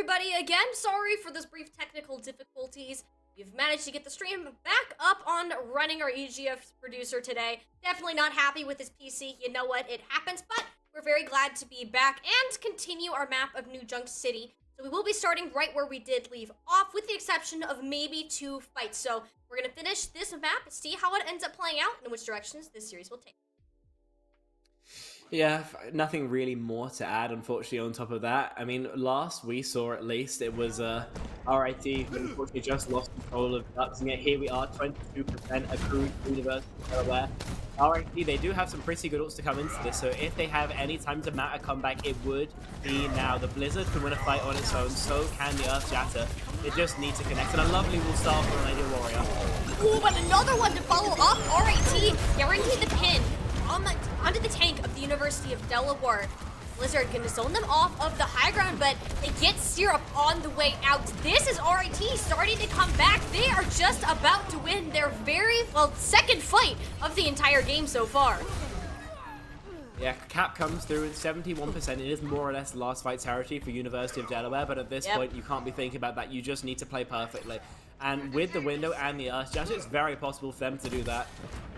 everybody again. Sorry for those brief technical difficulties. We've managed to get the stream back up on running. Our EGF producer today definitely not happy with his PC. You know what? It happens, but we're very glad to be back and continue our map of New Junk City. So we will be starting right where we did leave off, with the exception of maybe 2 fights. So we're going to finish this map, see how it ends up playing out, and in which directions this series will take. Yeah, nothing really more to add, unfortunately, on top of that. I mean, last we saw, at least, it was RIT who unfortunately just lost control of Ducks, and yet here we are, 22% accrued to University of Delaware. RIT, they do have some pretty good ults to come into this, so if they have any time to mount a comeback, it would be now. The Blizzard can win a fight on its own, so can the Earth Shatter. They just need to connect, and a lovely will start for an Ideal Warrior. Ooh, but another one to follow up. RIT guaranteed the pin onto the tank of the University of Delaware. Blizzard gonna zone them off of the high ground, but they get Syrup on the way out. This is RIT starting to come back. They are just about to win their second fight of the entire game so far. Yeah, Cap comes through at 71%. It is more or less last fight territory for University of Delaware, but at this point, you can't be thinking about that. You just need to play perfectly. And with the window and the Earth Shatter, it's very possible for them to do that.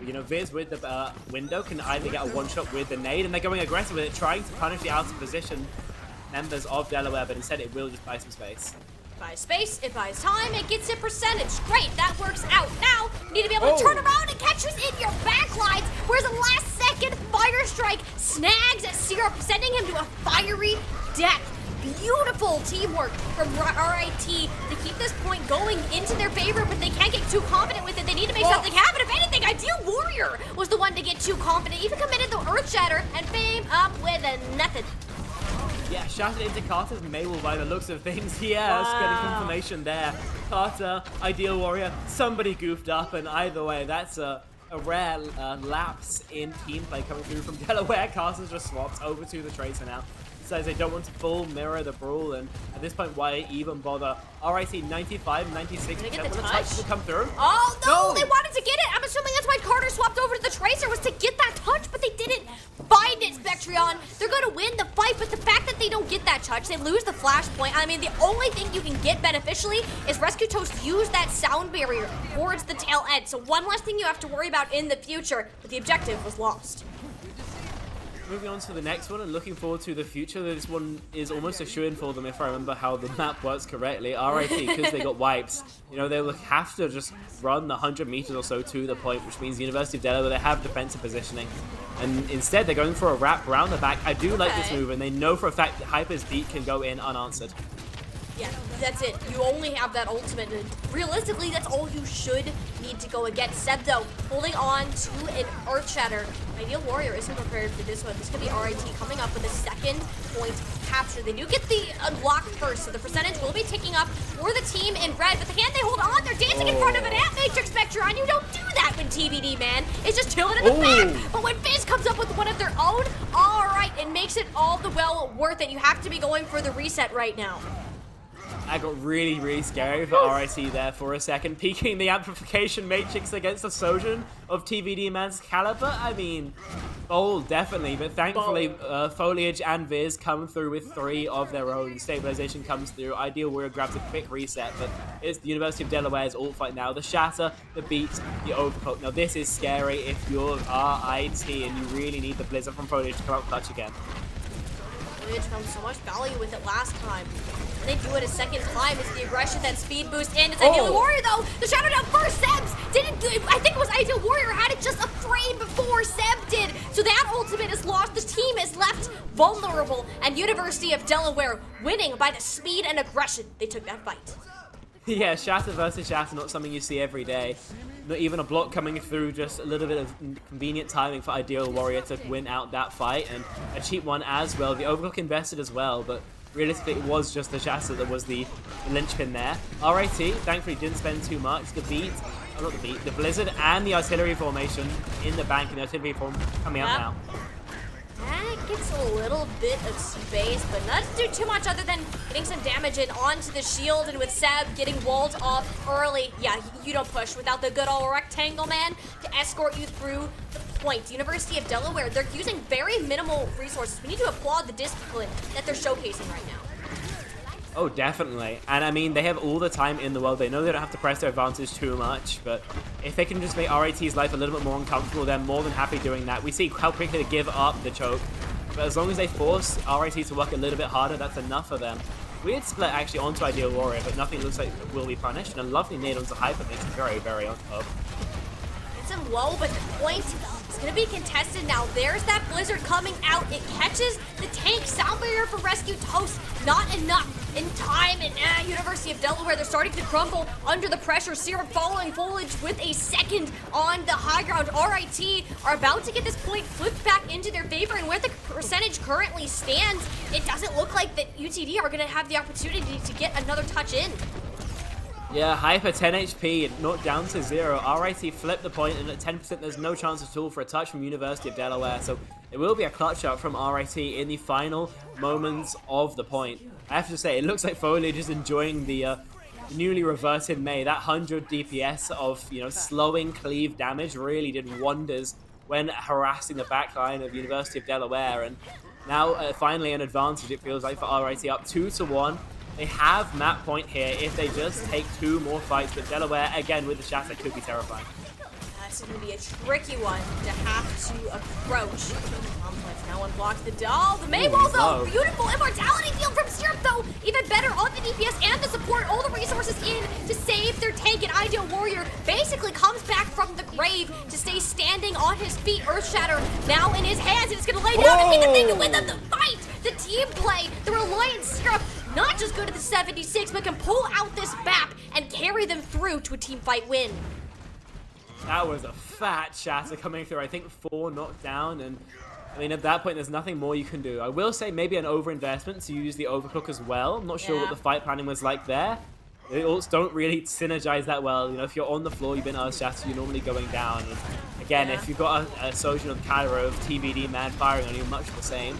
You know, Viz with the window can either get a one-shot with the nade, and they're going aggressive with it, trying to punish the out-of-position members of Delaware, but instead it will just buy some space. It buys space, it buys time, it gets a percentage. Great, that works out. Now, you need to be able to turn around and catch us in your backlines. Where's the last-second fire strike snags at Syrup, sending him to a fiery death. Beautiful teamwork from RIT to keep this point going into their favor, but they can't get too confident with it. They need to make something happen. If anything, Ideal Warrior was the one to get too confident. Even committed the Earth Shatter and fame up with a nothing. Yeah, shattered into Carter's Maywell by the looks of things. Yes, getting confirmation there. Carter, Ideal Warrior, somebody goofed up, and either way, that's a rare lapse in team play coming through from Delaware. Carter's just swapped over to the Tracer now. Says they don't want to full mirror the brawl, and at this point, why even bother? RIT 95, 96%. Will the touch will come through? Oh no, they wanted to get it. I'm assuming that's why Carter swapped over to the Tracer, was to get that touch, but they didn't find it, Spectrion. They're going to win the fight, but the fact that they don't get that touch, they lose the flashpoint. I mean, the only thing you can get beneficially is Rescue Toast use that sound barrier towards the tail end. So one less thing you have to worry about in the future, but the objective was lost. Moving on to the next one and looking forward to the future. This one is almost a shoo-in for them if I remember how the map works correctly. RIT, because they got wipes, you know, they will have to just run the 100 meters or so to the point, which means University of Delaware, they have defensive positioning. And instead, they're going for a wrap around the back. I do like this move, and they know for a fact that Hyper's beat can go in unanswered. Yeah, that's it. You only have that ultimate, and realistically, that's all you should need to go against. Seb, though, holding on to an Earth Shatter. Ideal Warrior isn't prepared for this one. This could be RIT coming up with a second point capture. They do get the unlock first, so the percentage will be ticking up for the team in red, but can they hold on? They're dancing in front of an Ant Matrix Spectron. You don't do that when TBD, man. It's just chilling in the back. But when Fizz comes up with one of their own, all right, it makes it all the well worth it. You have to be going for the reset right now. That got really, really scary for RIT there for a second. Peeking the amplification matrix against the Sojourn of TVD Man's caliber. I mean, bold, definitely. But thankfully, Foliage and Viz come through with 3 of their own. Stabilization comes through. Ideal Warrior grabs a quick reset, but it's the University of Delaware's ult fight now. The Shatter, the Beat, the Overclock. Now, this is scary if you're RIT and you really need the Blizzard from Foliage to come out clutch again. Foliage found so much value with it last time. And they do it a second time. It's the aggression, that speed boost, and it's Ideal Warrior, though. The Shadow down first. Seb's didn't do it. I think it was Ideal Warrior had it just a frame before Seb did. So that ultimate is lost. The team is left vulnerable, and University of Delaware winning by the speed and aggression they took that fight. Yeah, Shatter versus Shatter, not something you see every day. Not even a block coming through, just a little bit of convenient timing for Ideal Warrior to win out that fight, and a cheap one as well. The Overclock invested as well, but realistically it was just the Shatter that was the linchpin there. RIT, thankfully, didn't spend too much. The Beat, not the Beat, the Blizzard and the Artillery formation in the bank, and the Artillery form coming out now. That gets a little bit of space, but not to do too much other than getting some damage in onto the shield, and with Seb getting walled off early. Yeah, you don't push without the good old rectangle man to escort you through the point. University of Delaware, they're using very minimal resources. We need to applaud the discipline that they're showcasing right now. Oh, definitely. And I mean, they have all the time in the world. They know they don't have to press their advantage too much, but if they can just make RIT's life a little bit more uncomfortable, they're more than happy doing that. We see how quickly they give up the choke, but as long as they force RIT to work a little bit harder, that's enough for them. Weird split actually onto Ideal Warrior, but nothing looks like will be punished, and a lovely nade onto Hyper makes it very, very on top. It's him low, but the point is going to be contested now. There's that Blizzard coming out. It catches the tank. Sound barrier for Rescue Toast. Not enough in time. And University of Delaware, they're starting to crumble under the pressure. Syrup following Foliage with a second on the high ground. RIT are about to get this point flipped back into their favor. And where the percentage currently stands, it doesn't look like that UTD are going to have the opportunity to get another touch in. Yeah, Hyper 10 HP, not down to 0. RIT flipped the point, and at 10% there's no chance at all for a touch from University of Delaware. So it will be a clutch out from RIT in the final moments of the point. I have to say, it looks like Foliage is enjoying the newly reverted May. That 100 DPS of, slowing cleave damage really did wonders when harassing the backline of University of Delaware. And now, finally an advantage, it feels like, for RIT, up 2-1. They have map point here if they just take 2 more fights, but Delaware, again, with the shatter, could be terrifying. That's going to be a tricky one to have to approach. Complex now unblocks the doll. The Maywall, though, beautiful immortality field from Syrup, though, even better on the DPS and the support. All the resources in to save their tank, and Ideal Warrior basically comes back from the grave to stay standing on his feet. Earthshatter now in his hands, and it's going to lay down and be the thing to win them the fight. The team play, the Reliant Syrup, not just good at the 76, but can pull out this map and carry them through to a team fight win. That was a fat shatter coming through. I think 4 knocked down, and I mean, at that point, there's nothing more you can do. I will say maybe an overinvestment to use the overclock as well. I'm not sure what the fight planning was like there. The ults don't really synergize that well. If you're on the floor, you've been earth shattered, you're normally going down. And again, if you've got a Sojourn of Cairo of TBD man firing on you, much the same.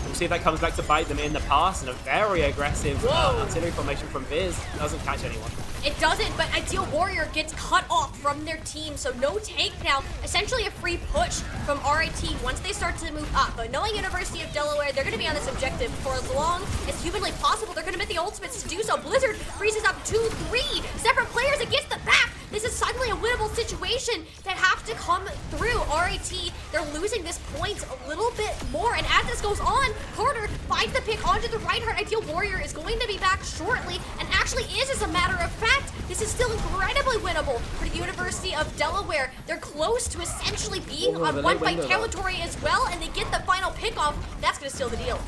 We'll see if that comes back to bite them in the past, and a very aggressive artillery formation from Viz doesn't catch anyone. It doesn't, but Ideal Warrior gets cut off from their team, so no tank now. Essentially a free push from RIT once they start to move up. But knowing University of Delaware, they're going to be on this objective for as long as humanly possible. They're going to make the ultimates to do so. Blizzard freezes up 2-3 separate players against the back. This is suddenly a winnable situation that have to come through. RIT, they're losing this point a little bit more, and as this goes on, Carter finds the pick onto the right heart. Ideal Warrior is going to be back shortly, and actually is, as a matter of fact. This is still incredibly winnable for the University of Delaware. They're close to essentially being on one fight territory as well, and they get the final pick off. That's going to seal the deal.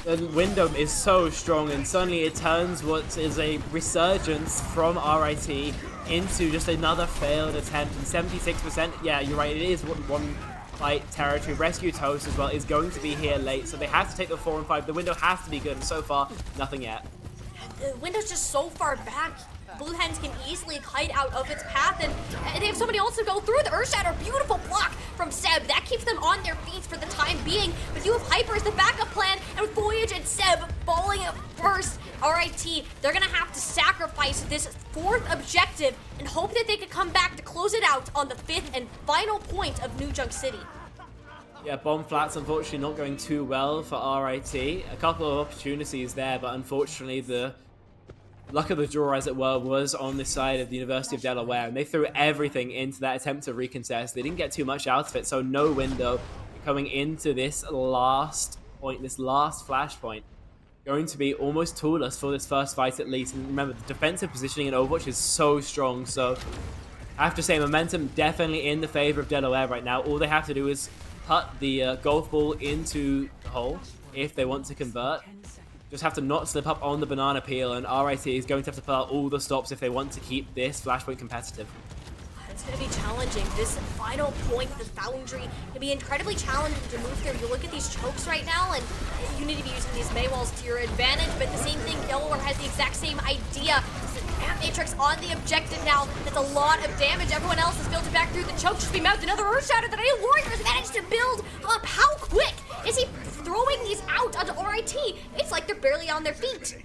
The window is so strong, and suddenly it turns what is a resurgence from RIT into just another failed attempt. And 76%, yeah, you're right, it is one fight territory. Rescue Toast as well is going to be here late, so they have to take the 4 and 5. The window has to be good, and so far, nothing yet. The window's just so far back. Blue Hens can easily kite out of its path, and they have somebody else to go through. The Earthshatter, beautiful block from Seb. That keeps them on their feet for the time being. But you have Hyper as the backup plan, and with Voyage and Seb falling at first, RIT, they're going to have to sacrifice this 4th objective and hope that they can come back to close it out on the 5th and final point of New Junk City. Yeah, bomb flats unfortunately not going too well for RIT. A couple of opportunities there, but unfortunately the luck of the draw, as it were, was on the side of the University of Delaware, and they threw everything into that attempt to recontest. They didn't get too much out of it, so no window coming into this last point, this last flashpoint. Going to be almost toolless for this first fight at least. And remember, the defensive positioning in Overwatch is so strong, so I have to say momentum definitely in the favor of Delaware right now. All they have to do is put the golf ball into the hole if they want to convert. Just have to not slip up on the banana peel, and RIT is going to have to pull out all the stops if they want to keep this flashpoint competitive. It's going to be challenging. This final point, the Foundry, can be incredibly challenging to move through. You look at these chokes right now, and you need to be using these Maywalls to your advantage, but the same thing, Delaware has the exact same idea. Matrix on the objective now. That's a lot of damage. Everyone else is filtered back through the choke. Just be mounted. Another Earthshatter that Ideal Warrior has managed to build up. How quick is he throwing these out onto RIT? It's like they're barely on their feet.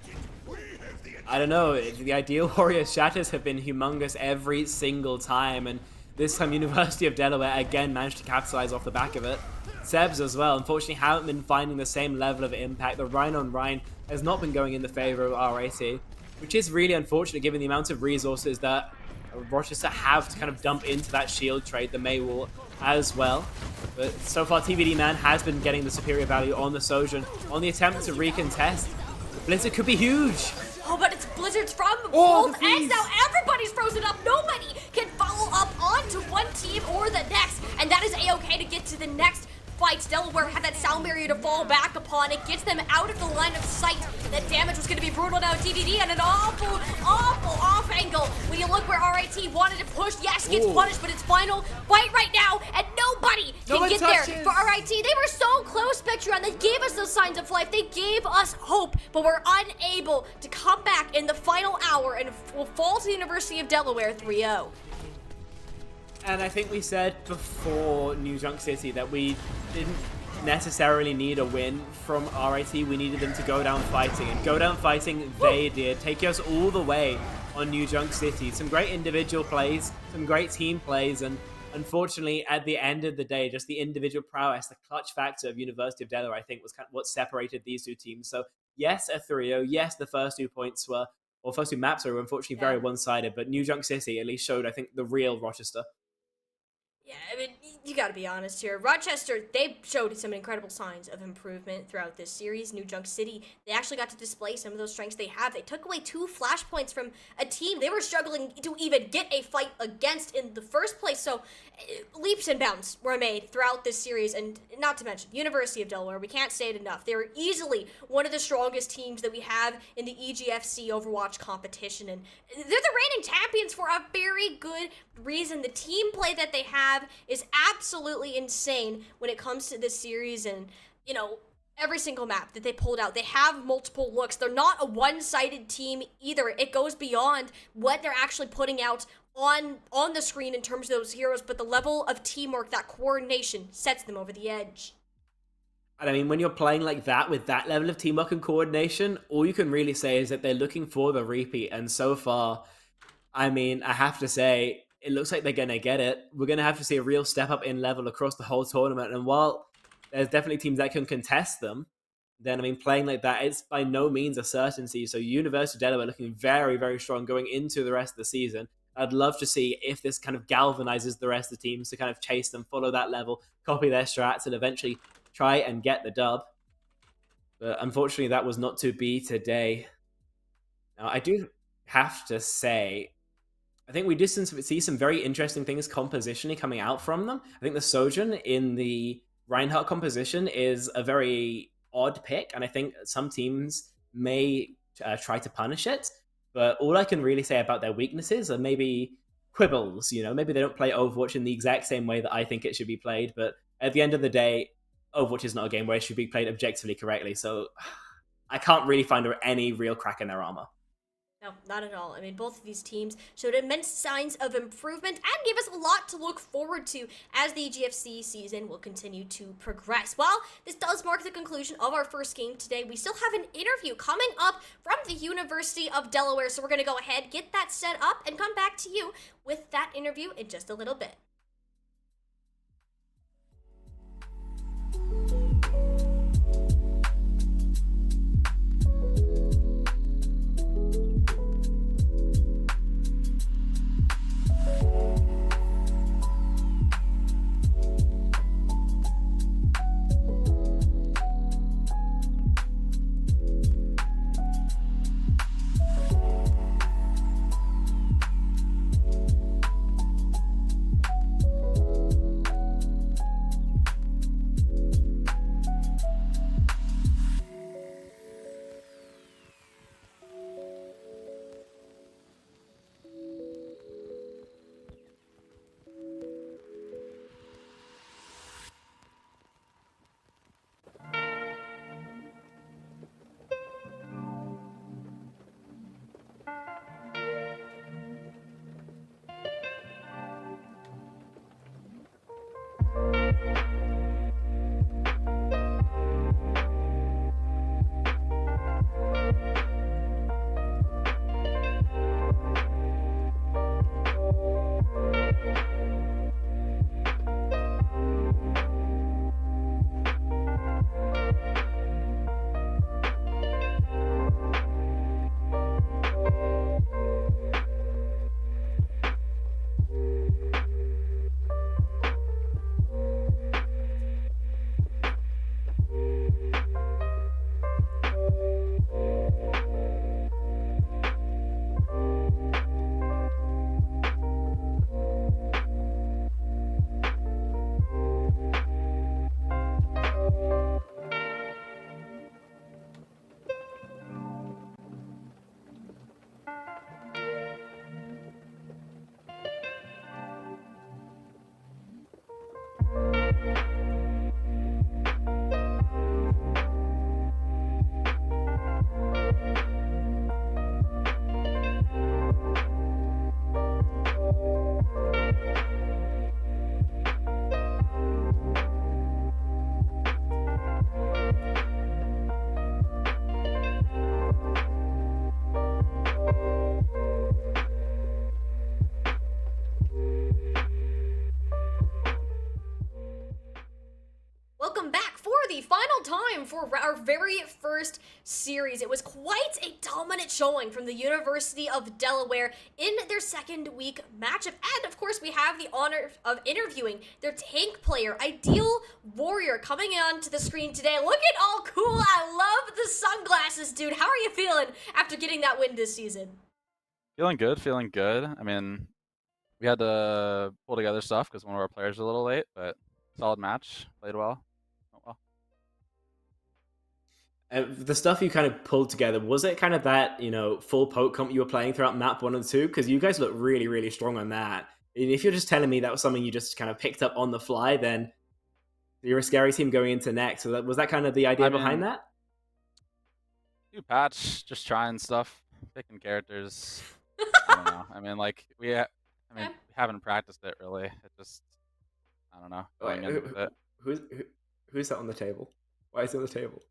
I don't know. The Ideal Warrior shatters have been humongous every single time, and This time, University of Delaware again managed to capitalize off the back of it. Sebs as well, unfortunately, haven't been finding the same level of impact. The Rhine on Rhine has not been going in the favor of RAT, which is really unfortunate given the amount of resources that Rochester have to kind of dump into that shield trade, the Maywall as well. But so far, TVD Man has been getting the superior value on the Sojourn. On the attempt to recontest, the Blizzard could be huge. Oh, but it's blizzards from both ends now. Everybody's frozen up. Nobody can follow up onto one team or the next. And that is A-okay to get to the next fight. Delaware had that sound barrier to fall back upon. It gets them out of the line of sight. That damage was going to be brutal now. DVD and an awful off angle. When you look where RIT wanted to push, yes, gets punished, but it's final fight right now, and nobody can get there for RIT. They were so close, Spectron. They gave us those signs of life. They gave us hope, but we're unable to come back in the final hour and will fall to the University of Delaware 3-0. And I think we said before New Junk City that we didn't necessarily need a win from RIT. We needed them to go down fighting. And go down fighting, they did. Take us all the way on New Junk City. Some great individual plays, some great team plays, and unfortunately, at the end of the day, just the individual prowess, the clutch factor of University of Delaware, I think, was kind of what separated these two teams. So, yes, a 3-0. Yes, the first 2 points were, or first 2 maps were unfortunately very one-sided, but New Junk City at least showed, I think, the real Rochester. Yeah, I mean, you gotta be honest here. Rochester, they showed some incredible signs of improvement throughout this series. New Junk City, they actually got to display some of those strengths they have. They took away 2 flashpoints from a team they were struggling to even get a fight against in the first place. So, leaps and bounds were made throughout this series. And not to mention, University of Delaware, we can't say it enough. They were easily one of the strongest teams that we have in the EGFC Overwatch competition. And they're the reigning champions for a very good reason. The team play that they have is absolutely insane when it comes to this series, and you know, every single map that they pulled out, they have multiple looks. They're not a one-sided team either. It goes beyond what they're actually putting out on the screen in terms of those heroes, but the level of teamwork, that coordination, sets them over the edge. And I mean, when you're playing like that with that level of teamwork and coordination, all you can really say is that they're looking for the repeat. And so far, I mean, I have to say, it looks like they're going to get it. We're going to have to see a real step up in level across the whole tournament. And while there's definitely teams that can contest them, then, I mean, playing like that, it's by no means a certainty. So University of Delaware looking very, very strong going into the rest of the season. I'd love to see if this kind of galvanizes the rest of the teams to kind of chase them, follow that level, copy their strats, and eventually try and get the dub. But unfortunately, that was not to be today. Now, I do have to say, I think we did see some very interesting things compositionally coming out from them. I think the Sojourn in the Reinhardt composition is a very odd pick, and I think some teams may try to punish it. But all I can really say about their weaknesses are maybe quibbles. You know, maybe they don't play Overwatch in the exact same way that I think it should be played. But at the end of the day, Overwatch is not a game where it should be played objectively correctly. So I can't really find any real crack in their armor. No, not at all. I mean, both of these teams showed immense signs of improvement and gave us a lot to look forward to as the EGFC season will continue to progress. Well, this does mark the conclusion of our first game today. We still have an interview coming up from the University of Delaware, so we're going to go ahead, get that set up, and come back to you with that interview in just a little bit. before our very first series. It was quite a dominant showing from the University of Delaware in their second week matchup. And of course, we have the honor of interviewing their tank player, Ideal Warrior, coming onto the screen today. Looking all cool. I love the sunglasses, dude. How are you feeling after getting that win this season? Feeling good, feeling good. I mean, we had to pull together stuff because one of our players was a little late, but solid match. Played well. Went well. The stuff you kind of pulled together, was it kind of that, full poke comp you were playing throughout map 1 and 2? Because you guys look really, really strong on that. And if you're just telling me that was something you just kind of picked up on the fly, then you're a scary team going into next. So was that kind of the idea behind that? New patch, just trying stuff, picking characters. I don't know. I mean, like, we haven't practiced it really. It just, I don't know. Who's that on the table? Why is it on the table?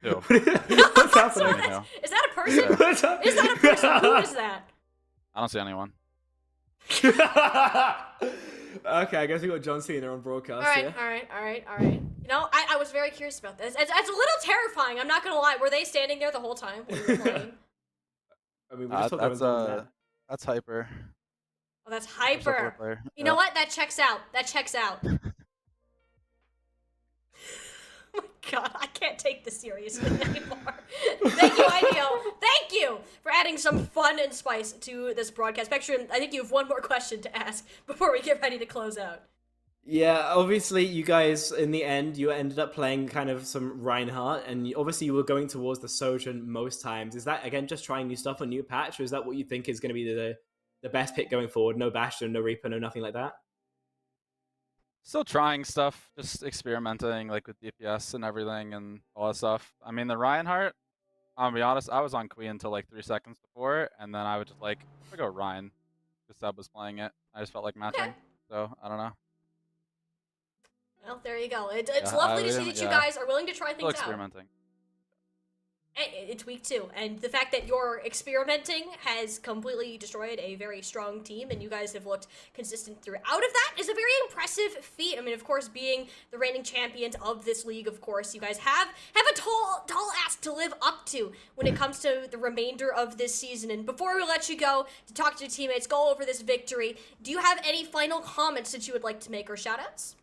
Who? What's happening? Is that a person? Yeah. Is that a person? Who is that? I don't see anyone. Okay, I guess we got John Cena on broadcast. All right. I was very curious about this. It's a little terrifying, I'm not gonna lie. Were they standing there the whole time when we were playing? I mean, we just that's Hyper. Oh, that's Hyper. You know what? That checks out. Oh my god, I can't take this seriously anymore. Thank you, Ideal. Thank you for adding some fun and spice to this broadcast. Spectrum, I think you have one more question to ask before we get ready to close out. Yeah, obviously you guys, in the end, you ended up playing kind of some Reinhardt, and obviously you were going towards the Sojourn most times. Is that, again, just trying new stuff on new patch, or is that what you think is going to be the best pick going forward? No Bastion, no Reaper, no nothing like that? Still trying stuff, just experimenting like with DPS and everything and all that stuff. I mean, the Reinhardt, I'll be honest, I was on Queen until like 3 seconds before, and then I would just like, I go Ryan, because Seb was playing it. I just felt like matching, Okay. So I don't know. Well, there you go. It's lovely to see that you guys are willing to try Still things out. experimenting. It's week 2, and the fact that you're experimenting has completely destroyed a very strong team, and you guys have looked consistent throughout of that is a very impressive feat. I mean, of course, being the reigning champions of this league, of course, you guys have a tall ask to live up to when it comes to the remainder of this season. And before we let you go to talk to your teammates, go over this victory, do you have any final comments that you would like to make or shout-outs?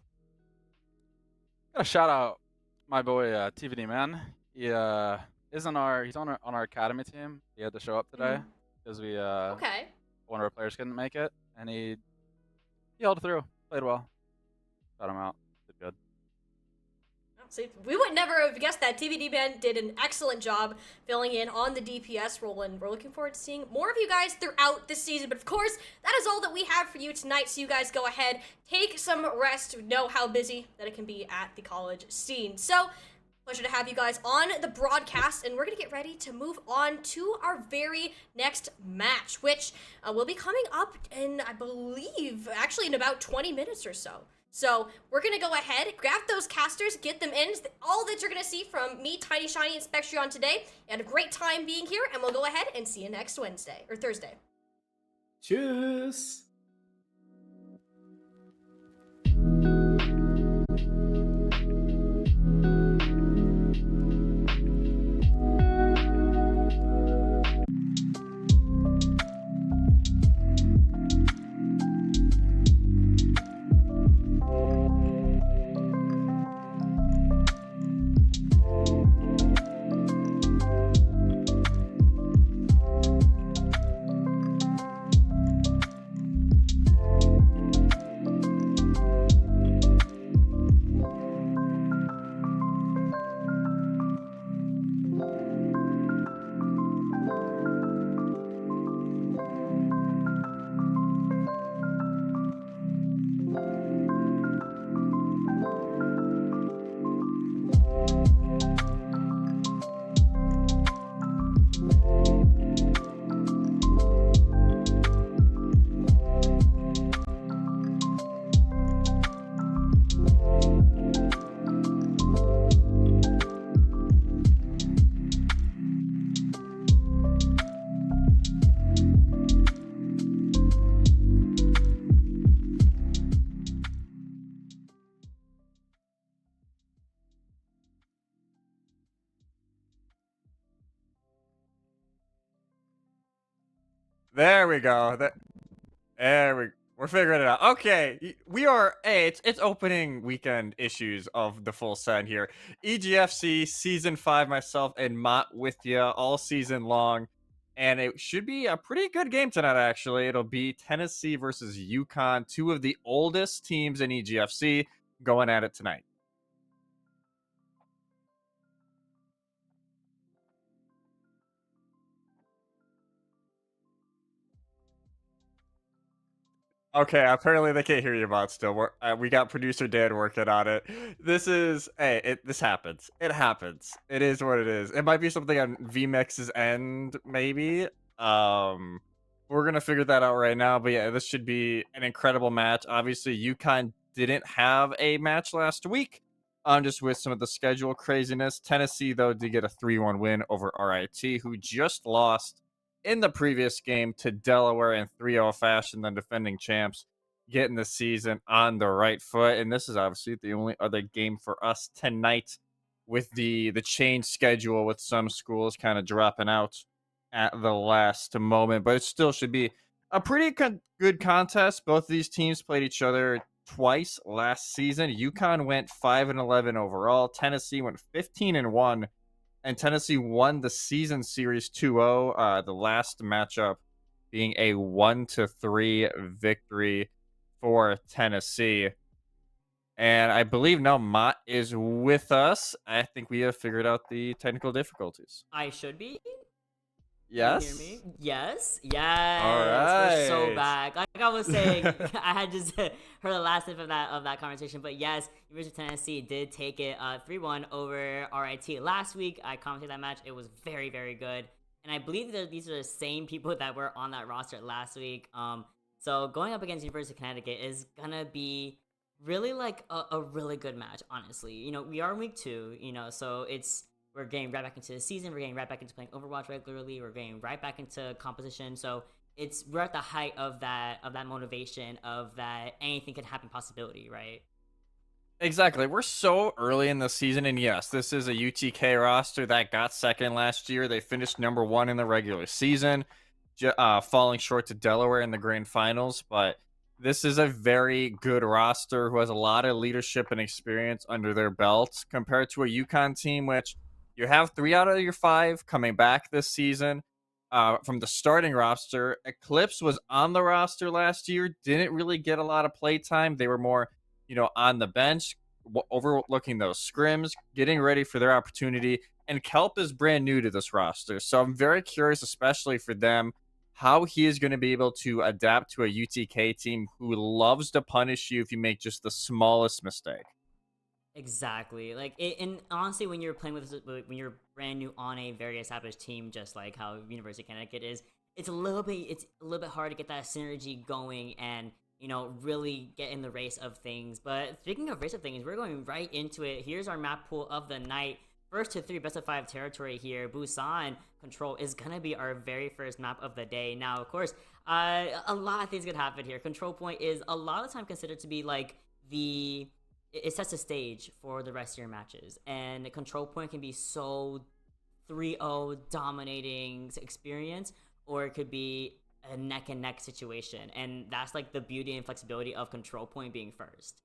Gotta shout out my boy TVD man. He he's on our academy team. He had to show up today because one of our players couldn't make it, and he held through, played well, got him out, did good. See, we would never have guessed that. TVD Man did an excellent job filling in on the DPS role, and we're looking forward to seeing more of you guys throughout this season. But of course, that is all that we have for you tonight, so you guys go ahead, take some rest, know how busy that it can be at the college scene. So, pleasure to have you guys on the broadcast, and we're going to get ready to move on to our very next match, which will be coming up in, I believe, actually in about 20 minutes or so. So we're going to go ahead, grab those casters, get them in. All that you're going to see from me, Tiny Shiny, and Spectrion today. You had a great time being here, and we'll go ahead and see you next Wednesday, or Thursday. Tschüss! There we go. We're figuring it out. Okay, we are. Hey, it's opening weekend issues of the full set here. EGFC season 5. Myself and Mott with you all season long, and it should be a pretty good game tonight. Actually, it'll be Tennessee versus UConn, two of the oldest teams in EGFC, going at it tonight. Okay, apparently they can't hear you, Bot. Still, we got producer Dan working on it. This happens. It happens. It is what it is. It might be something on VMix's end, maybe. We're gonna figure that out right now. But yeah, this should be an incredible match. Obviously, UConn didn't have a match last week, just with some of the schedule craziness. Tennessee, though, did get a 3-1 win over RIT, who just lost in the previous game to Delaware in 3-0 fashion, then defending champs, getting the season on the right foot. And this is obviously the only other game for us tonight, with the change schedule, with some schools kind of dropping out at the last moment. But it still should be a pretty good contest. Both of these teams played each other twice last season. UConn went 5-11 overall. Tennessee went 15-1, and Tennessee won the season series 2-0. The last matchup being a 1-3 victory for Tennessee. And I believe now Mott is with us. I think we have figured out the technical difficulties. I should be. Yes. Can you hear me? Yes. Yes. All right. We're so back. Like I was saying, I had just heard the last bit of that conversation. But yes, University of Tennessee did take it 3-1 over RIT last week. I commented that match. It was very, very good. And I believe that these are the same people that were on that roster last week. So going up against University of Connecticut is gonna be really like a really good match, honestly. You know, we are in week 2, you know, so we're getting right back into the season. We're getting right back into playing Overwatch regularly. We're getting right back into competition. So we're at the height of that motivation, of that anything can happen possibility, right? Exactly. We're so early in the season, and yes, this is a UTK roster that got second last year. They finished number 1 in the regular season, falling short to Delaware in the grand finals. But this is a very good roster who has a lot of leadership and experience under their belts, compared to a UConn team, which you have 3 out of your 5 coming back this season. From the starting roster, Eclipse was on the roster last year, didn't really get a lot of play time. They were more, on the bench, overlooking those scrims, getting ready for their opportunity. And Kelp is brand new to this roster, so I'm very curious, especially for them, how he is going to be able to adapt to a UTK team who loves to punish you if you make just the smallest mistake. Exactly. Like, and honestly, when you're playing when you're brand new on a very established team, just like how University of Connecticut is, it's a little bit hard to get that synergy going and really get in the race of things. But speaking of race of things, we're going right into it. Here's our map pool of the night. First to 3 best of 5 territory here. Busan Control is gonna be our very first map of the day. Now, of course, a lot of things could happen here. Control Point is a lot of the time considered to be like it sets a stage for the rest of your matches, and Control Point can be so 3-0 dominating experience, or it could be a neck and neck situation, and that's like the beauty and flexibility of Control Point being first.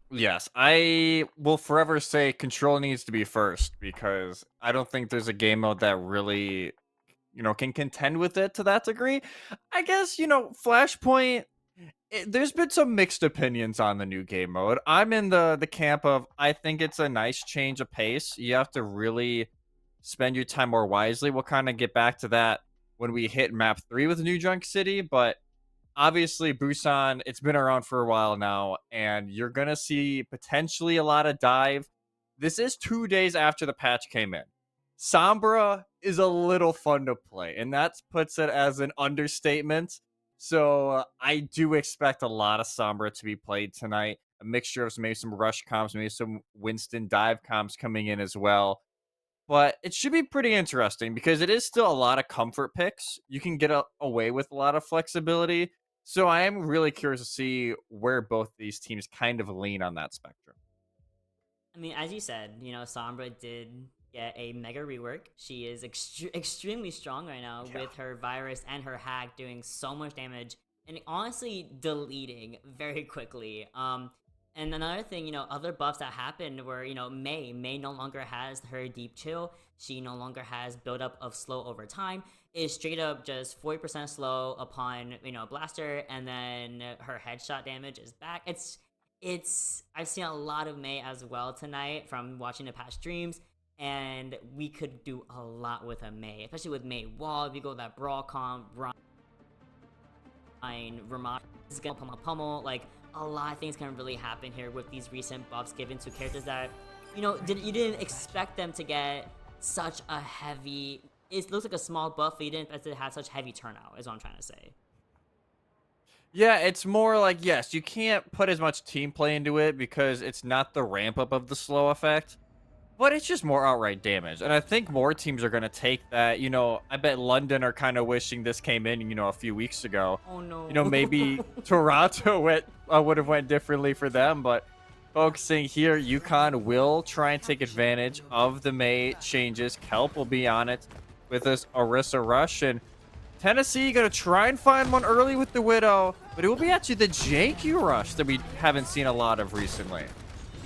Yes, I will forever say Control needs to be first, because I don't think there's a game mode that really, can contend with it to that degree. I guess, Flashpoint, there's been some mixed opinions on the new game mode. I'm in the camp of, I think it's a nice change of pace. You have to really spend your time more wisely. We'll kind of get back to that when we hit map 3 with New Junk City, but obviously Busan, it's been around for a while now, and you're gonna see potentially a lot of dive. This is 2 days after the patch came in. Sombra is a little fun to play, and that puts it as an understatement. So I do expect a lot of Sombra to be played tonight. A mixture of maybe some rush comps, maybe some Winston dive comps coming in as well. But it should be pretty interesting, because it is still a lot of comfort picks. You can get away with a lot of flexibility. So I am really curious to see where both these teams kind of lean on that spectrum. I mean, as you said, Sombra did get a mega rework. She is extremely strong right now with her virus and her hack doing so much damage and honestly deleting very quickly. And another thing, you know, other buffs that happened were, you know, May no longer has her deep chill. She no longer has buildup of slow over time. Is straight up just 40% slow upon, you know, blaster, and then her headshot damage is back. I've seen a lot of May as well tonight from watching the past streams, and we could do a lot with a May, especially with May Wall. If you go that brawl comp, Ramad is gonna pummel, like a lot of things can really happen here with these recent buffs given to characters that, you know, you didn't expect them to get such a heavy. It looks like a small buff, but you didn't expect it to have such heavy turnout. Is what I'm trying to say. Yeah, it's more like, yes, you can't put as much team play into it because it's not the ramp up of the slow effect, but it's just more outright damage. And I think more teams are going to take that. You know, I bet London are kind of wishing this came in, you know, a few weeks ago. Oh no. You know, maybe Toronto would have went differently for them, but focusing here, UConn will try and take advantage of the May changes. Kelp will be on it with this Orisa Rush, and Tennessee gonna try and find one early with the Widow, but it will be actually the JQ Rush that we haven't seen a lot of recently.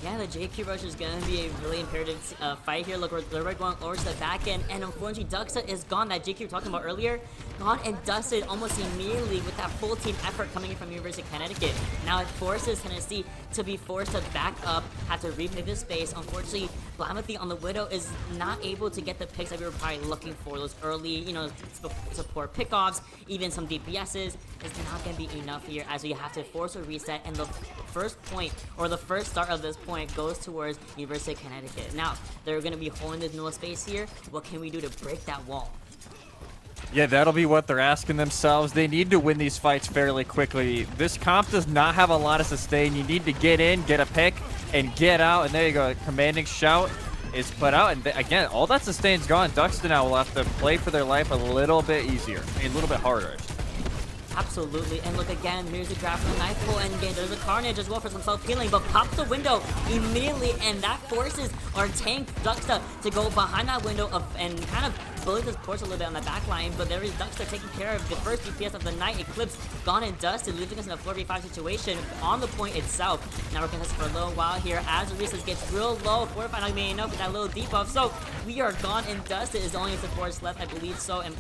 Yeah, the JQ Rush is going to be a really imperative fight here. Look, we're going over to the back end, and unfortunately, Duxa is gone. That JQ we were talking about earlier, gone and dusted almost immediately with that full team effort coming in from University of Connecticut. Now it forces Tennessee to be forced to back up, have to replay this space. Unfortunately, Blamathy on the Widow is not able to get the picks that we were probably looking for. Those early, you know, support pickoffs, even some DPSs is not going to be enough here, as we have to force a reset, and the first point, or the first start of this point, goes towards University of Connecticut. Now, they're going to be holding this middle space here. What can we do to break that wall? Yeah, that'll be what they're asking themselves. They need to win these fights fairly quickly. This comp does not have a lot of sustain. You need to get in, get a pick, and get out. And there you go. Commanding Shout is put out. And again, all that sustain's gone. Duxton now will have to play for their life a little bit easier. I mean, a little bit harder. Absolutely, and look again, here's a grab from the knife pull, and again, there's a Carnage as well for some self-healing, but pops the window immediately, and that forces our tank Duxta to go behind that window and kind of bully this Porch a little bit on the back line, but there is Duxta taking care of the first DPS of the night. Eclipse gone and dusted, leaving us in a 4v5 situation on the point itself. Now we're contesting for a little while here as Reese's gets real low. 4v5 not being enough with that little debuff, so we are gone and dusted. Is the only support left, I believe so, and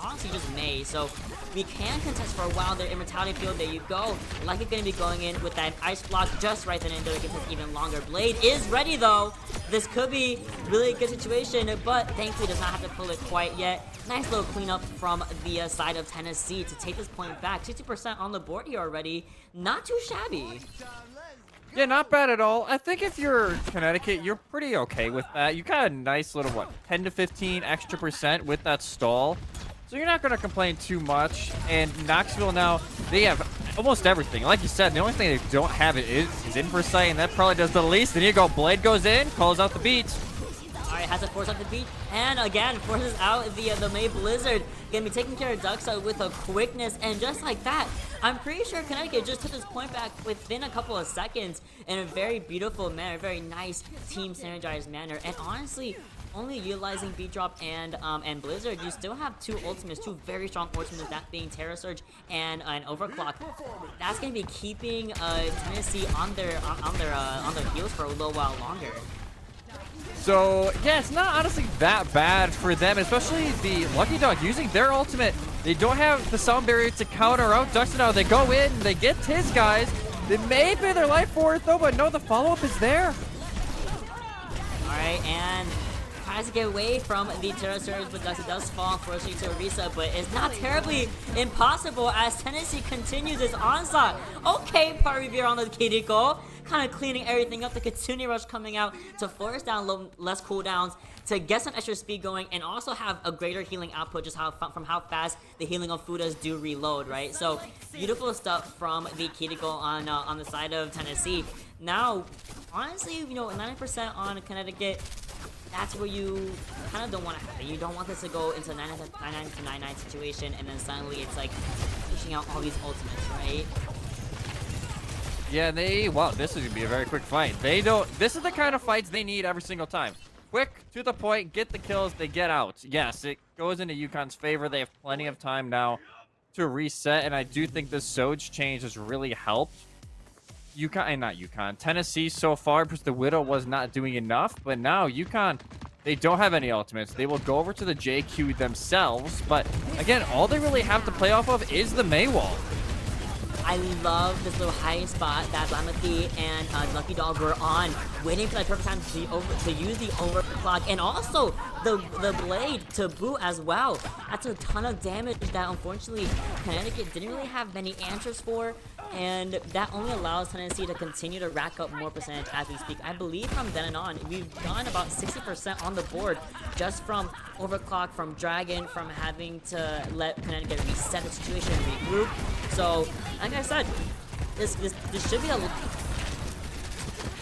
honestly just May, so we can contest for a while there. Immortality field, there you go. Like it's going to be going in with that ice block just right then and there. It gives us even longer. Blade is ready though. This could be really a good situation, but thankfully does not have to pull it quite yet. Nice little cleanup from the side of Tennessee to take this point back. 60% on the board here already. Not too shabby. Yeah, not bad at all. I think if you're Connecticut, you're pretty okay with that. You got a nice little, what, 10 to 15 extra % with that stall. So you're not going to complain too much. And Knoxville now, they have almost everything. Like you said, the only thing they don't have is Inversight, and that probably does the least. Then you go, Blade goes in, calls out the beat. Alright, has to force out the beat, and again, forces out the May Blizzard. Gonna be taking care of Duxa with a quickness, and just like that, I'm pretty sure Connecticut just took this point back within a couple of seconds in a very beautiful manner, very nice team synergized manner, and honestly, only utilizing beat drop and Blizzard, you still have two ultimates, two very strong ultimates, that being Terra Surge and an Overclock. That's gonna be keeping Tennessee on their heels for a little while longer. So, yeah, it's not honestly that bad for them, especially the Lucky Dog using their ultimate. They don't have the sound barrier to counter out Duxton now. They go in, they get his guys. They may pay their life for it, though, but no, the follow-up is there. All right, and tries to get away from the Terra Surge, but Duxton does fall, forcing to Orisa, but it's not terribly impossible as Tennessee continues its onslaught. Okay, Parivir on the Kiriko, kind of cleaning everything up. The Kitsune Rush coming out to force down less cooldowns, to get some extra speed going, and also have a greater healing output just from how fast the healing of Fudas do reload, right? So beautiful stuff from the Kiriko on the side of Tennessee. Now, honestly, you know, 90% on Connecticut. That's where you kind of don't want to have it. You don't want this to go into a 99 to 99 situation, and then suddenly it's like pushing out all these ultimates, right? Yeah, wow, this is going to be a very quick fight. This is the kind of fights they need every single time. quick, to the point, get the kills, they get out. Yes, it goes into UConn's favor. They have plenty of time now to reset, and I do think this Soj change has really helped Tennessee so far, because the Widow was not doing enough. But now UConn, they don't have any ultimates. They will go over to the JQ themselves, but again, all they really have to play off of is the Mei wall. I love this little hiding spot that Lamothy and Lucky Dog were on, waiting for that perfect time to use the overclock, and also the blade to boot as well. That's a ton of damage that unfortunately Connecticut didn't really have many answers for, and that only allows Tennessee to continue to rack up more percentage as we speak. I believe from then on, we've gone about 60% on the board just from overclock, from Dragon, from having to let Connecticut reset the situation and regroup. So, like I said, this should be a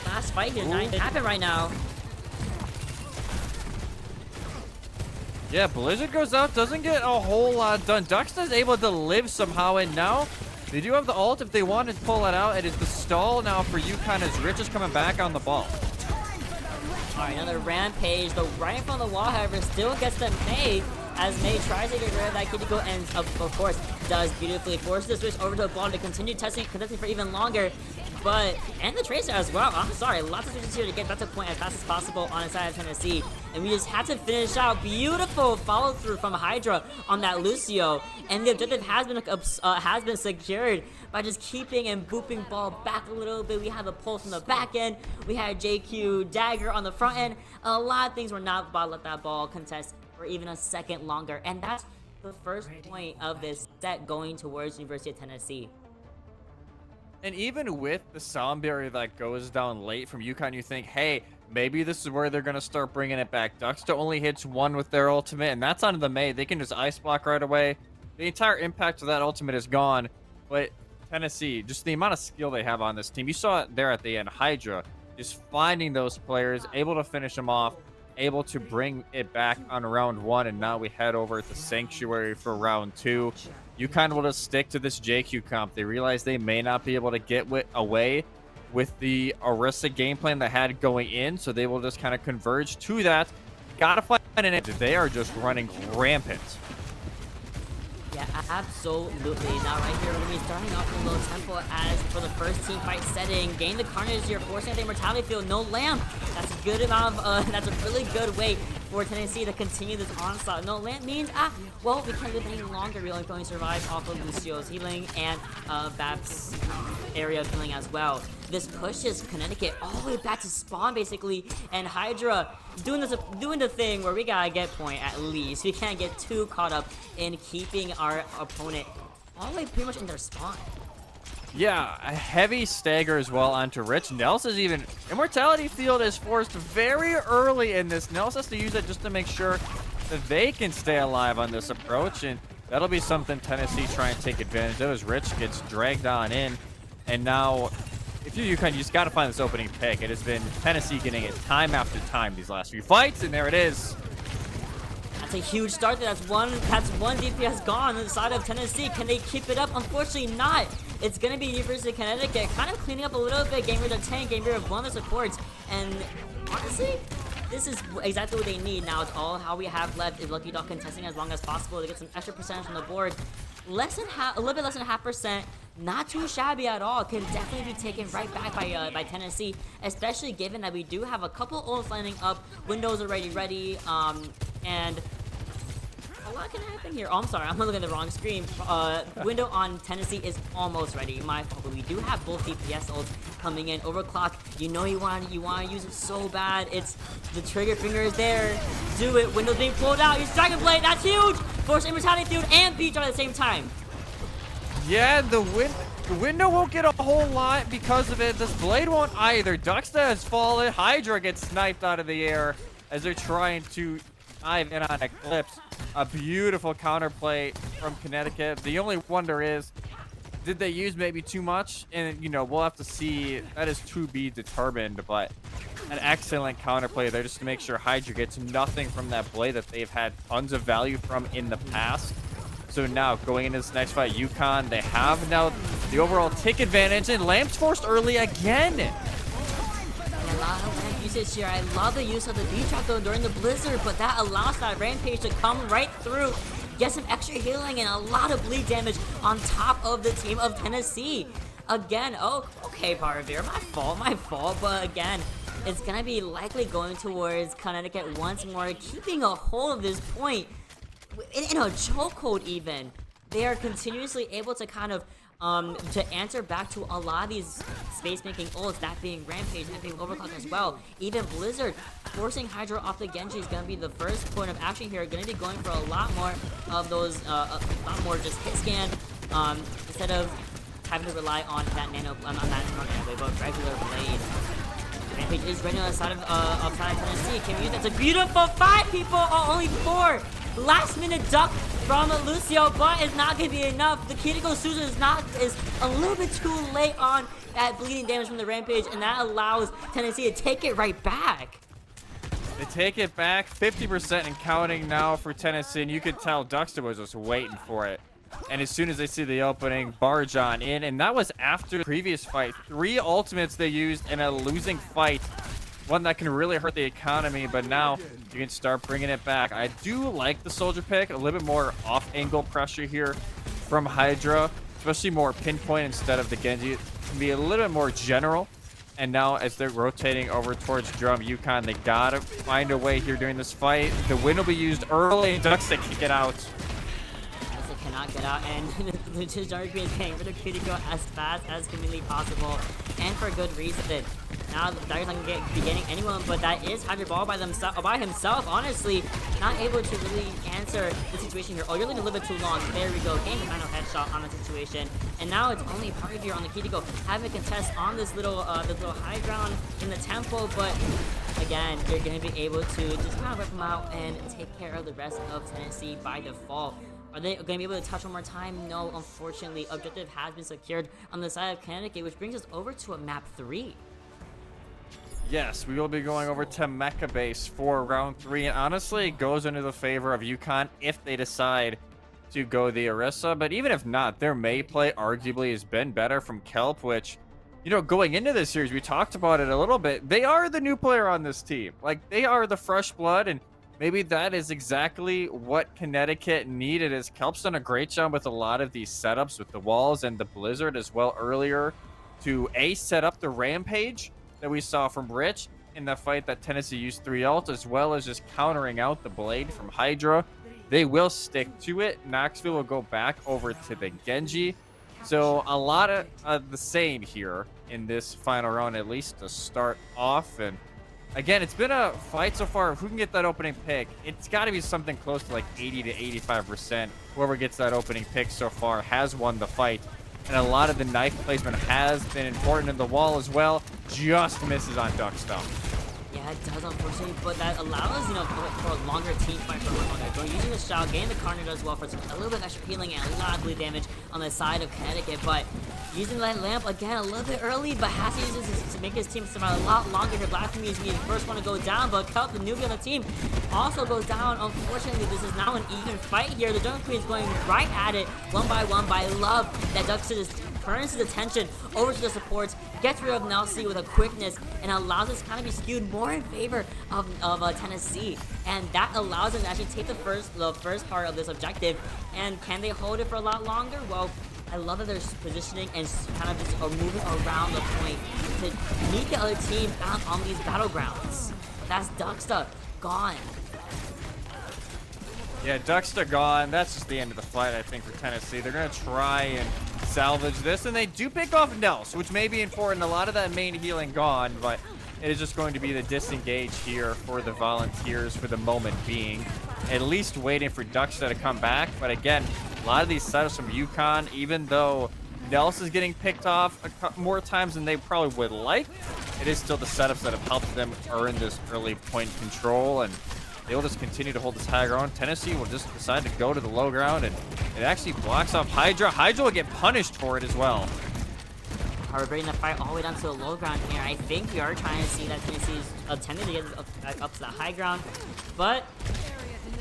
last fight here. Not happen right now. Yeah, Blizzard goes out, doesn't get a whole lot done. Duxta is able to live somehow, and now they do have the ult if they want to pull it out. It is the stall now for UConn as Rich is coming back on the ball. Alright, another rampage, though right in front of the wall, however, still gets them Mei, as Mei tries to get rid of that Kitty and of course does beautifully. Forces the switch over to the ball to continue contesting for even longer. And the Tracer as well. I'm sorry, lots of switches here to get back to point as fast as possible on the side of Tennessee. And we just had to finish out. Beautiful follow through from Hydra on that Lucio. And the objective has been secured by just keeping and booping ball back a little bit. We have a pulse on the back end. We had JQ Dagger on the front end. A lot of things were not about to let that ball contest for even a second longer. And that's the first point of this set going towards University of Tennessee. And even with the sound barrier that goes down late from UConn, you think, hey, maybe this is where they're going to start bringing it back. Duxta only hits one with their ultimate, and that's on the Mei. They can just ice block right away. The entire impact of that ultimate is gone. But Tennessee, just the amount of skill they have on this team. You saw it there at the end. Hydra just finding those players, able to finish them off, able to bring it back on round 1, and now we head over to Sanctuary for round 2. UConn will just stick to this JQ comp. They realize they may not be able to get away with the Orisa game plan they had going in, so they will just kind of converge to that. Gotta find an end. They are just running rampant. Yeah, absolutely. Now right here, we're going to be starting off in low tempo as for the first team fight setting. Gain the Carnage here, forcing the Immortality Field. No Lamp. That's a good amount of, that's a really good way for Tennessee to continue this onslaught. No Lamp means, well, we can't live any longer. We're going to survive off of Lucio's healing and Bab's area of healing as well. This pushes Connecticut all the way back to spawn, basically, and Hydra doing the thing where we gotta get point at least. We can't get too caught up in keeping our opponent all the way pretty much in their spawn. Yeah, a heavy stagger as well onto Rich. Nels is even... Immortality Field is forced very early in this. Nels has to use it just to make sure that they can stay alive on this approach, and that'll be something Tennessee try and take advantage of as Rich gets dragged on in. And now, if you're UConn, you just got to find this opening pick. It has been Tennessee getting it time after time these last few fights, and there it is. That's a huge start. That's one DPS gone on the side of Tennessee. Can they keep it up? Unfortunately not. It's going to be University of Connecticut kind of cleaning up a little bit. Game rid of 10, game rid of 1 of the supports. And honestly, this is exactly what they need. Now it's all how we have left is Lucky Dog contesting as long as possible to get some extra percentage on the board. A little bit less than 0.5%. Not too shabby at all. Can definitely be taken right back by Tennessee, especially given that we do have a couple ults lining up. Windows already ready, and a lot can happen here. Oh, I'm sorry, I'm looking at the wrong screen. Window on Tennessee is almost ready. My fault, but we do have both DPS ults coming in. Overclock, you know you want to use it so bad. It's the trigger finger is there. Do it. Window's being pulled out. Use Dragon Blade. That's huge. Force Immortality Field and Beach at the same time. Yeah, the window won't get a whole lot because of it. This blade won't either. Duxta has fallen. Hydra gets sniped out of the air as they're trying to dive in on Eclipse. A beautiful counterplay from Connecticut. The only wonder is, did they use maybe too much? And, you know, we'll have to see. That is to be determined, but an excellent counterplay there just to make sure Hydra gets nothing from that blade that they've had tons of value from in the past. So now, going into this next fight, UConn, they have now the overall tick advantage, and Lamp's forced early again. A lot of Lamp usage here. I love the use of the V-Trap though during the Blizzard, but that allows that Rampage to come right through, get some extra healing and a lot of bleed damage on top of the team of Tennessee. Again, oh, okay, Parvir, my fault, but again, it's gonna be likely going towards Connecticut once more, keeping a hold of this point in a chokehold even. They are continuously able to kind of to answer back to a lot of these space-making ults, that being Rampage, that being Overclock as well. Even Blizzard forcing Hydra off the Genji is going to be the first point of action here. Going to be going for a lot more of those, a lot more just hit scan, instead of having to rely on that nano, not nano blade, but regular blade. Rampage is right on the side of Tennessee. Can we use that? It's a beautiful 5 people, oh, only 4. Last minute duck from Lucio, but it's not gonna be enough. The Kiriko Susan is a little bit too late on that bleeding damage from the Rampage, and that allows Tennessee to take it right back. They take it back 50% and counting now for Tennessee, and you could tell Duxter was just waiting for it. And as soon as they see the opening, barge on in, and that was after the previous fight. 3 ultimates they used in a losing fight. One that can really hurt the economy, but now you can start bringing it back. I do like the soldier pick, a little bit more off-angle pressure here from Hydra, especially more pinpoint instead of the Genji. It can be a little bit more general. And now as they're rotating over towards Drum Yukon, they gotta find a way here during this fight. The win will be used early, and Ducks to kick it out. Cannot get out, and the Dark Queen is getting rid of Kiriko as fast as humanly possible, and for a good reason. Now the Dark's not gonna be getting anyone, but that is Hydra Ball by himself, honestly, not able to really answer the situation here. Oh, you're leaving a little bit too long. There we go, getting the final headshot on the situation, and now it's only Party here on the Kiriko having a contest on this little high ground in the tempo, but again, you're gonna be able to just kind of rip them out and take care of the rest of Tennessee by default. Are they going to be able to touch one more time? No, unfortunately. Objective has been secured on the side of Connecticut, which brings us over to a map 3. Yes, we will be going over to Mecha Base for round 3, and honestly, it goes into the favor of UConn if they decide to go the Orisa, but even if not, their May play arguably has been better from Kelp, which, you know, going into this series, we talked about it a little bit. They are the new player on this team. Like, they are the fresh blood, and maybe that is exactly what Connecticut needed, as Kelp's done a great job with a lot of these setups with the walls and the Blizzard as well earlier to set up the Rampage that we saw from Rich in the fight that Tennessee used 3 ult, as well as just countering out the Blade from Hydra. They will stick to it. Knoxville will go back over to the Genji. So a lot of the same here in this final round, at least to start off. And again, it's been a fight so far. Who can get that opening pick? It's got to be something close to like 80 to 85%. Whoever gets that opening pick so far has won the fight. And a lot of the knife placement has been important in the wall as well. Just misses on Duck Stuff. Yeah, it does, unfortunately, but that allows, you know, for a longer team fight for a little longer. Going using the shot, getting the Carnage as well for a little bit of extra healing and a lot of bleed damage on the side of Connecticut, but using that lamp again a little bit early, but has to use this to make his team survive a lot longer here. Blasphemy is the first one to go down, but Kelp, the newbie on the team, also goes down. Unfortunately, this is now an even fight here. The Jungle Queen is going right at it, one by one, but I love that Duxter just turns his attention over to the supports, gets rid of Nelsie with a quickness, and allows us to kind of be skewed more in favor of Tennessee. And that allows them to actually take the first part of this objective. And can they hold it for a lot longer? Well, I love that they're positioning and kind of just moving around the point to meet the other team out on these battlegrounds. That's Duxter gone. Yeah, Duxter gone. That's just the end of the fight, I think, for Tennessee. They're going to try and salvage this, and they do pick off Nels, which may be important. A lot of that main healing gone, but it is just going to be the disengage here for the Volunteers for the moment being. At least waiting for Duxter to come back, but again, a lot of these setups from UConn, even though Nels is getting picked off more times than they probably would like, it is still the setups that have helped them earn this early point control, and they will just continue to hold this high ground. Tennessee will just decide to go to the low ground, and it actually blocks off Hydra. Hydra will get punished for it as well. We're bringing the fight all the way down to the low ground here. I think we are trying to see that Tennessee is attempting to get up to the high ground, but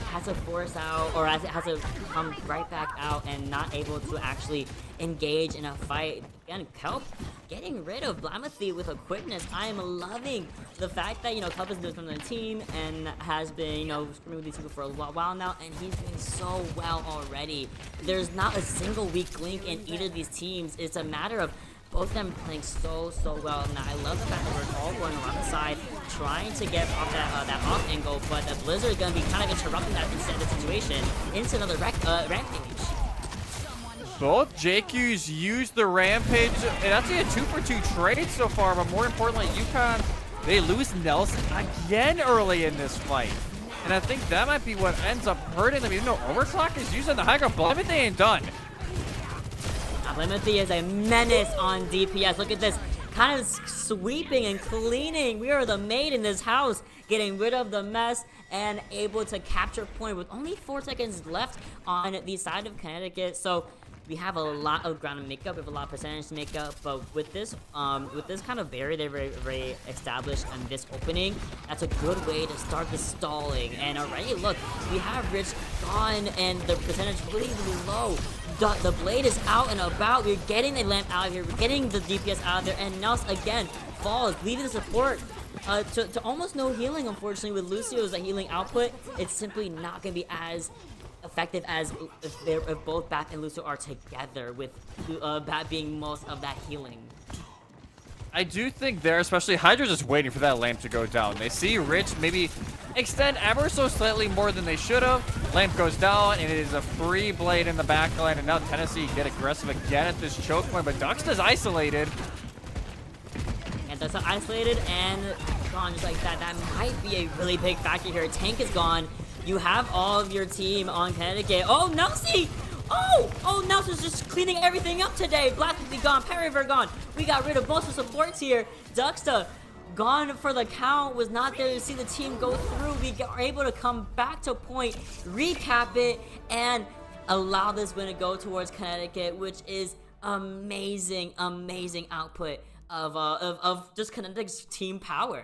has to force out, or has to come right back out and not able to actually engage in a fight. Again, Kelp getting rid of Blamathy with a quickness. I am loving the fact that, Kelp is doing something on the team and has been, screaming with these people for a while now, and he's doing so well already. There's not a single weak link in either of these teams. It's a matter of both of them playing so well. Now, I love the fact that we're all going around the side, trying to get off that off angle, but the Blizzard is going to be kind of interrupting that instead of the situation into another rampage. Both JQs use the rampage. And that's a 2-for-2 trade so far, but more importantly, UConn, they lose Nelson again early in this fight. And I think that might be what ends up hurting them. Even though Overclock is using the high ground, but they ain't done. Blamathy is a menace on DPS. Look at this. Kind of sweeping and cleaning. We are the maid in this house, getting rid of the mess and able to capture point with only 4 seconds left on the side of Connecticut. So we have a lot of ground to make up, we have a lot of percentage to make up, but with this kind of barrier they're very established in this opening, that's a good way to start the stalling. And already, look, we have Rich gone and the percentage really low. The blade is out and about. We're getting the lamp out of here. We're getting the DPS out of there. And Nels again falls, leaving the support to almost no healing, unfortunately. With Lucio's healing output, it's simply not going to be as effective as if both Bat and Lucio are together, with Bat being most of that healing. I do think there, especially Hydra's just waiting for that lamp to go down. They see Rich maybe extend ever so slightly more than they should have. Lamp goes down, and it is a free blade in the backline, and now Tennessee get aggressive again at this choke point, but Duxta's isolated. And Duxta isolated and gone just like that. That might be a really big factor here. Tank is gone. You have all of your team on Connecticut. Oh, Nelsie! Oh, Nelson's just cleaning everything up today. Blackwood gone, Periver gone. We got rid of most of the supports here. Duxta gone for the count, was not there to see the team go through. We are able to come back to point, recap it, and allow this win to go towards Connecticut, which is amazing output of just Connecticut's team power.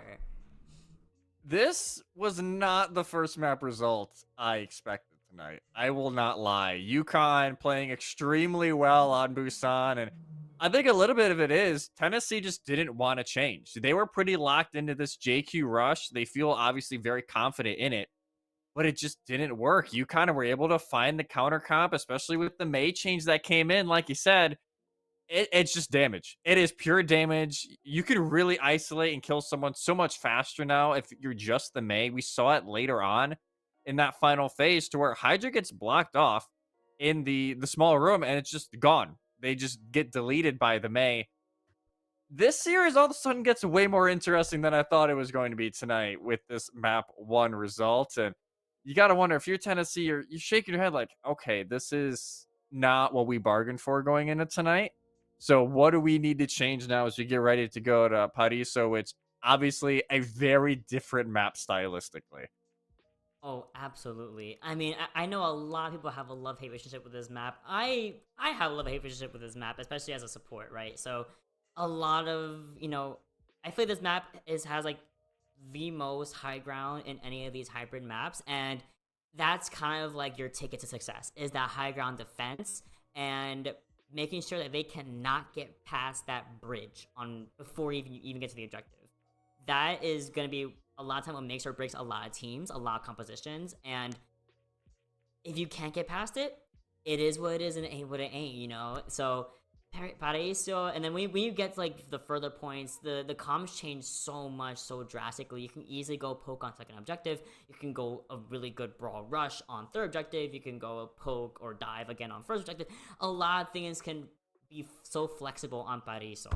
This was not the first map result I expected tonight. I will not lie. UConn playing extremely well on Busan, and I think a little bit of it is Tennessee just didn't want to change. They were pretty locked into this JQ rush. They feel obviously very confident in it, but it just didn't work. UConn were able to find the counter comp, especially with the May change that came in. Like you said, it's just damage. It is pure damage. You can really isolate and kill someone so much faster now if you're just the May. We saw it later on in that final phase to where Hydra gets blocked off in the small room and it's just gone. They just get deleted by the May. This series all of a sudden gets way more interesting than I thought it was going to be tonight with this map 1 result. And you got to wonder, if you're Tennessee, you're shaking your head like, okay, this is not what we bargained for going into tonight. So what do we need to change now as we get ready to go to Paris? So it's obviously a very different map stylistically. Oh, absolutely. I mean, I know a lot of people have a love-hate relationship with this map. I have a love-hate relationship with this map, especially as a support, right? So a lot of, I feel like this map has like the most high ground in any of these hybrid maps, and that's kind of like your ticket to success, is that high ground defense and making sure that they cannot get past that bridge before you even get to the objective. That is going to be a lot of time what makes or breaks a lot of teams, a lot of compositions, and if you can't get past it, it is what it is and it ain't what it ain't, So Paraiso, and then when you get to like the further points, the comms change so much, so drastically. You can easily go poke on second objective. You can go a really good brawl rush on third objective. You can go poke or dive again on first objective. A lot of things can be so flexible on Paraiso.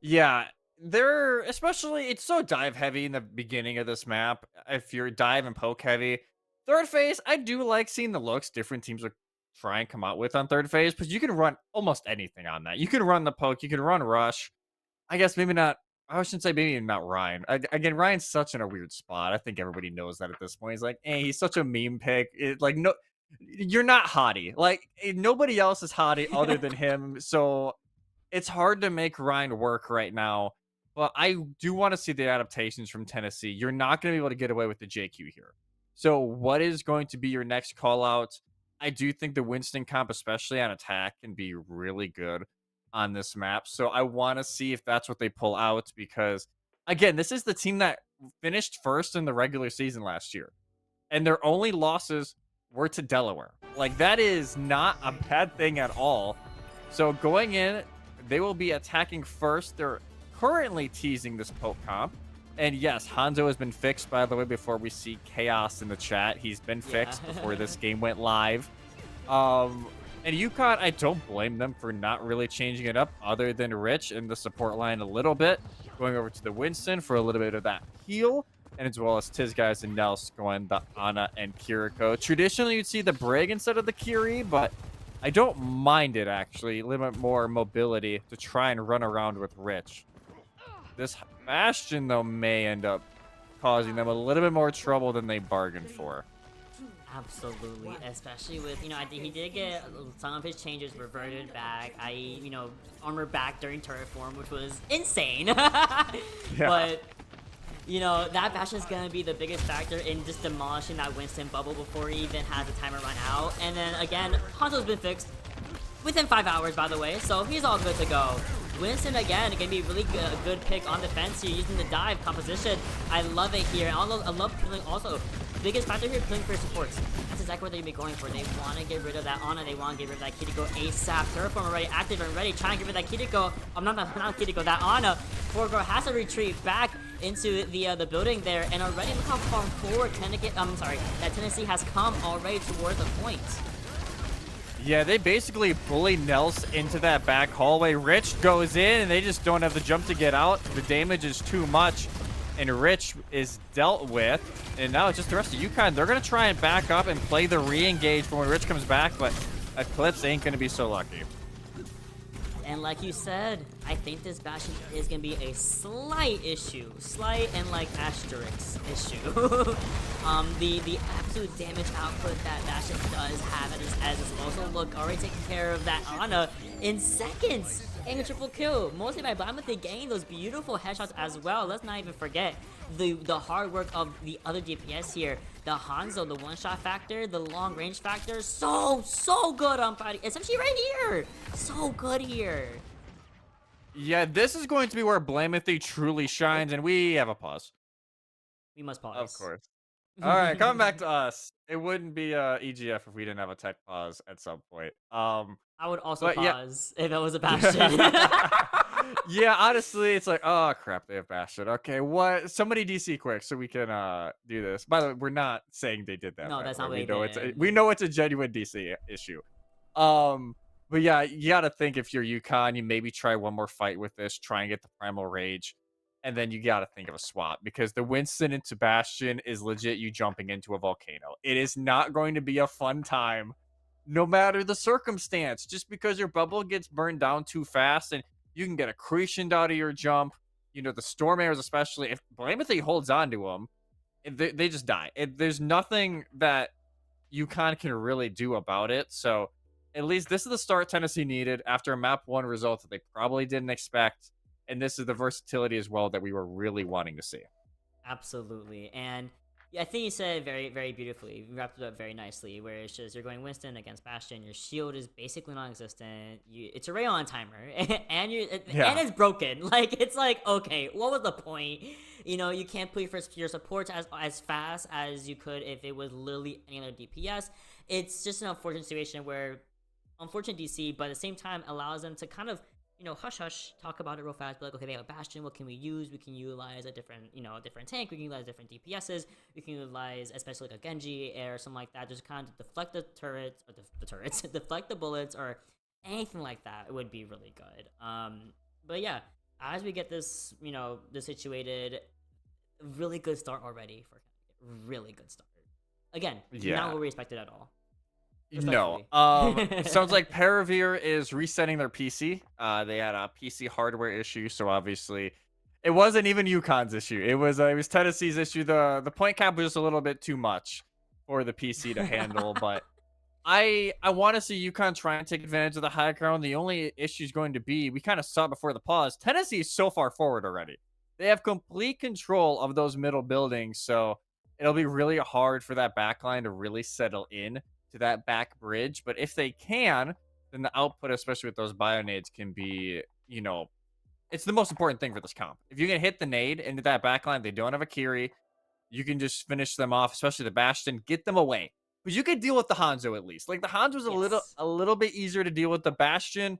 Yeah, it's so dive heavy in the beginning of this map. If you're dive and poke heavy, third phase, I do like seeing the looks different teams are try and come out with on third phase, because you can run almost anything on that. You can run the poke, you can run rush. I guess maybe not. I shouldn't say maybe not Ryan. Again, Ryan's such in a weird spot. I think everybody knows that at this point. He's like, hey, he's such a meme pick. No, you're not hottie. Like, nobody else is hottie other than him. So it's hard to make Ryan work right now. But I do want to see the adaptations from Tennessee. You're not going to be able to get away with the JQ here. So what is going to be your next call out? I do think the Winston comp, especially on attack, can be really good on this map. So I want to see if that's what they pull out because, again, this is the team that finished first in the regular season last year. And their only losses were to Delaware. Like, that is not a bad thing at all. So going in, they will be attacking first. They're currently teasing this poke comp. And yes, Hanzo has been fixed, by the way, before we see chaos in the chat. He's been fixed before this game went live. And UConn, I don't blame them for not really changing it up other than Rich in the support line a little bit. Going over to the Winston for a little bit of that heal. And as well as Tiz guys and Nels going the Ana and Kiriko. Traditionally, you'd see the Brig instead of the Kiri, but I don't mind it, actually. Limit more mobility to try and run around with Rich. This Bastion, though, may end up causing them a little bit more trouble than they bargained for. Absolutely, especially with, you know, I think he did get some of his changes reverted back, i.e., you know, armor back during turret form, which was insane. But, you know, that Bastion is going to be the biggest factor in just demolishing that Winston bubble before he even has the timer run out. And then, again, Hanzo's been fixed within 5 hours, by the way, so he's all good to go. Winston, again, going to be a really good pick on defense here, using the dive composition. I love it here. I love killing also. Biggest factor here, killing for supports. That's exactly what they're going to be going for. They want to get rid of that Ana. They want to get rid of that Kiriko ASAP. Terraform already active and ready. Trying to get rid of that Kiriko. Not Kiriko, that Ana. Forgo has to retreat back into the building there. And already look how far forward that Tennessee has come already towards the point. Yeah, they basically bully Nels into that back hallway. Rich goes in, and they just don't have the jump to get out. The damage is too much, and Rich is dealt with. And now it's just the rest of UConn. They're going to try and back up and play the re-engage for when Rich comes back, but Eclipse ain't going to be so lucky. And like you said, I think this Bastion is going to be a slight issue. Slight and like asterisk issue. The absolute damage output that Bastion does have as is also look already taking care of that Ana in seconds. And a triple kill. Mostly by Blamuth, they gain those beautiful headshots as well. Let's not even forget the hard work of the other DPS here. The Hanzo, the one-shot factor, the long-range factor, so good on Friday. Especially right here. So good here. Yeah, this is going to be where Blamuth truly shines, and we have a pause. We must pause. Of course. All right, coming back to us. It wouldn't be EGF if we didn't have a tech pause at some point. I would also pause if it was a Bastion. Yeah, honestly, it's like, oh crap, they have Bastion. Okay, what? Somebody DC quick so we can do this. By the way, we're not saying they did that. No, that's not what we they know did. we know it's a genuine DC issue. But yeah, you gotta think if you're UConn, you maybe try one more fight with this, try and get the Primal Rage, and then you gotta think of a swap because the Winston into Bastion is legit you jumping into a volcano. It is not going to be a fun time, no matter the circumstance. Just because your bubble gets burned down too fast and you can get accretioned out of your jump. You know, the Storm Airs especially, if Blamuth holds on to them, they just die. There's nothing that UConn can really do about it. So at least this is the start Tennessee needed after a map 1 result that they probably didn't expect. And this is the versatility as well that we were really wanting to see. Absolutely. And yeah, I think you said it very, very beautifully. You wrapped it up very nicely, where it's just you're going Winston against Bastion. Your shield is basically non-existent. It's a Rayon timer, and it's broken. Like, it's like, okay, what was the point? You know, you can't put your supports as fast as you could if it was literally any other DPS. It's just an unfortunate situation where, unfortunate DC, but at the same time allows them to kind of, you know, hush, talk about it real fast, be like, okay, they have a Bastion, what can we use? We can utilize a different tank, we can utilize different DPSs, we can utilize, especially like a Genji or something like that, just kind of deflect the turrets, deflect the bullets, or anything like that. It would be really good. But yeah, as we get this, you know, this situated, really good start already for Connecticut. Really good start. Again, not what we expected at all. No. Sounds like Paravir is resetting their PC. They had a PC hardware issue, so obviously it wasn't even UConn's issue. It was Tennessee's issue. The point cap was just a little bit too much for the PC to handle, but I want to see UConn try and take advantage of the high ground. The only issue is going to be, we kind of saw before the pause, Tennessee is so far forward already. They have complete control of those middle buildings, so it'll be really hard for that backline to really settle in to that back bridge. But if they can, then the output, especially with those bio nades, can be, it's the most important thing for this comp. If you can hit the nade into that backline, they don't have a Kiri, you can just finish them off, especially the Bastion, get them away. Because you could deal with the Hanzo at least. Like the Hanzo's Yes. a little bit easier to deal with. The Bastion,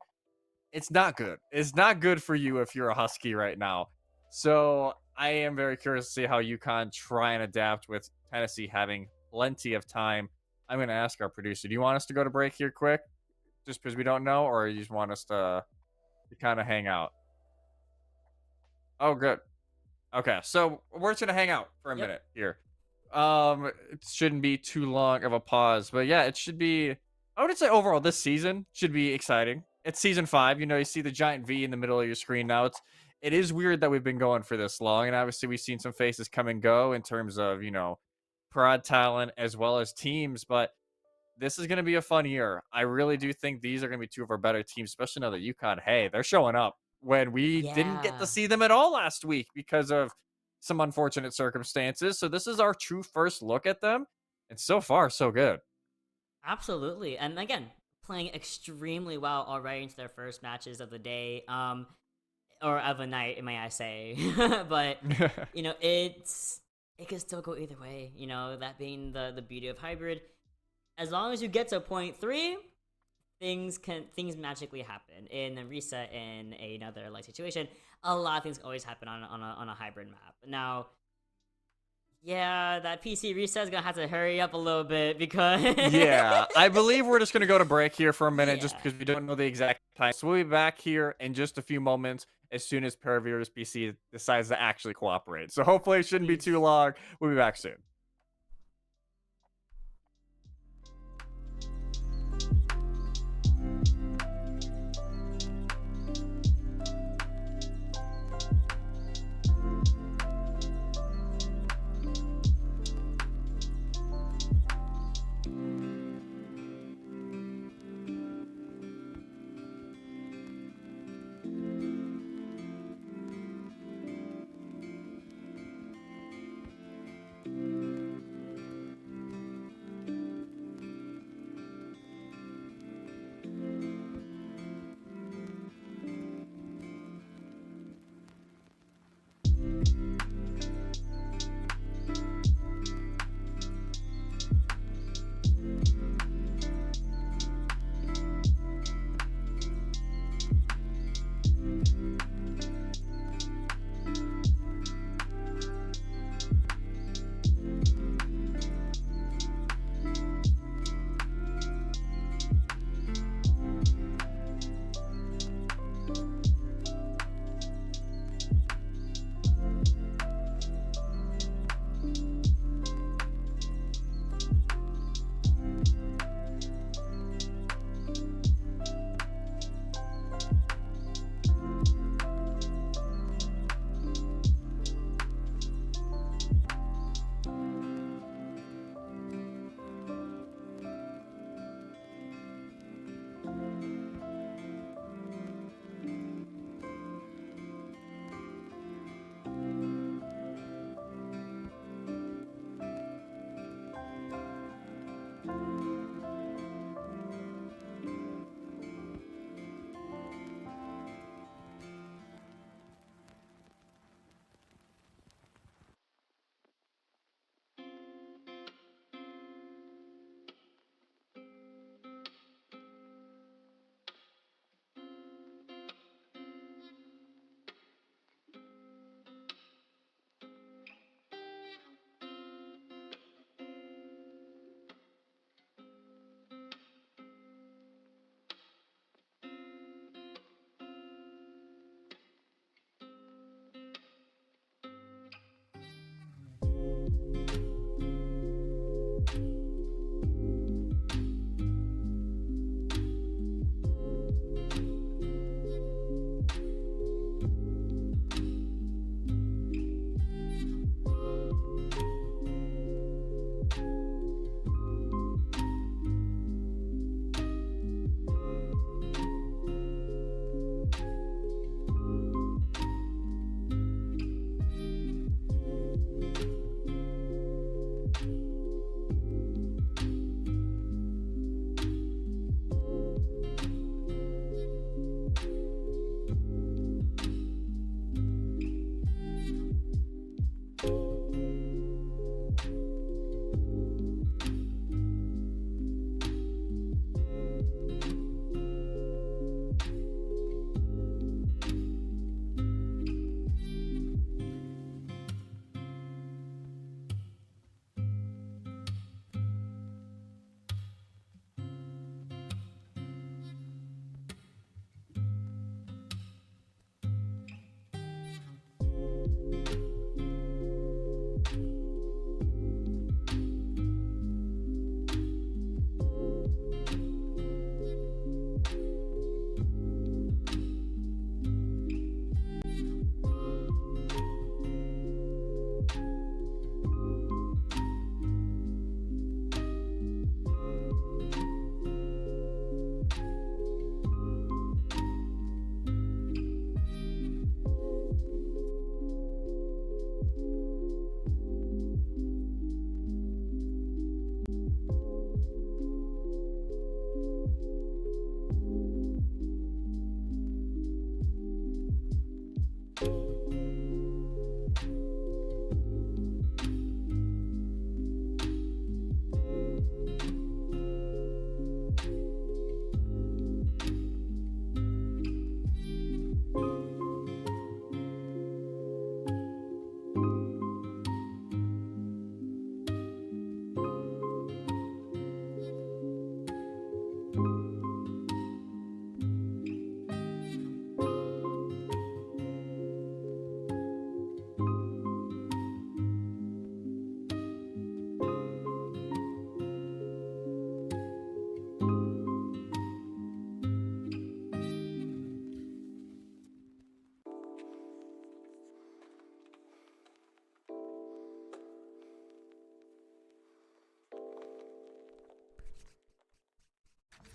it's not good. It's not good for you if you're a Husky right now. So I am very curious to see how UConn try and adapt with Tennessee having plenty of time. I'm going to ask our producer, do you want us to go to break here quick? Just because we don't know, or you just want us to kind of hang out? Oh, good. Okay, so we're just gonna hang out for a minute here. It shouldn't be too long of a pause, but yeah, it should be. I would say overall this season should be exciting. It's season 5. You see the giant V in the middle of your screen now. It is weird that we've been going for this long, and obviously we've seen some faces come and go in terms of prod talent as well as teams, but this is going to be a fun year. I really do think these are going to be two of our better teams, especially now that UConn, hey, they're showing up when we didn't get to Yeah. see them at all last week because of some unfortunate circumstances. So this is our true first look at them. And so far, so good. Absolutely. And again, playing extremely well already into their first matches of the day. Or of a night, may I say. But it could still go either way. That being the beauty of hybrid. As long as you get to point 3, things magically happen. In a reset, in another situation, a lot of things always happen on a hybrid map. Now, yeah, that PC reset is gonna have to hurry up a little bit because yeah, I believe we're just gonna go to break here for a minute just Yeah. because we don't know the exact time. So we'll be back here in just a few moments as soon as Paravir's PC decides to actually cooperate. So hopefully it shouldn't be too long. We'll be back soon.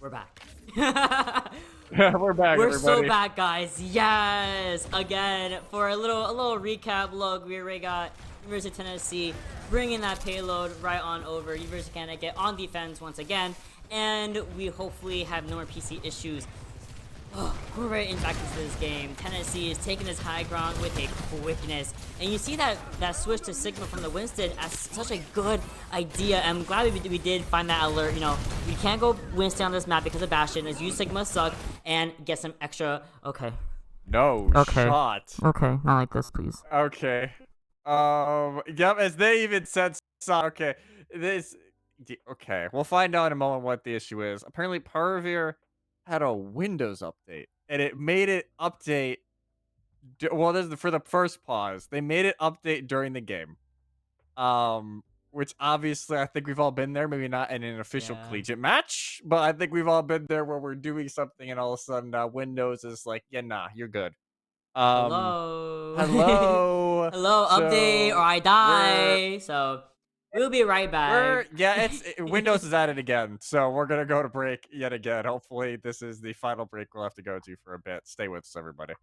We're back. We're back, We're everybody. so back, guys. Yes, again for a little recap. Look, we already got University of Tennessee bringing that payload right on over. University of Connecticut on defense once again, and we hopefully have no more PC issues. Oh, we're ready to back into this game. Tennessee is taking this high ground with a quickness. And you see that switch to Sigma from the Winston as such a good idea. I'm glad we did find that alert. You know, we can't go Winston on this map because of Bastion. As you Sigma suck and get some extra. Okay. No shot. Okay, not like this, please. Okay. Yep, as they even said, okay, okay, we'll find out in a moment what the issue is. Apparently, Parvir had a Windows update, and it made it update. Well, this is for the first pause. They made it update during the game. Which obviously I think we've all been there. Maybe not in an official collegiate match, but I think we've all been there where we're doing something and all of a sudden Windows is like, yeah, nah, you're good. Hello. Hello. Hello, So, update or I die. So we'll be right back. Windows is at it again. So we're gonna go to break yet again. Hopefully this is the final break we'll have to go to for a bit. Stay with us, everybody.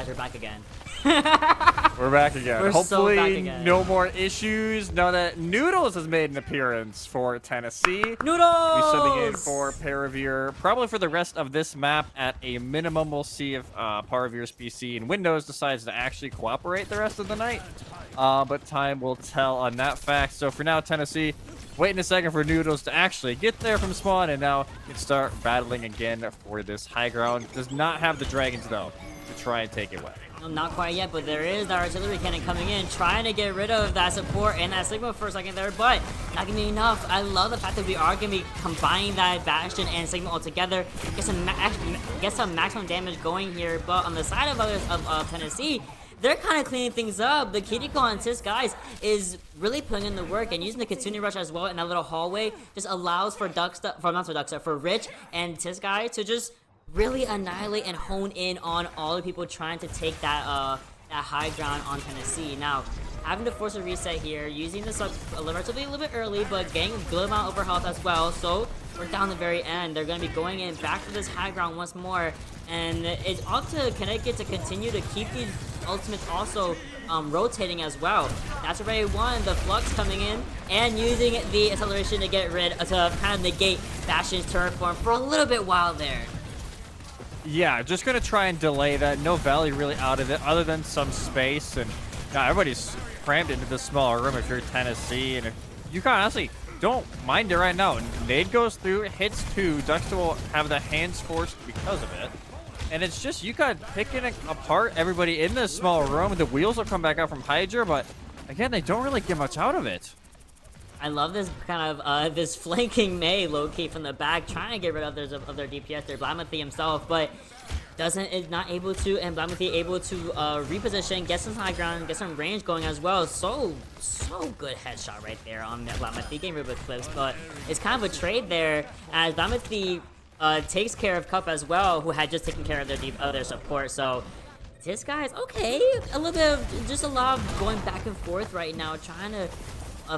guys, we're back again. We're back again. We're Hopefully, so back again. no more issues. Now that Noodles has made an appearance for Tennessee. Noodles! We're sending in for Paravir, probably for the rest of this map at a minimum. We'll see if Paravir's PC and Windows decides to actually cooperate the rest of the night. But time will tell on that fact. So for now, Tennessee, waiting a second for Noodles to actually get there from spawn, and now can start battling again for this high ground. Does not have the dragons, though, to try and take it away. No, not quite yet, but there is the artillery cannon coming in, trying to get rid of that support and that Sigma for a second there, but not gonna be enough. I love the fact that we are gonna be combining that Bastion and Sigma all together, get some maximum damage going here. But on the side of Tennessee, they're kind of cleaning things up. The Kiriko and Tis guys is really putting in the work, and using the Kitsune Rush as well in that little hallway just allows for for Rich and Tis guy to just really annihilate and hone in on all the people trying to take that high ground on Tennessee. Now, having to force a reset here, using this relatively a little bit early, but getting a good amount of overhealth as well. So we're down the very end. They're going to be going in back to this high ground once more, and it's up to Connecticut to continue to keep these ultimates also rotating as well. That's already one. The Flux coming in and using the acceleration to get rid to kind of negate Bastion's turret form for a little bit while there. Yeah, just going to try and delay that. No value really out of it other than some space. And now everybody's crammed into this smaller room if you're Tennessee. And if you can honestly don't mind it right now. Nade goes through, hits 2. Duxta will have the hands forced because of it. And it's just UConn picking apart everybody in this small room. The wheels will come back out from Hydra, but again, they don't really get much out of it. I love this kind of this flanking Mei low-key from the back, trying to get rid of their DPS, their Blamathy himself, but is not able to, and Blamathy able to reposition, get some high ground, get some range going as well. So good headshot right there on Blamathy, getting rid of clips, but it's kind of a trade there as Blamathy takes care of Cup as well, who had just taken care of their support. So this guy's okay, a little bit of just a lot of going back and forth right now, trying to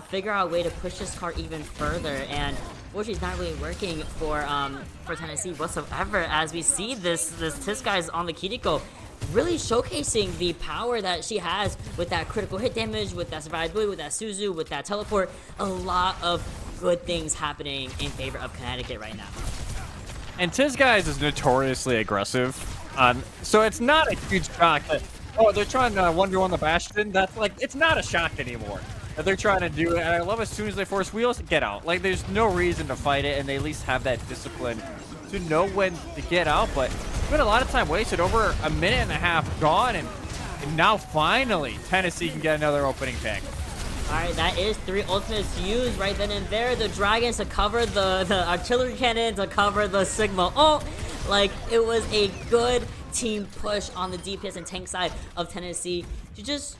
figure out a way to push this card even further, and unfortunately it's not really working for Tennessee whatsoever, as we see this guy's on the Kiriko really showcasing the power that she has with that critical hit damage, with that survivability, with that Suzu, with that teleport. A lot of good things happening in favor of Connecticut right now. And Tiz guys is notoriously aggressive, so it's not a huge shock that, oh, they're trying to 1v1 the Bastion. That's like, it's not a shock anymore that they're trying to do it. And I love as soon as they force wheels, get out. Like, there's no reason to fight it, and they at least have that discipline to know when to get out. But it's been a lot of time wasted, over a minute and a half gone, and now finally Tennessee can get another opening pick. Alright, that is 3 ultimates used right then and there. The Dragons to cover the artillery cannon, to cover the Sigma ult. Like, it was a good team push on the DPS and tank side of Tennessee to just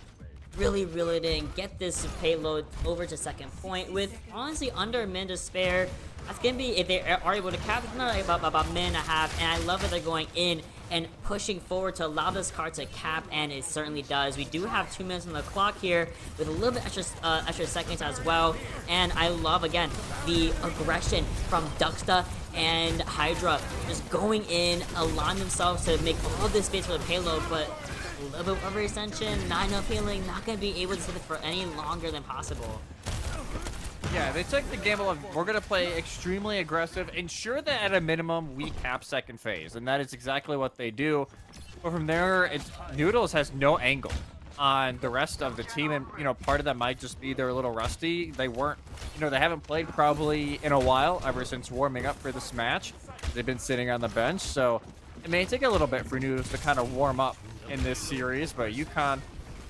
really reel it in, get this payload over to second point with honestly under a minute to spare. That's gonna be, if they are able to cap, it's not about a minute and a half, and I love that they're going in and pushing forward to allow this card to cap, and it certainly does. We do have 2 minutes on the clock here with a little bit extra seconds as well, and I love, again, the aggression from Duxta and Hydra just going in, allowing themselves to make all this space for the payload, but a little bit of overextension, not enough healing, not going to be able to sit it for any longer than possible. Yeah, they took the gamble of, we're going to play extremely aggressive, ensure that at a minimum we cap second phase, and that is exactly what they do. But from there, Noodles has no angle on the rest of the team, and, you know, part of that might just be they're a little rusty. They weren't, you know, they haven't played probably in a while, ever since warming up for this match. They've been sitting on the bench, so it may take a little bit for Noodles to kind of warm up in this series, but UConn,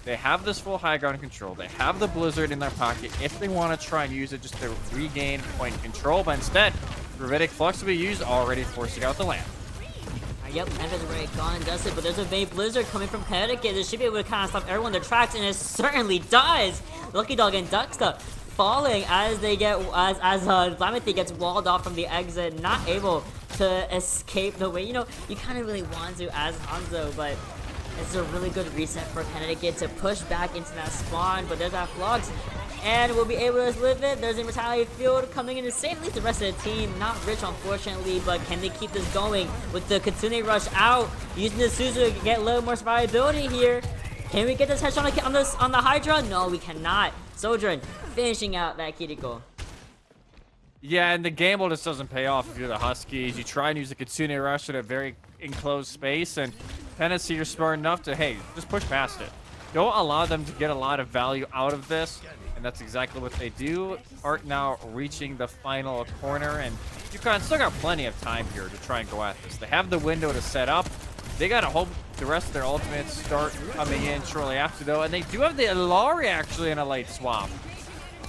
they have this full high ground control. They have the Blizzard in their pocket if they want to try and use it just to regain point control, but instead, Gravitic Flux will be used, already forcing out the land. Yep, Memphis is already gone and dusted, but there's a Bay Blizzard coming from Connecticut. This should be able to kind of stop everyone in their tracks, and it certainly does. Lucky Dog and Duxta falling as they get, as Blamathy gets walled off from the exit, not able to escape the way, you know, you kind of really want to as Hanzo, but it's a really good reset for Connecticut to push back into that spawn, but there's that Flux and we'll be able to live it. There's Immortality Field coming in to save at least the rest of the team. Not Rich, unfortunately, but can they keep this going with the Kitsune rush out, using the Suzu to get a little more survivability here? Can we get this headshot on the Hydra? No, we cannot. Sojourn finishing out that Kiriko. Yeah, and the gamble just doesn't pay off if you're the Huskies. You try and use the Kitsune rush in a very enclosed space, and Tennessee, you're smart enough to, hey, just push past it. Don't allow them to get a lot of value out of this, and that's exactly what they do. Art now reaching the final corner, and UConn still got plenty of time here to try and go at this. They have the window to set up. They got to hope the rest of their ultimates start coming in shortly after, though, and they do have the Ilari actually in a late swap.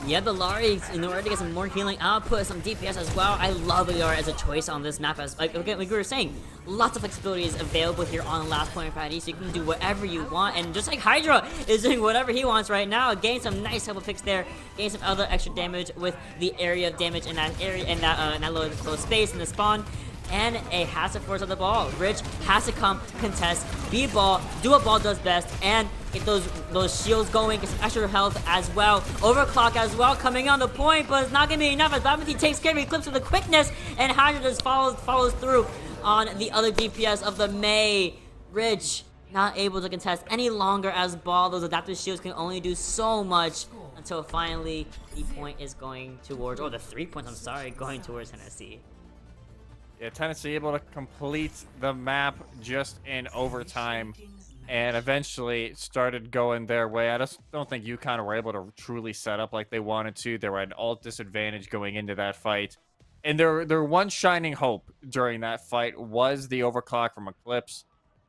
Yeah, the Lari, in order to get some more healing output, some DPS as well. I love Ilari as a choice on this map. As like we were saying, lots of flexibility is available here on Last Point Friday, so you can do whatever you want. And just like Hydra is doing whatever he wants right now, gain some nice help picks there, gain some other extra damage with the area of damage in that area, in that little close space in the spawn. And a has to force on the ball. Rich has to come, contest, be ball, do what ball does best, and get those shields going, get some extra health as well. Overclock as well, coming on the point, but it's not gonna be enough as Bamati takes care of Eclipse with the quickness, and Hydra just follows through on the other DPS of the May. Rich not able to contest any longer as ball. Those adaptive shields can only do so much until finally the point is going towards, or the 3 points, I'm sorry, going towards Tennessee. Yeah, Tennessee able to complete the map just in overtime, and eventually started going their way. I just don't think UConn were able to truly set up like they wanted to. They were at an alt disadvantage going into that fight. And their one shining hope during that fight was the overclock from Eclipse,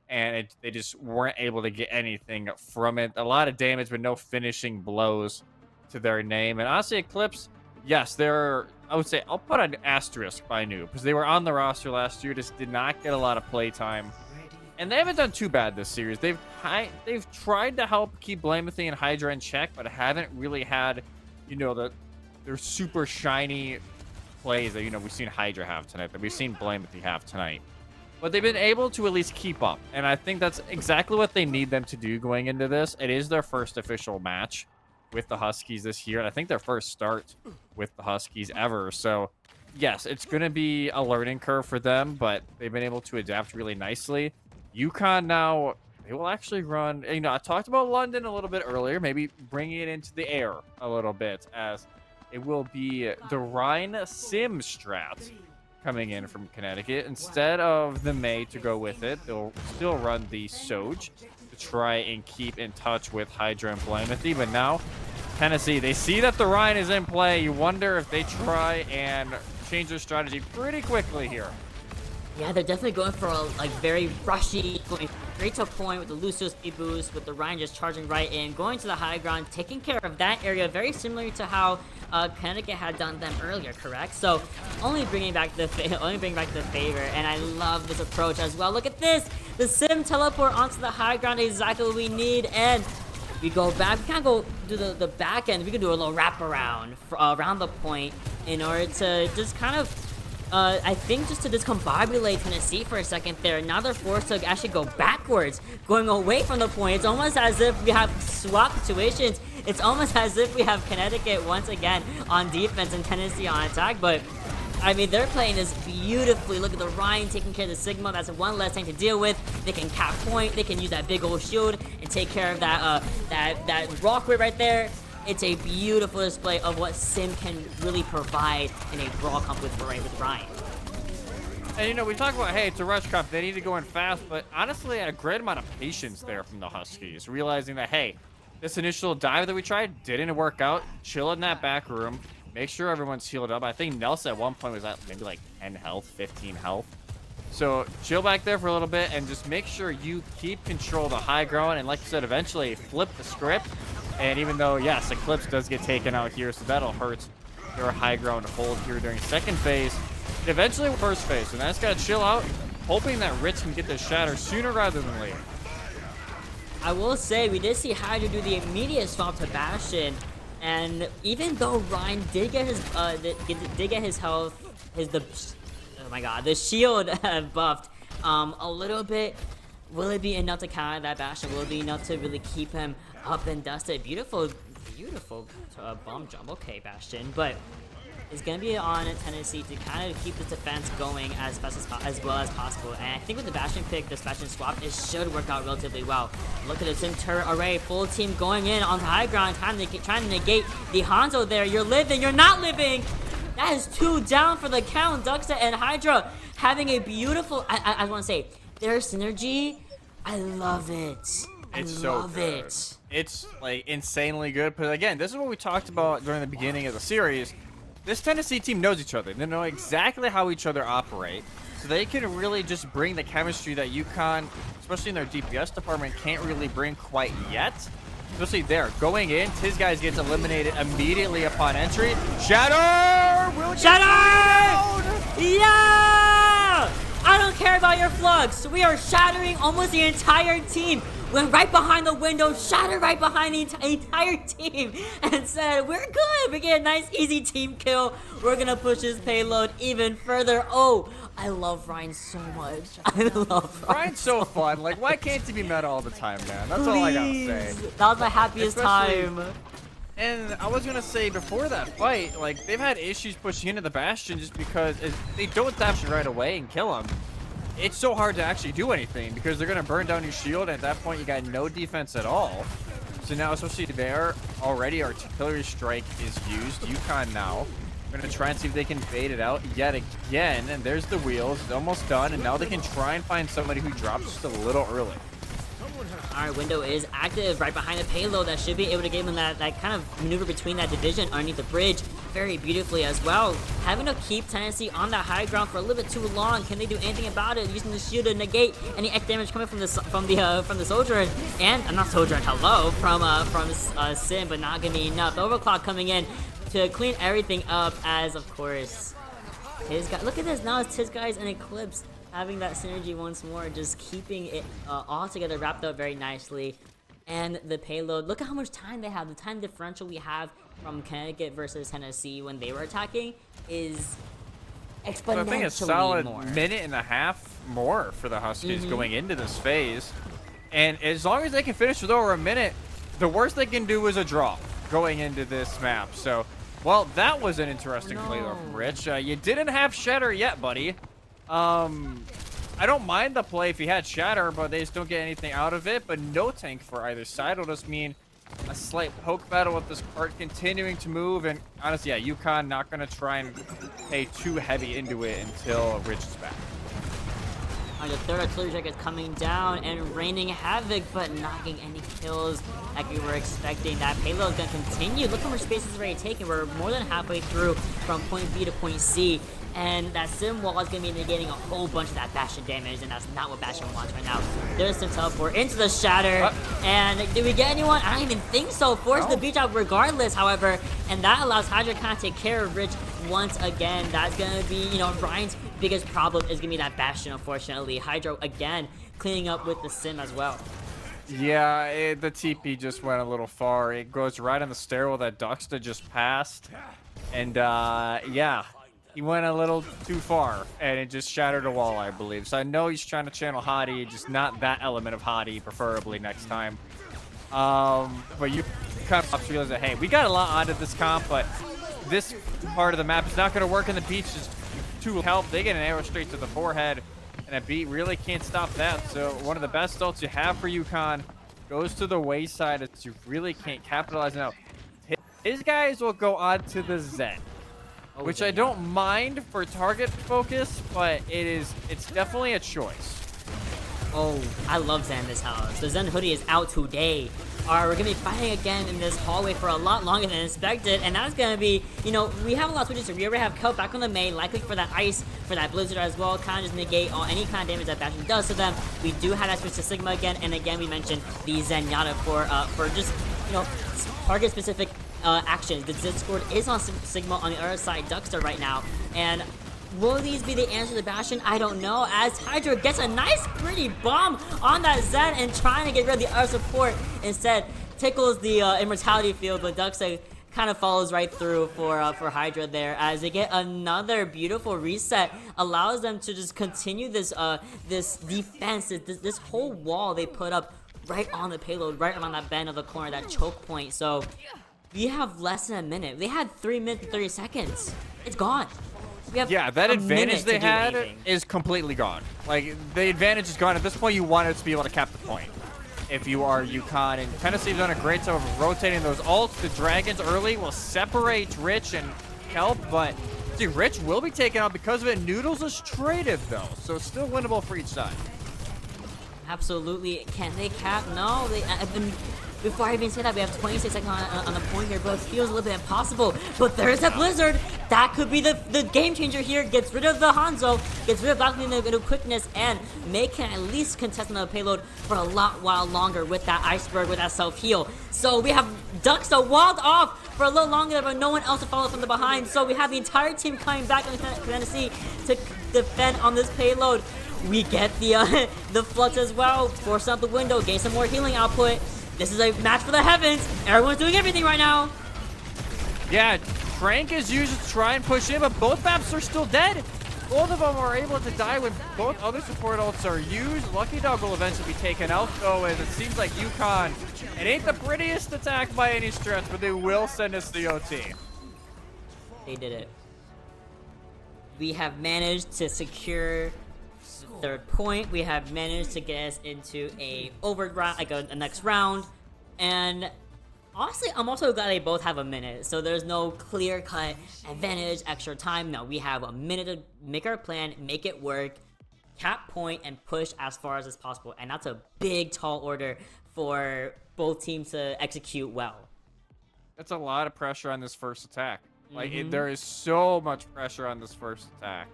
and they just weren't able to get anything from it. A lot of damage, but no finishing blows to their name. And honestly, Eclipse, yes, I would say I'll put an asterisk by new, because they were on the roster last year, just did not get a lot of play time. And they haven't done too bad this series. They've tried to help keep Blamethy and Hydra in check, but haven't really had, their super shiny plays that, we've seen Hydra have tonight, that we've seen Blamethy have tonight. But they've been able to at least keep up, and I think that's exactly what they need them to do going into this. It is their first official match with the Huskies this year, and I think their first start with the Huskies ever. So, yes, it's going to be a learning curve for them, but they've been able to adapt really nicely. UConn now, they will actually run, I talked about London a little bit earlier, maybe bringing it into the air a little bit, as it will be the Rhine Sim strat coming in from Connecticut. Instead of the May to go with it, they'll still run the Soj to try and keep in touch with Hydra and Blamethy. But now, Tennessee, they see that the Rhine is in play. You wonder if they try and change their strategy pretty quickly here. Yeah, they're definitely going for a very rushy, going straight to a point with the Lucio speed boost, with the Rhine just charging right in, going to the high ground, taking care of that area, very similar to how Connecticut had done them earlier, correct? So only bringing back the favor, and I love this approach as well. Look at this, the Sim teleport onto the high ground, exactly what we need, and we go back. We can't go do the back end. We can do a little wraparound around the point in order to just kind of. I think just to discombobulate Tennessee for a second there. Now they're forced to actually go backwards, going away from the point. It's almost as if we have swap situations. It's almost as if we have Connecticut once again on defense and Tennessee on attack. But, I mean, they're playing this beautifully. Look at the Ryan taking care of the Sigma. That's one less thing to deal with. They can cap point. They can use that big old shield and take care of that that rock right there. It's a beautiful display of what Sim can really provide in a brawl comp with Ryan. And we talk about, hey, it's a rush cup, they need to go in fast, but honestly, a great amount of patience there from the Huskies, realizing that, hey, this initial dive that we tried didn't work out. Chill in that back room, make sure everyone's healed up. I think Nelson at one point was at maybe like 10 health, 15 health. So chill back there for a little bit and just make sure you keep control of the high ground, and like you said, eventually flip the script. And even though, yes, Eclipse does get taken out here, so that'll hurt their high ground hold here during second phase. And eventually first phase, and that's got to chill out, hoping that Rich can get this shatter sooner rather than later. I will say, we did see Hydra do the immediate swap to Bastion, and even though Ryan did get his health, the shield buffed a little bit. Will it be enough to counter that Bastion? Will it be enough to really keep him up and dusted? Beautiful beautiful bomb jump. Okay, Bastion, but it's gonna be on Tennessee to kind of keep this defense going as well as possible. And I think with the Bastion pick, this Bastion swap, it should work out relatively well. Look at the Sim turret array, full team going in on the high ground, trying to negate the Hanzo there. You're living, you're not living. That is 2 down for the count. Duxa and Hydra having a beautiful. I want to say their synergy. I love it. It's so good. It's like insanely good. But again, this is what we talked about during the beginning of the series. This Tennessee team knows each other. They know exactly how each other operate. So they can really just bring the chemistry that UConn, especially in their DPS department, can't really bring quite yet. Especially there. Going in, his guys gets eliminated immediately upon entry. Shatter! Shatter! Yeah! I don't care about your flux. We are shattering almost the entire team. Went right behind the window, shattered right behind the entire team, and said, we're good. We get a nice, easy team kill. We're going to push this payload even further. Oh, I love Ryan so much. I love Ryan. Ryan's so fun. Like, why can't he be met all the time, man? That's all I gotta say. That was my happiest time. And I was gonna say, before that fight, like, they've had issues pushing into the Bastion just because if they don't Bastion right away and kill him, it's so hard to actually do anything because they're gonna burn down your shield, and at that point you got no defense at all. So now, especially there, already artillery strike is used. UConn now gonna try and see if they can bait it out yet again, and there's the wheels. It's almost done, and now they can try and find somebody who drops just a little early. Our window is active right behind the payload. That should be able to give them that kind of maneuver between that division underneath the bridge very beautifully as well. Having to keep Tennessee on that high ground for a little bit too long. Can they do anything about it? Using the shield to negate any X damage coming from the soldier and I'm not soldier. Hello from Sim, but not gonna be enough. The overclock coming in to clean everything up as of course his guy. Look at this now. It's his guys and Eclipse. Having that synergy once more, just keeping it all together, wrapped up very nicely. And the payload, look at how much time they have. The time differential we have from Connecticut versus Tennessee when they were attacking is exponentially I think a solid more. minute and a half more for the Huskies going into this phase. And as long as they can finish with over a minute, the worst they can do is a draw going into this map. So, well, that was an interesting play though from Rich. You didn't have Shatter yet, buddy. I don't mind the play if he had Shatter, but they just don't get anything out of it. But no tank for either side will just mean a slight poke battle with this cart continuing to move. And honestly, yeah, UConn not going to try and pay too heavy into it until Rich is back. The third artillery strike is coming down and raining havoc, but not getting any kills like we were expecting. That payload is going to continue. Look how much space is already taken. We're more than halfway through from point B to point C. And that Sim wall is going to be negating a whole bunch of that Bastion damage, and that's not what Bastion wants right now. There's some teleport into the Shatter, and did we get anyone? I don't even think so. Force the beach out regardless, however, and that allows Hydra to kind of take care of Rich once again. That's going to be, you know, Ryan's biggest problem is going to be that Bastion, unfortunately. Hydra, again, cleaning up with the Sim as well. Yeah, the TP just went a little far. It goes right on the stairwell that Duxta just passed, and yeah. He went a little too far, and it just shattered a wall, I believe. So I know he's trying to channel Hottie, just not that element of Hottie, preferably next time. But you kind of realize that, hey, we got a lot out of this comp, but this part of the map is not going to work in the beach. Just to help, they get an arrow straight to the forehead, and a beat really can't stop that. So one of the best ults you have for UConn goes to the wayside, as you really can't capitalize now. His guys will go on to the Zen. Which I don't mind for target focus, but it's definitely a choice. Oh, I love Zen in this house. The Zen hoodie is out today. We're going to be fighting again in this hallway for a lot longer than expected, and that's going to be, you know, we have a lot of switches here. We already have Kel back on the main, likely for that ice, for that blizzard as well, kind of just negate any kind of damage that Bastion does to them. We do have that switch to Sigma again, and again we mentioned the Zenyatta for just, you know, target specific actions. The Discord is on Sigma on the other side, Duxter right now, and will these be the answer to Bastion? I don't know, as Hydra gets a nice pretty bomb on that Zen and trying to get rid of the other support, instead tickles the immortality field, but Duxter kind of follows right through for Hydra there, as they get another beautiful reset, allows them to just continue this this defense, this whole wall they put up right on the payload, right around that bend of the corner, that choke point. So we have less than a minute. They had 3 minutes and 30 seconds. It's gone. We have that a advantage minute they to do had anything. is completely gone. Like, the advantage is gone. At this point, you wanted to be able to cap the point. If you are UConn, and Tennessee's done a great job of rotating those ults. The Dragons early will separate Rich and Kelp, but see, Rich will be taken out because of it. Noodles is traded, though, so it's still winnable for each side. Absolutely. Can they cap? No. Before I even say that, we have 26 seconds on the point here, but it feels a little bit impossible. But there's that Blizzard. That could be the game changer here. Gets rid of the Hanzo, gets rid of Balcony into quickness, and May can at least contest another payload for a while longer with that Iceberg, with that self-heal. So we have Duxta walled off for a little longer, but no one else to follow from the behind. So we have the entire team coming back on Tennessee to defend on this payload. We get the Flux as well, force out the window, gain some more healing output. This is a match for the heavens. Everyone's doing everything right now. Yeah, Frank is used to try and push in, but both maps are still dead. Both of them are able to die when both other support ults are used. Lucky Dog will eventually be taken out, though, as it seems like UConn, it ain't the prettiest attack by any stretch, but they will send us the OT. They did it. We have managed to secure third point. We have managed to get us into a next round, and honestly, I'm also glad they both have a minute, so there's no clear-cut advantage, extra time. No, we have a minute to make our plan, make it work, cap point, and push as far as possible, and that's a big, tall order for both teams to execute well. That's a lot of pressure on this first attack. Like, there is so much pressure on this first attack.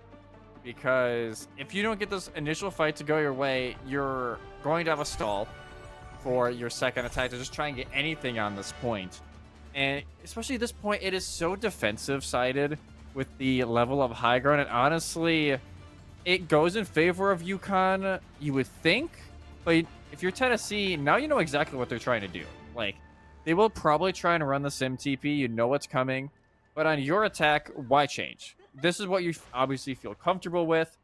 Because if you don't get this initial fight to go your way, you're going to have a stall for your second attack to just try and get anything on this point. And especially at this point, it is so defensive-sided with the level of high ground. And honestly, it goes in favor of UConn, you would think. But if you're Tennessee, now you know exactly what they're trying to do. Like, they will probably try and run the sim TP. You know what's coming. But on your attack, why change? This is what you obviously feel comfortable with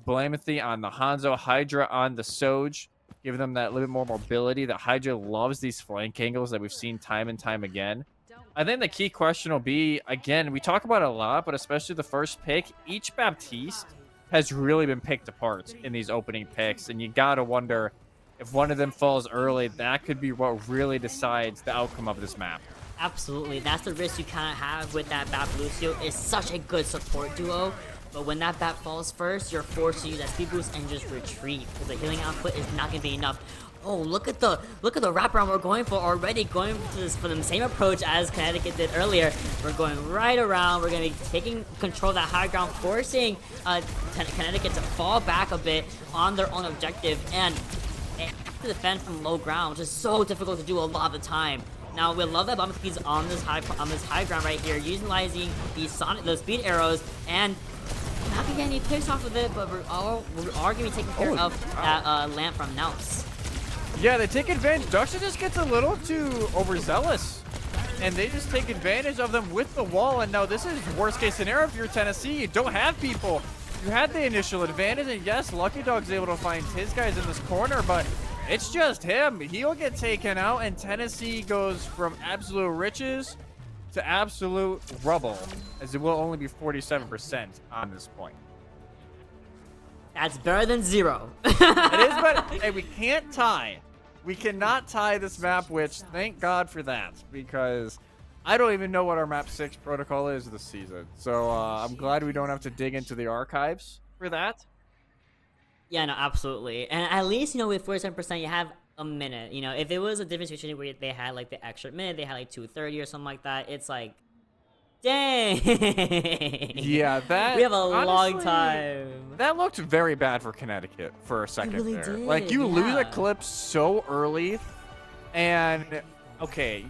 Blamethy on the Hanzo, Hydra on the Soj, giving them that little bit more mobility. That Hydra loves these flank angles that we've seen time and time again. I think the key question will be, again, we talk about it a lot, but especially the first pick, each Baptiste has really been picked apart in these opening picks, and you gotta wonder if one of them falls early, that could be what really decides the outcome of this map. Absolutely, that's the risk you kind of have with that Bap Lucio. It's such a good support duo, but when that Bap falls first, you're forced to use that speed boost and just retreat, because the healing output is not going to be enough. Oh, look at the wraparound we're going for already, going for the same approach as Connecticut did earlier. We're going right around. We're going to be taking control of that high ground, forcing Connecticut to fall back a bit on their own objective, and to defend from low ground, which is so difficult to do a lot of the time. Now we love that Blamethy's on this high ground right here, utilizing the speed arrows, and not gonna get any picks off of it, but we are gonna be taking care of that lamp from Nous. Yeah, they take advantage. Duxta just gets a little too overzealous, and they just take advantage of them with the wall. And now this is worst case scenario if you're Tennessee. You don't have people. You had the initial advantage, and yes, Lucky Dog's able to find his guys in this corner, but it's just him. He'll get taken out, and Tennessee goes from absolute riches to absolute rubble, as it will only be 47% on this point. That's better than 0. It is better. Hey, we can't tie. We cannot tie this map, which thank God for that, because I don't even know what our map 6 protocol is this season. So I'm glad we don't have to dig into the archives for that. Yeah, no, absolutely. And at least, with 47%, you have a minute. If it was a different situation where they had, like, the extra minute, they had, like, 2:30 or something like that, it's like, dang. Yeah, that... We have a long time. That looked very bad for Connecticut for a second really there. did, Like, you lose a yeah. clip so early, and, okay,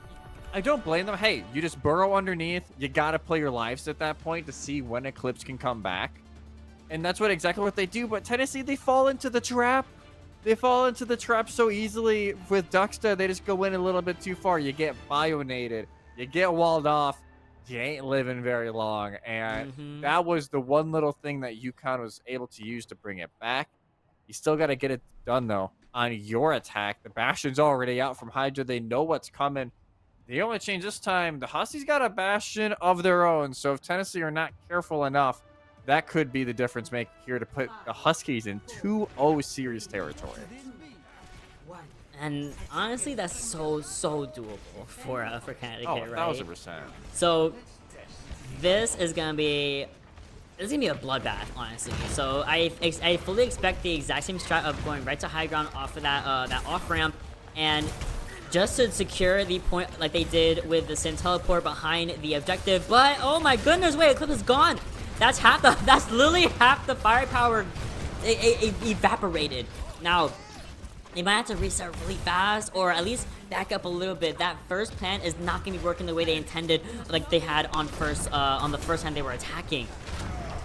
I don't blame them. Hey, you just burrow underneath. You gotta play your lives at that point to see when Eclipse can come back. And that's exactly what they do. But Tennessee, they fall into the trap. They fall into the trap so easily with Duxta. They just go in a little bit too far. You get bionated. You get walled off. You ain't living very long. And that was the one little thing that UConn was able to use to bring it back. You still got to get it done, though, on your attack. The Bastion's already out from Hydra. They know what's coming. The only change this time, the Huskies got a Bastion of their own, so if Tennessee are not careful enough, that could be the difference maker here to put the Huskies in 2-0 series territory. And honestly, that's so doable for Connecticut, Oh, right? 1000%. So this is gonna be a bloodbath, honestly. So I fully expect the exact same strat of going right to high ground off of that off ramp, and just to secure the point like they did with the Sin teleport behind the objective. But oh my goodness, wait, Eclipse is gone. That's literally half the firepower evaporated. Now they might have to reset really fast, or at least back up a little bit. That first plan is not gonna be working the way they intended, like they had on the first time they were attacking.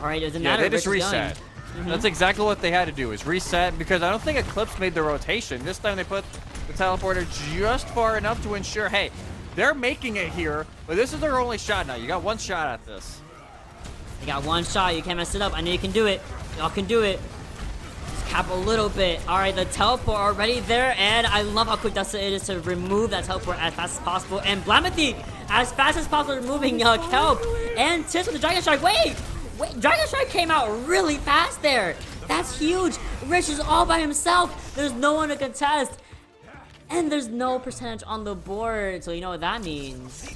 All right, it doesn't matter. They just reset. That's exactly what they had to do, is reset, because I don't think Eclipse made the rotation. This time they put the teleporter just far enough to ensure, hey, they're making it here, but this is their only shot now. You got one shot at this. You got one shot. You can't mess it up. I know you can do it. Y'all can do it. Just cap a little bit. All right, the teleport already there, and I love how quick it is to remove that teleport as fast as possible. And Blamethy, as fast as possible, removing Kelp. And Tis with the Dragon Strike. Wait, Dragon Strike came out really fast there. That's huge. Rich is all by himself. There's no one to contest. And there's no percentage on the board. So you know what that means.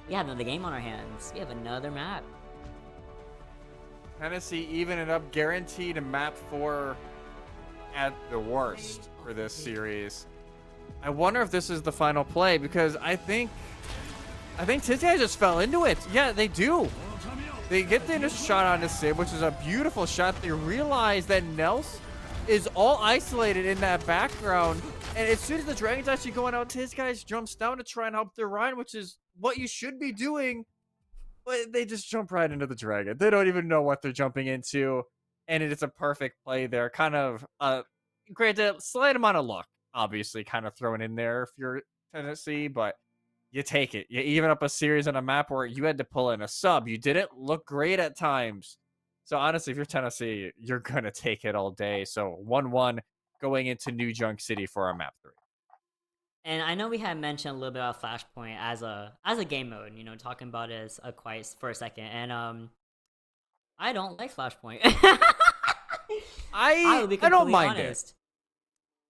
We have another game on our hands. We have another map. Tennessee even ended up guaranteed a map 4 at the worst for this series. I wonder if this is the final play, because I think Tizzy just fell into it. Yeah, they do. They get the initial shot on this Sid, which is a beautiful shot. They realize that Nels is all isolated in that background. And as soon as the Dragon's actually going out, Tiz guys jumps down to try and help their Ryan, which is what you should be doing. But they just jump right into the Dragon. They don't even know what they're jumping into. And it's a perfect play there. Kind of, granted, slight amount of luck, obviously, kind of thrown in there if you're Tennessee, but you take it. You even up a series on a map where you had to pull in a sub. You didn't look great at times. So honestly, if you're Tennessee, you're going to take it all day. So 1-1 going into New Junk City for our map 3. And I know we had mentioned a little bit about Flashpoint as a game mode, you know, talking about it as quiet for a second. And I don't like Flashpoint. I don't mind it.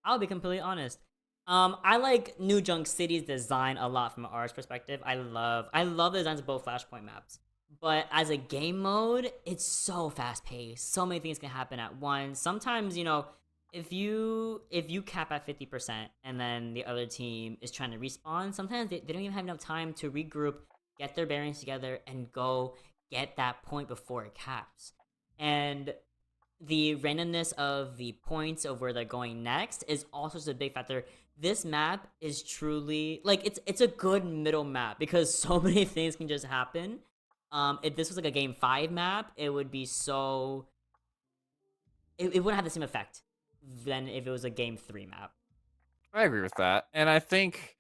I'll be completely honest. I like New Junk City's design a lot from an artist perspective. I love the designs of both Flashpoint maps. But as a game mode, it's so fast paced. So many things can happen at once. Sometimes, you know, if you cap at 50% and then the other team is trying to respawn, sometimes they don't even have enough time to regroup, get their bearings together, and go get that point before it caps. And the randomness of the points of where they're going next is also a big factor. This map is truly, like, it's a good middle map because so many things can just happen. If this was like a game 5 map, it would be so... It wouldn't have the same effect than if it was a game 3 map. I agree with that. And I think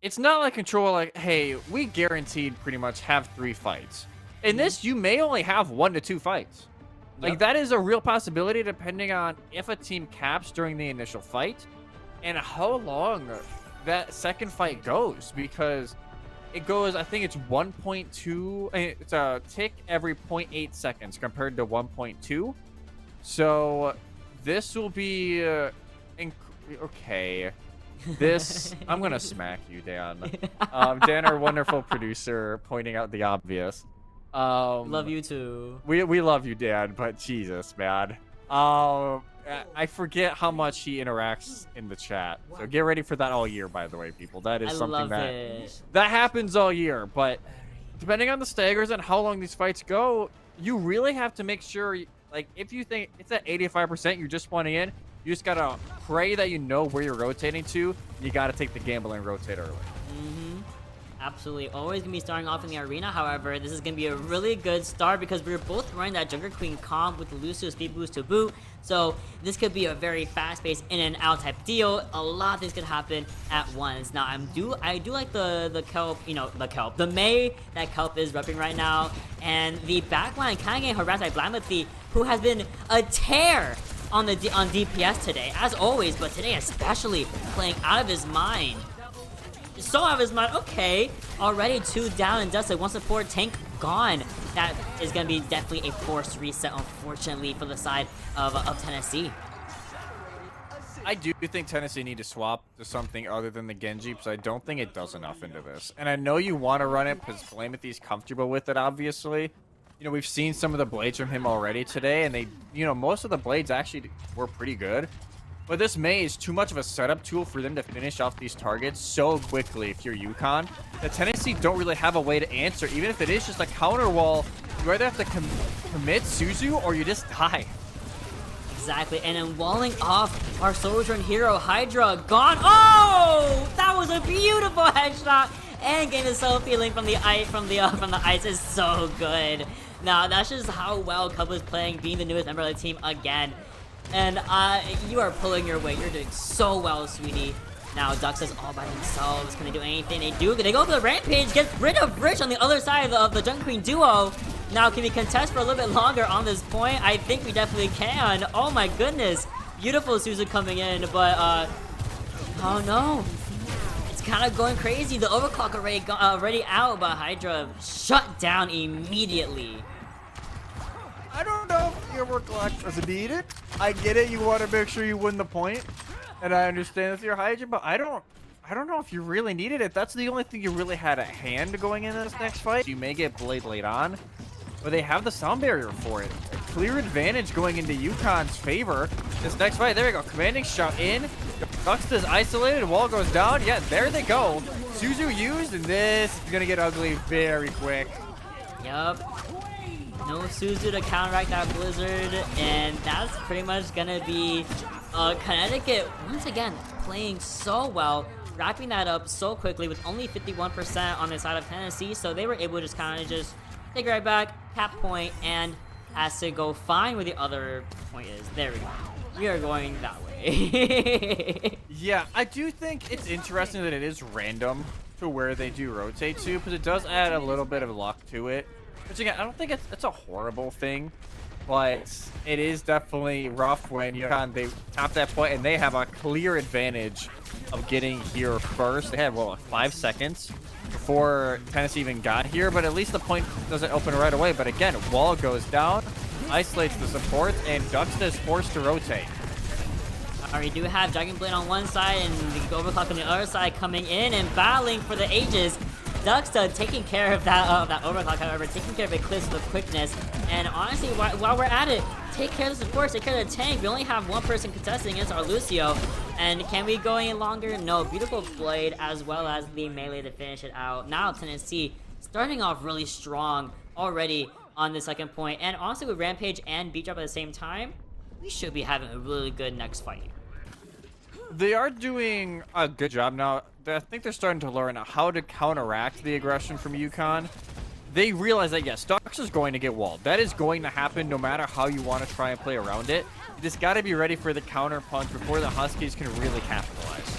it's not like Control, like, hey, we guaranteed pretty much have 3 fights. In this, you may only have 1 to 2 fights. Like, that is a real possibility depending on if a team caps during the initial fight and how long that second fight goes, because it goes, I think it's 1.2, it's a tick every 0.8 seconds compared to 1.2. So this will be, okay. This, I'm going to smack you, Dan. Dan, our wonderful producer, pointing out the obvious. Love you too. We love you, Dan, but Jesus, man. I forget how much he interacts in the chat. So get ready for that all year, by the way, people. That is something that happens all year. But depending on the staggers and how long these fights go, you really have to make sure, like, if you think it's at 85%, you're just spawning in, you just gotta pray that you know where you're rotating to. You gotta take the gamble and rotate early. Absolutely. Always gonna be starting off in the arena. However, this is gonna be a really good start because we're both running that Junker Queen comp with the Lucio speed boost to boot. So this could be a very fast-paced in and out type deal. A lot of things could happen at once. Now I do like the Kelp, you know, the Mei that Kelp is repping right now, and the backline kind of getting harassed by Blamethy, who has been a tear on DPS today, as always, but today especially playing out of his mind. so out of his mind. Okay, already 2 down, and Dustin, one support tank gone. That is going to be definitely a forced reset, unfortunately, for the side of Tennessee. I do think Tennessee need to swap to something other than the Genji, because I don't think it does enough into this. And I know you want to run it because Flamethy's comfortable with it, obviously. You know, we've seen some of the blades from him already today, and they, you know, most of the blades actually were pretty good. But this Mei is too much of a setup tool for them to finish off these targets so quickly if you're UConn. The Tennessee don't really have a way to answer. Even if it is just a counter wall, you either have to commit Suzu or you just die. Exactly, and then walling off our Sojourn hero, Hydra, gone. Oh, that was a beautiful headshot, and getting the self healing from the ice is so good. Now that's just how well Cub is playing, being the newest member of the team again. And you are pulling your weight. You're doing so well, sweetie. Now Dux is all by themselves. Can they do anything? They do. They go for the Rampage, get rid of Rich on the other side of the Junk Queen duo. Now, can we contest for a little bit longer on this point? I think we definitely can. Oh my goodness. Beautiful Suzu coming in, but oh no. It's kind of going crazy. The overclock already out, but Hydra shut down immediately. I don't know if the overclock was needed. I get it. You want to make sure you win the point, and I understand if you're Hydra, but I don't know if you really needed it. That's the only thing you really had at hand going into this next fight. You may get Blade late on, but they have the sound barrier for it. A clear advantage going into UConn's favor. This next fight, there we go. Commanding shot in. Duxta's isolated. Wall goes down. Yeah, there they go. Suzu used, and this is going to get ugly very quick. Yup. No Suzu to counteract that Blizzard, and that's pretty much going to be Connecticut once again playing so well, wrapping that up so quickly with only 51% on the side of Tennessee, so they were able to just kind of just take it right back, cap point, and has to go find where the other point is. There we go. We are going that way. Yeah, I do think it's interesting that it is random to where they do rotate to, because it does add a little bit of luck to it. Which again, I don't think it's a horrible thing, but it is definitely rough when they tap that point and they have a clear advantage of getting here first. They had, well, 5 seconds before Tennessee even got here, but at least the point doesn't open right away. But again, wall goes down, isolates the support, and Duxta is forced to rotate. We do have Dragon Blade on one side and the Overclock on the other side coming in and battling for the ages. Duxta taking care of that Overclock, however, taking care of Eclipse with quickness. And honestly, while we're at it, take care of the support, take care of the tank. We only have one person contesting against our Lucio. And can we go any longer? No. Beautiful Blade as well as the melee to finish it out. Now Tennessee starting off really strong already on the second point. And honestly, with Rampage and Beat Drop at the same time, we should be having a really good next fight. They are doing a good job now. I think they're starting to learn how to counteract the aggression from UConn. They realize that, yes, Dux is going to get walled. That is going to happen no matter how you want to try and play around it. You just got to be ready for the counter punch before the Huskies can really capitalize.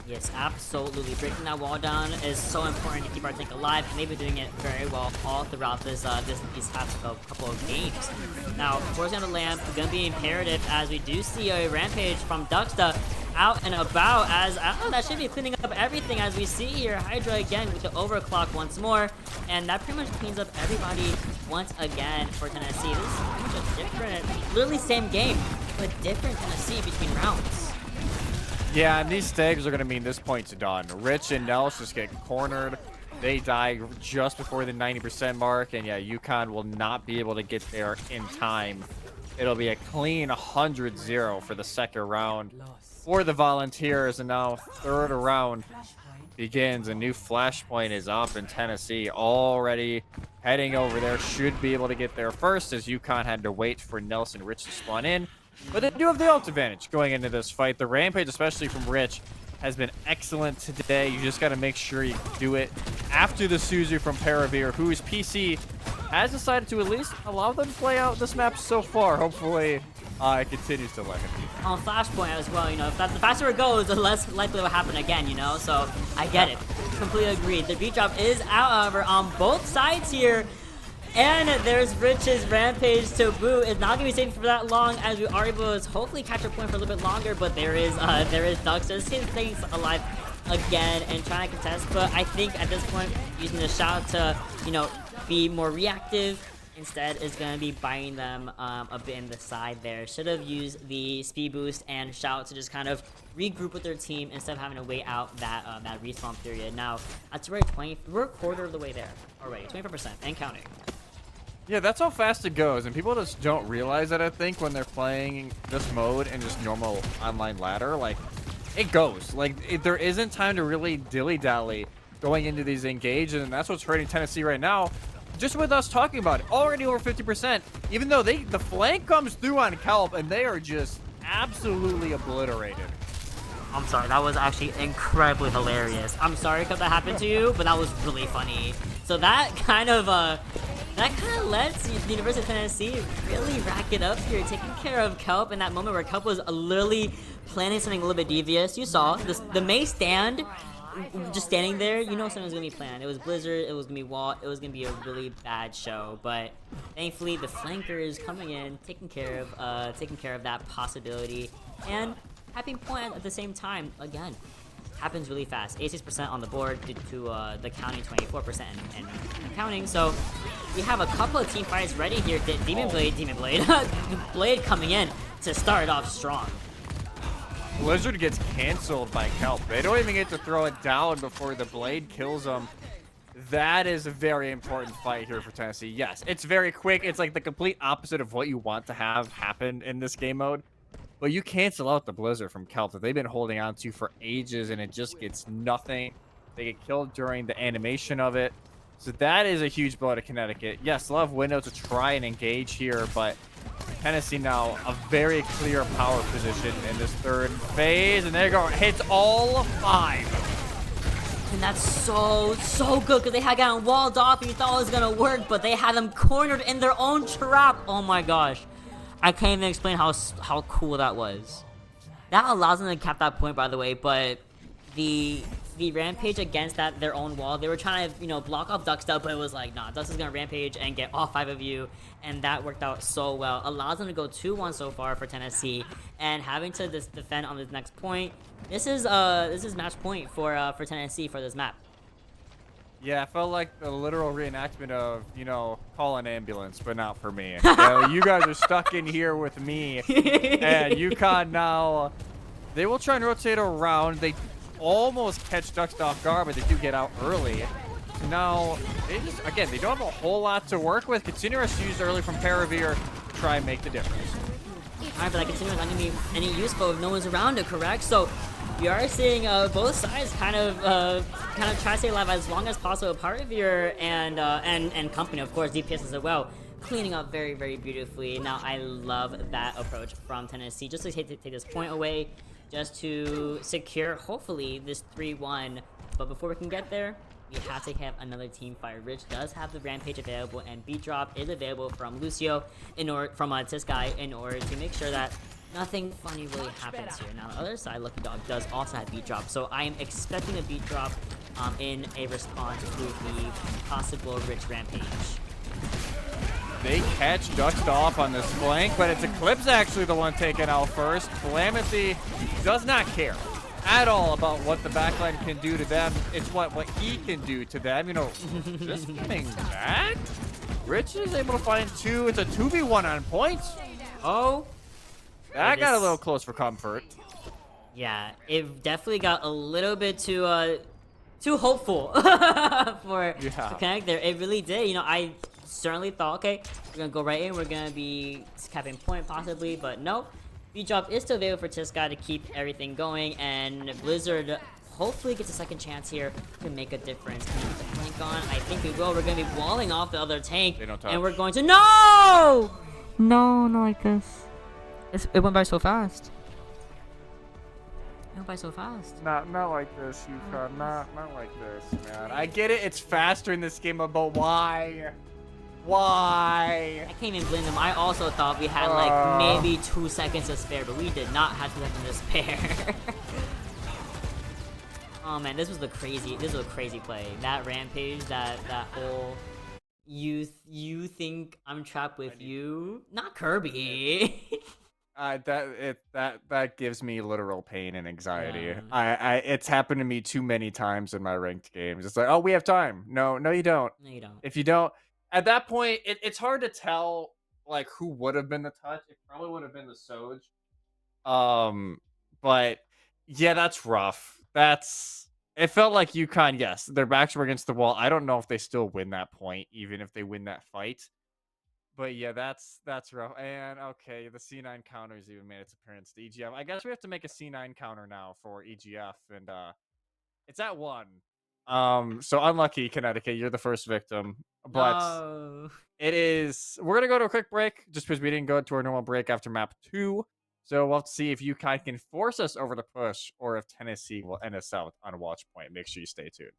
Yes, absolutely. Breaking that wall down is so important to keep our tank alive, and they've been doing it very well all throughout these past couple of games. Now, forcing on the lamp is going to be imperative as we do see a Rampage from Duxta out and about, as that should be cleaning up everything as we see here. Hydra again with the overclock once more, and that pretty much cleans up everybody once again for Tennessee. This is pretty much a different, literally same game, but different Tennessee between rounds. Yeah, and these stags are going to mean this point's done. Rich and Nels just get cornered. They die just before the 90% mark, and yeah, UConn will not be able to get there in time. It'll be a clean 100-0 for the second round for the Volunteers, and now third round begins. A new flashpoint is up in Tennessee, already heading over there. Should be able to get there first, as UConn had to wait for Nelson Rich to spawn in. But they do have the ult advantage going into this fight. The Rampage, especially from Rich, has been excellent today. You just got to make sure you do it after the Suzu from Paravir, whose PC has decided to at least allow them to play out this map so far. Hopefully, it continues to let him do. On Flashpoint as well, you know, the faster it goes, the less likely it will happen again, you know? So, I get it. Completely agreed. The beat drop is out, however, on both sides here. And there's Rich's Rampage to boot. It's not going to be safe for that long, as we are able to hopefully catch a point for a little bit longer. But there is Dux. Just staying alive again and trying to contest, but I think at this point, using the shout to, you know, be more reactive instead is going to be biting them a bit in the side there. Should have used the speed boost and shout to just kind of regroup with their team instead of having to wait out that that respawn period. Now, that's we're a quarter of the way there already, 24% and counting. Yeah, that's how fast it goes, and people just don't realize that, I think, when they're playing this mode and just normal online ladder. Like, it goes. Like, there isn't time to really dilly-dally going into these engages, and that's what's hurting Tennessee right now. Just with us talking about it, already over 50%, even though the flank comes through on Kelp, and they are just absolutely obliterated. I'm sorry, that was actually incredibly hilarious. I'm sorry because that happened to you, but that was really funny. So that kind of lets the University of Tennessee really rack it up here, taking care of Kelp in that moment where Kelp was literally planning something a little bit devious. You saw the May stand, just standing there. You know something was gonna be planned. It was Blizzard. It was gonna be Walt. It was gonna be a really bad show. But thankfully, the flanker is coming in, taking care of that possibility, and tapping point at the same time again. Happens really fast. 86% on the board due to the counting 24% and counting. So we have a couple of team fights ready here. Demon Blade, Blade coming in to start off strong. Blizzard gets canceled by Kelp. They don't even get to throw it down before the Blade kills them. That is a very important fight here for Tennessee. Yes, it's very quick. It's like the complete opposite of what you want to have happen in this game mode. But you cancel out the Blizzard from Kelp that they've been holding on to for ages, and it just gets nothing. They get killed during the animation of it. So that is a huge blow to Connecticut. Yes, they'll have window to try and engage here, but Tennessee now a very clear power position in this third phase. And there you go. Hits all 5. And that's so good because they had gotten walled off and you thought it was going to work, but they had them cornered in their own trap. Oh my gosh. I can't even explain how cool that was. That allows them to cap that point, by the way, but the rampage against their own wall, they were trying to, you know, block off Duckstuff, but it was like, nah, Dux is gonna rampage and get all 5 of you, and that worked out so well. Allows them to go 2-1 so far for Tennessee, and having to defend on this next point. This is match point for Tennessee for this map. Yeah, I felt like the literal reenactment of, you know, call an ambulance, but not for me. You guys are stuck in here with me, and UConn now, they will try and rotate around. They almost catch Ducks off guard, but they do get out early. So now, they just, again, they don't have a whole lot to work with. Continuous used early from Paravir to try and make the difference. Alright, but that Continuous not going to be any useful if no one's around it, correct? So, we are seeing both sides kind of try to stay alive as long as possible. Paravir and company, of course, DPS as well, cleaning up very, very beautifully. Now, I love that approach from Tennessee, just to take this point away, just to secure, hopefully, this 3-1. But before we can get there, we have to have another team fight. Rich does have the Rampage available, and Beat Drop is available from Lucio, from Tiskai, in order to make sure that nothing funny really happens here. Now, the other side, Lucky Dog does also have Beat Drop, so I am expecting a Beat Drop in a response to the possible Rich Rampage. They catch Duxed off on this flank, but it's Eclipse actually the one taken out first. Calamity does not care at all about what the backline can do to them. It's what he can do to them. You know, just coming back. Rich is able to find 2. It's a 2v1 on points. Oh. That got a little close for comfort. Yeah, it definitely got a little bit too hopeful for Connect there. It really did. You know, I certainly thought, okay, we're gonna go right in. We're gonna be capping point possibly, but nope. B-Drop is still available for Tiskai to keep everything going, and Blizzard hopefully gets a second chance here to make a difference. Can we get the flank on? I think we will. We're gonna be walling off the other tank, and we're going to no, not like this. It went by so fast. It went by so fast. Not like this, UConn. Not like this, man. I get it. It's faster in this game, but why? Why? I can't even blame them. I also thought we had like maybe 2 seconds to spare, but we did not have 2 seconds to spare. Oh man, this was a crazy play. That rampage, that whole you think I'm trapped with you? Not Kirby. That gives me literal pain and anxiety. Yeah. It's happened to me too many times in my ranked games. It's like, oh, we have time. No, no, you don't. No, you don't. If you don't, at that point, it's hard to tell like who would have been the touch. It probably would have been the Soj. But yeah, that's rough. It felt like UConn. Yes, their backs were against the wall. I don't know if they still win that point, even if they win that fight. But yeah, that's rough. And okay, the C9 counter's even made its appearance to EGF. I guess we have to make a C9 counter now for EGF, and it's at 1. So unlucky, Connecticut. You're the first victim. But No. it is. We're gonna go to a quick break just because we didn't go to our normal break after map 2. So we'll have to see if UConn can force us over to push, or if Tennessee will end us out on a watch point. Make sure you stay tuned.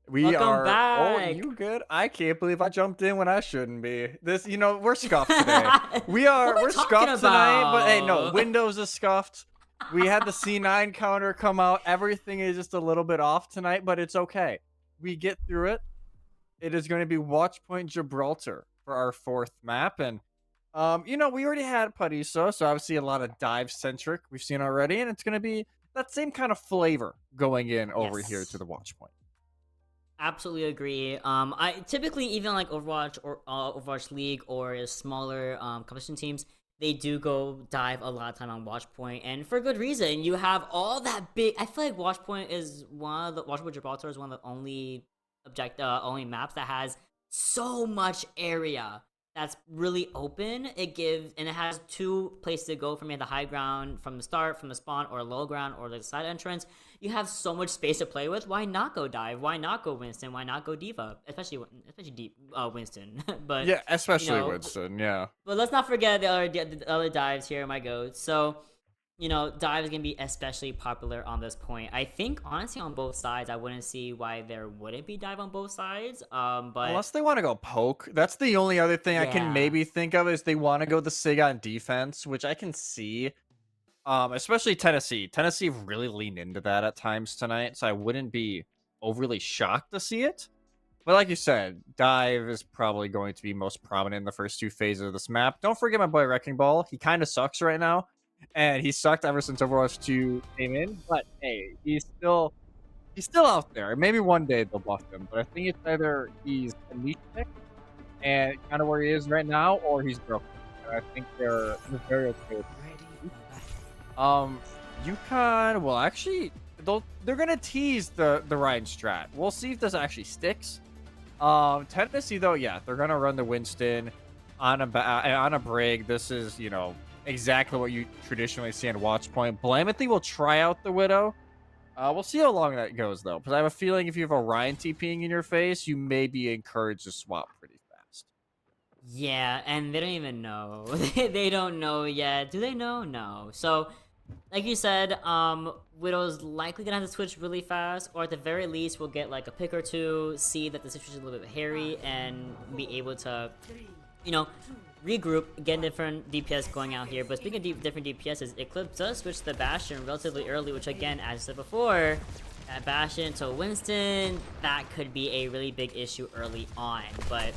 We Welcome are. Oh, back. you good? I can't believe I jumped in when I shouldn't be. This, we're scuffed today. We're scuffed tonight, but hey, no, Windows is scuffed. We had the C9 counter come out. Everything is just a little bit off tonight, but it's okay. We get through it. It is going to be Watchpoint Gibraltar for our 4th map, and we already had Paraiso, so obviously a lot of dive centric we've seen already, and it's going to be that same kind of flavor going in over here to the Watchpoint. Absolutely agree. I typically, even like Overwatch or Overwatch League or smaller competition teams, they do go dive a lot of time on Watchpoint, and for good reason. You have all that big. I feel like Watchpoint Gibraltar is one of the only only maps that has so much area that's really open. It has 2 places to go from the high ground from the start, from the spawn, or low ground, or the side entrance. You have so much space to play with. Why not go dive? Why not go Winston? Why not go Diva? Especially Winston. But yeah, especially Winston. Yeah. But let's not forget the other dives here, my goats. So, dive is gonna be especially popular on this point. I think honestly on both sides, I wouldn't see why there wouldn't be dive on both sides. But unless they want to go poke, that's the only other thing I can maybe think of is they want to go the Sig on defense, which I can see. Especially Tennessee. Tennessee really leaned into that at times tonight, so I wouldn't be overly shocked to see it. But like you said, dive is probably going to be most prominent in the first 2 phases of this map. Don't forget my boy Wrecking Ball. He kind of sucks right now, and he sucked ever since Overwatch 2 came in. But hey, he's still out there. Maybe one day they'll buff him, but I think it's either he's a niche pick and kind of where he is right now, or he's broken. And I think they're very okay with UConn, well, actually, they're gonna tease the Ryan strat. We'll see if this actually sticks. Tennessee, though, yeah, they're gonna run the Winston on a Brig. This is, exactly what you traditionally see on Watchpoint. Blamethy will try out the Widow. We'll see how long that goes, though, because I have a feeling if you have a Ryan TPing in your face, you may be encouraged to swap pretty fast. Yeah, and they don't even know. They don't know yet. Do they know? No. So, like you said, Widow's likely gonna have to switch really fast, or at the very least, we'll get like a pick or 2, see that the situation is a little bit hairy, and be able to, regroup, get different DPS going out here. But speaking of different DPSs, Eclipse does switch the Bastion relatively early, which again, as I said before, that Bastion to Winston, that could be a really big issue early on. But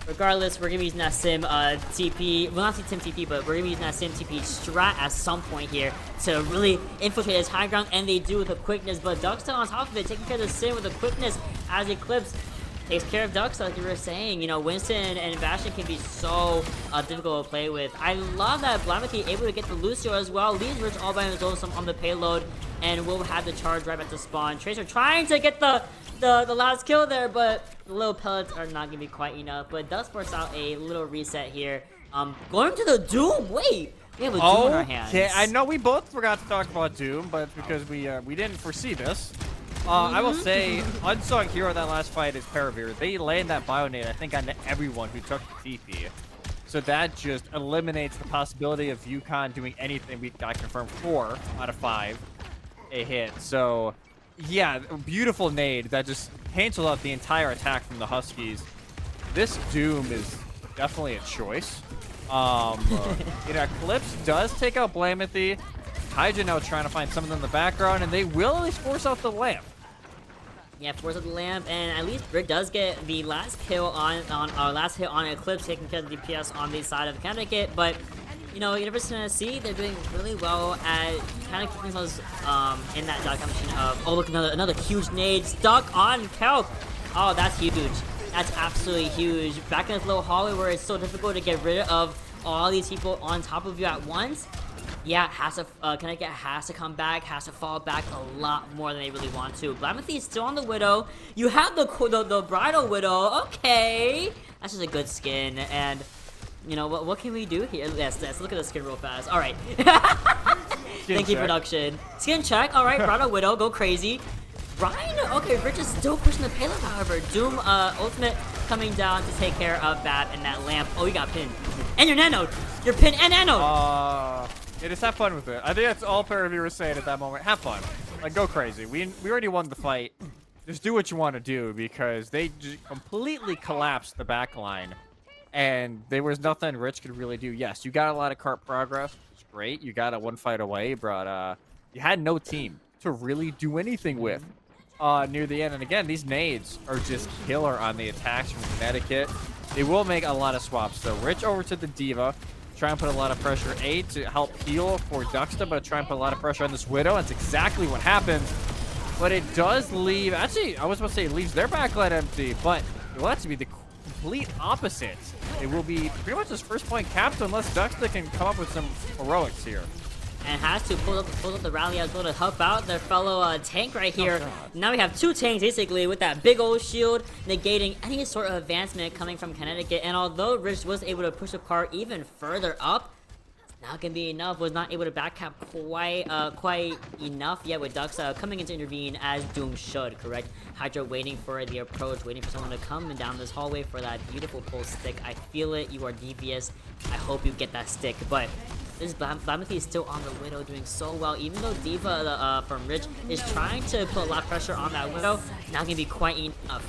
regardless, we're gonna be using that Sim TP, well, not Sim TP, but we're gonna be using that Sim TP strat at some point here to really infiltrate his high ground, and they do with a quickness. But Ducksta on top of it, taking care of the Sim with a quickness as Eclipse takes care of Ducksta, like you were saying. Winston and Bastion can be so difficult to play with. I love that Blamethy able to get the Lucio as well. Leaves Rich all by himself on the payload, and will have the charge right back to spawn. Tracer trying to get the last kill there, but the little pellets are not gonna be quite enough. But it does force out a little reset here. Going to the Doom. Wait, we have a Doom in our hands. Okay, I know we both forgot to talk about Doom, but because we didn't foresee this. I will say, unsung hero in that last fight is Paravir. They land that Bionade, I think, on everyone who took the TP. So that just eliminates the possibility of UConn doing anything. We got confirmed 4 out of 5 a hit. So, yeah, beautiful nade that just canceled out the entire attack from the Huskies. This Doom is definitely a choice. Eclipse does take out Blamethy. Hydra now trying to find something in the background, and they will at least force out the lamp. Yeah, force out the lamp, and at least Brick does get the last kill on last hit on Eclipse, taking care of the DPS on the side of Connecticut. But University of Tennessee, they're doing really well at kind of keeping themselves in that competition of, oh look, another huge nade stuck on Kelp. Oh, that's huge. That's absolutely huge. Back in this little hallway where it's so difficult to get rid of all these people on top of you at once. Yeah, Connecticut has to come back, has to fall back a lot more than they really want to. Blamethy is still on the Widow. You have the Bridal Widow. Okay, that's just a good skin. And what can we do here? Let's look at the skin real fast. All right. Thank you, production. Skin check. All right, Bridal Widow, go crazy. Ryan, okay, Rich is still pushing the payload. However, Doom ultimate coming down to take care of that and that lamp. Oh, you got pinned. And you're nanoed. You're pinned and nanoed. Yeah, just have fun with it. I think that's all Paravir was saying at that moment. Have fun. Like, go crazy. We already won the fight. just do what you want to do because they just completely collapsed the back line. And there was nothing Rich could really do. Yes, you got a lot of cart progress. It's great. You got a 1 fight away, but you had no team to really do anything with near the end. And again, these nades are just killer on the attacks from Connecticut. They will make a lot of swaps. So Rich over to the Diva. Try and put a lot of pressure. A to help heal for Duxta, but try and put a lot of pressure on this Widow. That's exactly what happens. But it does leave... Actually, I was about to say it leaves their backline empty, but it will actually be the complete opposite. It will be pretty much his first point capped unless Duxta can come up with some heroics here. And has to pull up the rally as well to help out their fellow tank right here. Now we have 2 tanks basically with that big old shield negating any sort of advancement coming from Connecticut. And although Rich was able to push apart even further up, not gonna be enough. Was not able to backcap quite enough yet with Dux coming in to intervene as Doom should. Correct. Hydra waiting for the approach, waiting for someone to come down this hallway for that beautiful pulse stick. I feel it. You are devious. I hope you get that stick, but. This Blamity is still on the Widow, doing so well. Even though Diva from Rich is trying to put a lot of pressure on that Widow, not gonna be quite enough.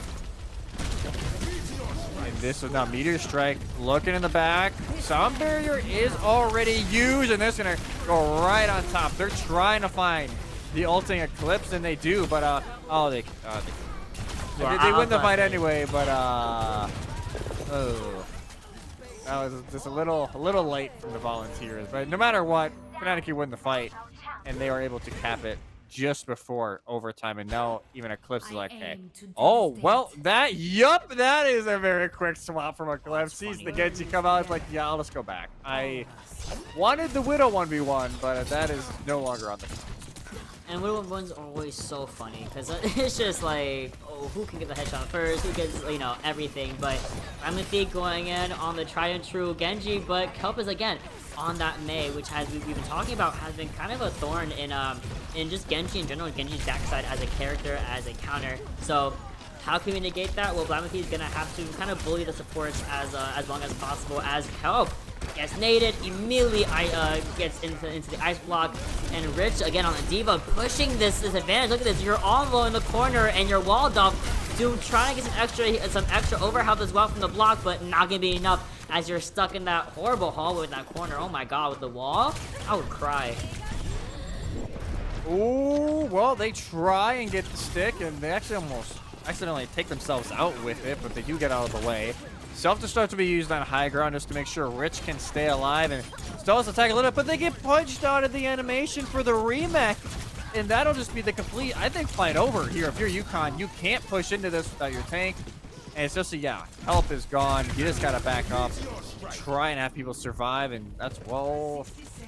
And this is now Meteor Strike looking in the back. Sound Barrier is already used, and this is gonna go right on top. They're trying to find the ulting Eclipse, and they do, but they win the fight anyway. But that was just a little late from the Volunteers. But no matter what, Connecticut win the fight, and they were able to cap it just before overtime. And now even Eclipse is like, hey, oh, well, that is a very quick swap from Eclipse. Sees the Genji come out, it's like, yeah, I'll just go back. I wanted the Widow 1v1, but that is no longer on the cards. And Widow ones are always so funny because it's just like, oh, who can get the headshot first? Who gets, you know, everything? But Ramothy going in on the tried and true Genji, but Kelp is again on that Mei, which we've been talking about has been kind of a thorn in just Genji in general, Genji's backside as a character, as a counter. So how can we negate that? Well, Blamity is gonna have to kind of bully the supports as long as possible as Kelp gets naded, immediately gets into the ice block, and Rich again on the Diva pushing this advantage. Look at this, you're all low in the corner and you're walled off. Doom trying to get some extra overhealth as well from the block, but not gonna be enough as you're stuck in that horrible hallway in that corner. Oh my god, with the wall, I would cry. Ooh, well, they try and get the stick, and they actually almost accidentally take themselves out with it, but they do get out of the way. Self-destruct to be used on high ground just to make sure Rich can stay alive and still has attack a little bit, but they get punched out of the animation for the remake. And that'll just be the complete, I think, fight over here. If you're Yukon, you can't push into this without your tank. And it's just help is gone. You just gotta back up, try and have people survive, and that's, well,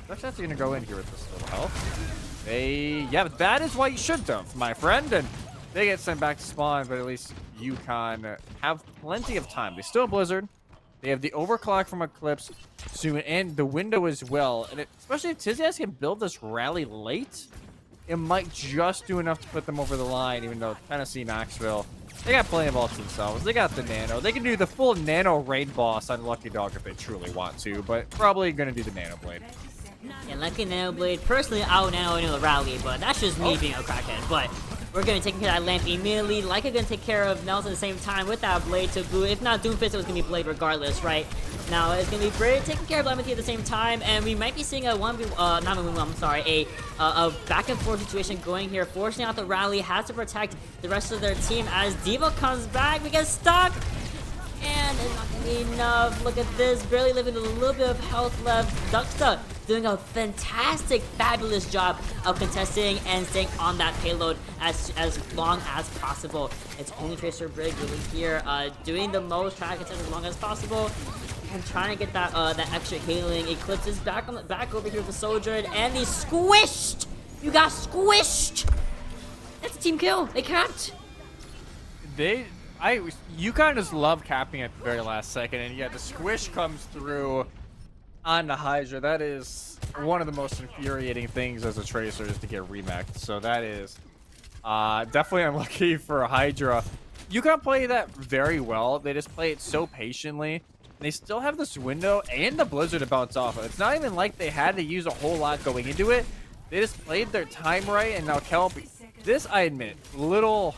that's actually gonna go in here with this little health. But that is what you should do, my friend. And they get sent back to spawn, but at least Yukon have plenty of time. They still have Blizzard. They have the overclock from Eclipse soon, and the window as well. And especially if Tizias can build this rally late, it might just do enough to put them over the line, even though Tennessee, Knoxville, they got plenty of ults themselves. They got the Nano. They can do the full Nano raid boss on Lucky Dog if they truly want to, but probably going to do the Nano Blade. Yeah, Lucky Nano Blade. Personally, I would Nano into the rally, but that's just me being a crackhead. But we're going to take care of that lamp immediately. Leica going to take care of Nelson at the same time with that blade to boot. If not Doomfist, it was going to be Blade regardless, right? Now it's going to be Blade taking care of Blamity at the same time, and we might be seeing a a back and forth situation going here, forcing out the rally, has to protect the rest of their team as Diva comes back. We get stuck, and it's not going to be enough. Look at this, barely living with a little bit of health left. Duxta doing a fantastic, fabulous job of contesting and staying on that payload as long as possible. It's only Tracer Brig really here, doing the most, trying to contest as long as possible, and trying to get that that extra healing. Eclipse is back over here with the Soldier, and he's squished. You got squished. That's a team kill. They capped. You kind of just love capping at the very last second, and the squish comes through on the Hydra. That is one of the most infuriating things as a Tracer, is to get remexed. So that is definitely unlucky for a Hydra. You can play that very well. They just play it so patiently. And they still have this window and the Blizzard to bounce off of. It's not even like they had to use a whole lot going into it. They just played their time right, and now Kelp, this I admit, little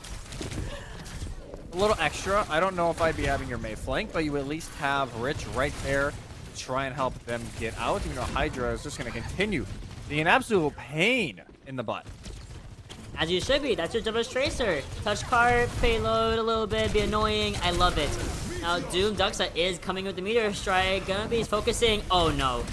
a little extra. I don't know if I'd be having your Mei flank, but you at least have Rich right there to try and help them get out. Even though Hydra is just going to continue being an absolute pain in the butt. As you should be. That's your Double Tracer. Touch cart, payload a little bit, be annoying. I love it. Now Doom Duxa is coming with the Meteor Strike. Gonna be focusing. Oh no.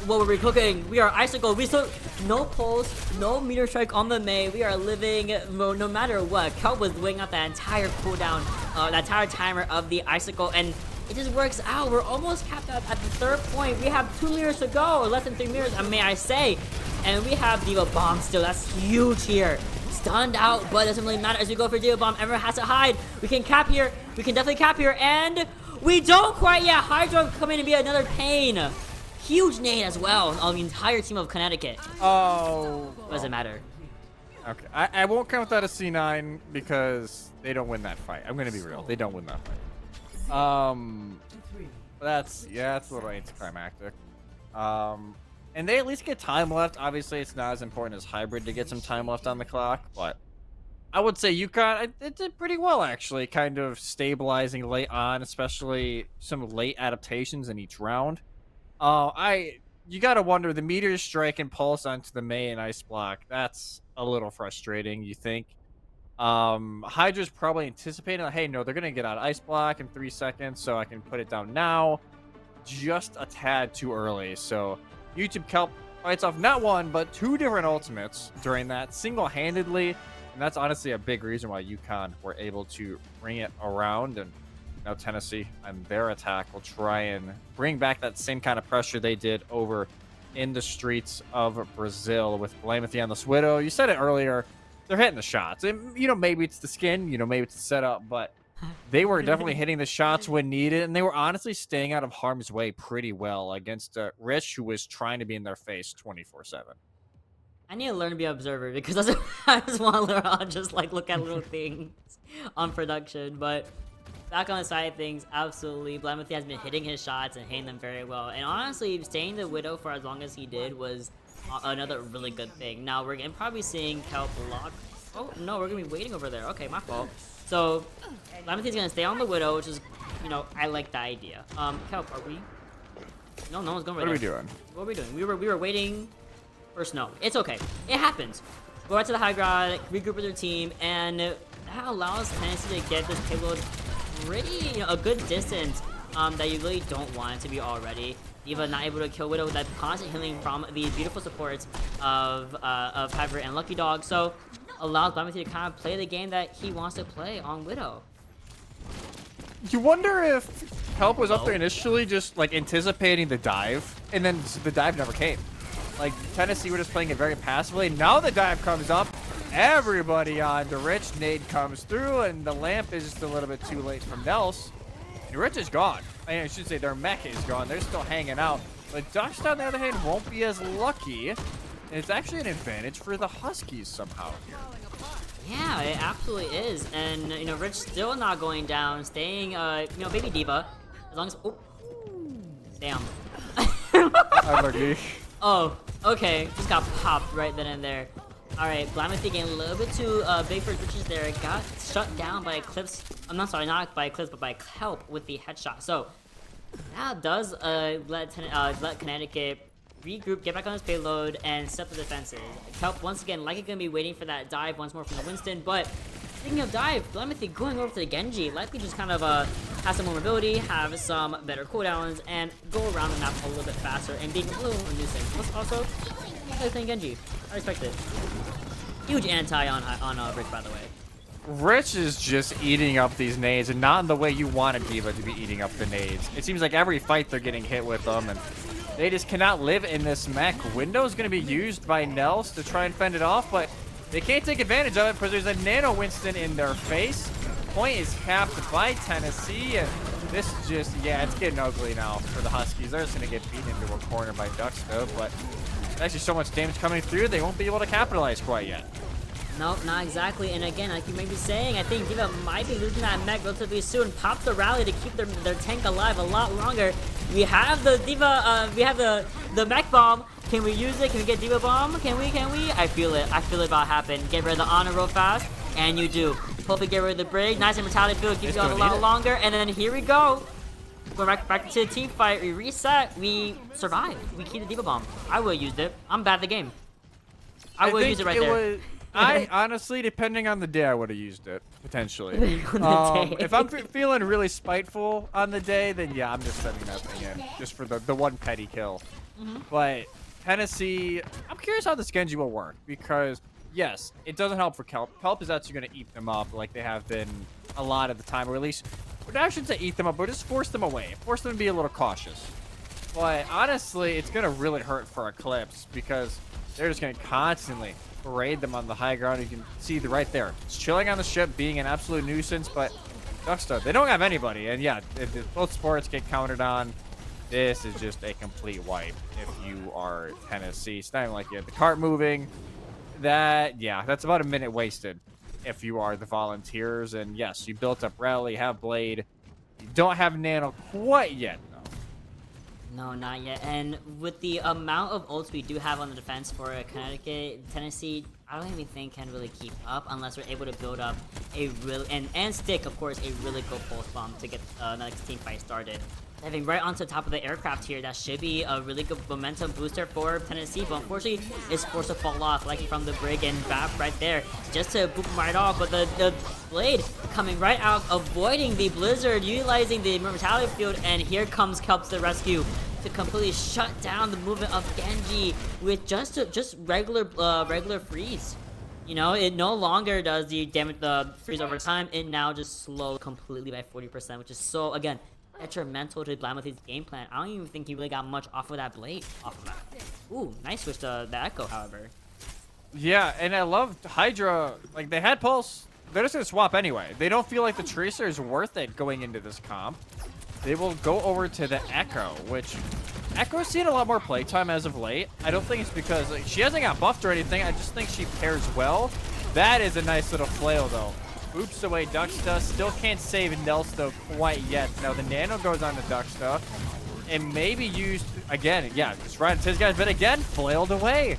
What were we cooking? We are Icicle. We still no pulse, no Meteor Strike on the Mei. We are living no matter what. Kelp was weighing out that entire cooldown, that entire timer of the Icicle, and it just works out. We're almost capped out at the 3rd point. We have 2 meters to go, or less than 3 meters, may I say. And we have Diva Bomb still. That's huge here. Stunned out, but it doesn't really matter as we go for Diva Bomb. Everyone has to hide. We can cap here. We can definitely cap here, and we don't quite yet. Hydra coming to be another pain. Huge nade as well on the entire team of Connecticut. Oh. Doesn't matter. Okay, I won't count that as C9 because they don't win that fight. I'm gonna be real. They don't win that fight. That's a little anticlimactic. And they at least get time left. Obviously, it's not as important as Hybrid to get some time left on the clock, but I would say UConn, it did pretty well, actually, kind of stabilizing late on, especially some late adaptations in each round. You gotta wonder, the Meteor Strike and Pulse onto the Mei and Ice Block, that's a little frustrating, you think? Hydra's probably anticipating, like, hey, no, they're gonna get out of Ice Block in 3 seconds, so I can put it down now. Just a tad too early, so YouTube Kelp fights off not 1, but 2 different ultimates during that single-handedly, and that's honestly a big reason why UConn were able to bring it around. And now Tennessee and their attack will try and bring back that same kind of pressure they did over in the streets of Brazil with Blamethea on this Widow. You said it earlier, they're hitting the shots. And, maybe it's the skin, maybe it's the setup, but they were definitely hitting the shots when needed, and they were honestly staying out of harm's way pretty well against Rich, who was trying to be in their face 24/7. I need to learn to be an observer because I just want to learn how to just look at little things on production. But back on the side of things, absolutely, Blamethea has been hitting his shots and hitting them very well. And honestly, staying the Widow for as long as he did was another really good thing. Now we're probably seeing Kelp block. Oh no, we're gonna be waiting over there. Okay, my fault. So Blamethea's gonna stay on the Widow, which is, I like the idea. Kelp, are we? No one's going right there. What are we doing? What are we doing? We were waiting for snow. It's okay. It happens. Go out to the high ground, regroup with their team, and that allows Tennessee to get this payload pretty, a good distance that you really don't want it to be already. Diva not able to kill Widow with that constant healing from the beautiful supports of Hybrid and Lucky Dog. So allows Blamethea to kind of play the game that he wants to play on Widow. You wonder if Kelp was up there initially just anticipating the dive, and then the dive never came. Tennessee were just playing it very passively. Now the dive comes up, everybody on the Rich nade comes through, and the lamp is just a little bit too late from Nels. And Rich is gone. I should say their mech is gone. They're still hanging out. But Dust, on the other hand, won't be as lucky. And it's actually an advantage for the Huskies somehow here. Yeah, it absolutely is. And, Rich still not going down, staying, baby Diva. As long as... Oh. Damn. Unlucky. Oh, okay. Just got popped right then and there. Alright, Blamethea getting a little bit too big for his britches there. Got shut down by Eclipse. I'm not sorry, not by Eclipse, but by Kelp with the headshot. So, that does let Connecticut regroup, get back on his payload, and set the defenses. Kelp, once again, likely going to be waiting for that dive once more from the Winston, but speaking of dive, Blamethea going over to the Genji, likely just kind of have some more mobility, have some better cooldowns, and go around the map a little bit faster, and being a little more nuisance. Plus also, playing Genji. I respect it. Huge anti on Rich, by the way. Rich is just eating up these nades, and not in the way you want a Diva to be eating up the nades. It seems like every fight they're getting hit with them, and they just cannot live in this mech. Window is going to be used by Nels to try and fend it off, but they can't take advantage of it because there's a Nano Winston in their face. Point is capped by Tennessee, and this is just, it's getting ugly now for the Huskies. They're just going to get beaten into a corner by Duxco, but there's actually so much damage coming through, they won't be able to capitalize quite yet. Nope, not exactly. And again, like you may be saying, I think Diva might be losing that mech relatively soon. Pop the rally to keep their tank alive a lot longer. We have the Diva, we have the mech bomb. Can we use it? Can we get Diva bomb? Can we? I feel it. I feel it about to happen. Get rid of the honor real fast. And you do. Hopefully get rid of the brig. Nice immortality field, keeps going a lot longer. And then here we go. Going back to the team fight. We reset. We survive. We keep the Diva Bomb. I would have used it. I'm bad at the game. I would use it right there. I honestly, depending on the day, I would have used it potentially. If I'm feeling really spiteful on the day, then yeah, I'm just sending that thing in just for the one petty kill. But Tennessee, I'm curious how this Genji will work because yes, it doesn't help for Kelp. Kelp is actually going to eat them up like they have been a lot of the time, or at least, I shouldn't say eat them up, but just force them away, force them to be a little cautious. But honestly, it's going to really hurt for Eclipse because they're just going to constantly parade them on the high ground. You can see right there. It's chilling on the ship, being an absolute nuisance, but Ducksta, they don't have anybody. And yeah, if both sports get counted on, this is just a complete wipe if you are Tennessee. It's not even like you have the cart moving. That's about a minute wasted if you are the Volunteers. And yes, you built up Rally, have Blade. You don't have Nano quite yet. No, not yet. And with the amount of ults we do have on the defense for Connecticut, Tennessee, I don't even think can really keep up unless we're able to build up a really and stick, of course, a really good pulse bomb to get the next team fight started. Diving right onto the top of the aircraft here, that should be a really good momentum booster for Tennessee, but unfortunately, it's forced to fall off, likely from the brig and BAP right there, just to boop him right off. But the Blade coming right out, avoiding the Blizzard, utilizing the Mortality Field, and here comes Kelp to the rescue to completely shut down the movement of Genji with just regular freeze. You know, it no longer does the damage the freeze over time. It now just slows completely by 40%, which is so, again, detrimental to Blamethy's game plan. I don't even think he really got much off of that Blade. Ooh, nice switch to the Echo, however. Yeah, and I love Hydra. Like, they had Pulse. They're just going to swap anyway. They don't feel like the Tracer is worth it going into this comp. They will go over to the Echo, which Echo's seen a lot more playtime as of late. I don't think it's because like, she hasn't got buffed or anything. I just think she pairs well. That is a nice little flail, though. Oops away Ducksta. Still can't save Nelsto quite yet. Now the Nano goes on to Ducksta. And maybe used, again, yeah, just right into his guys, but again, flailed away.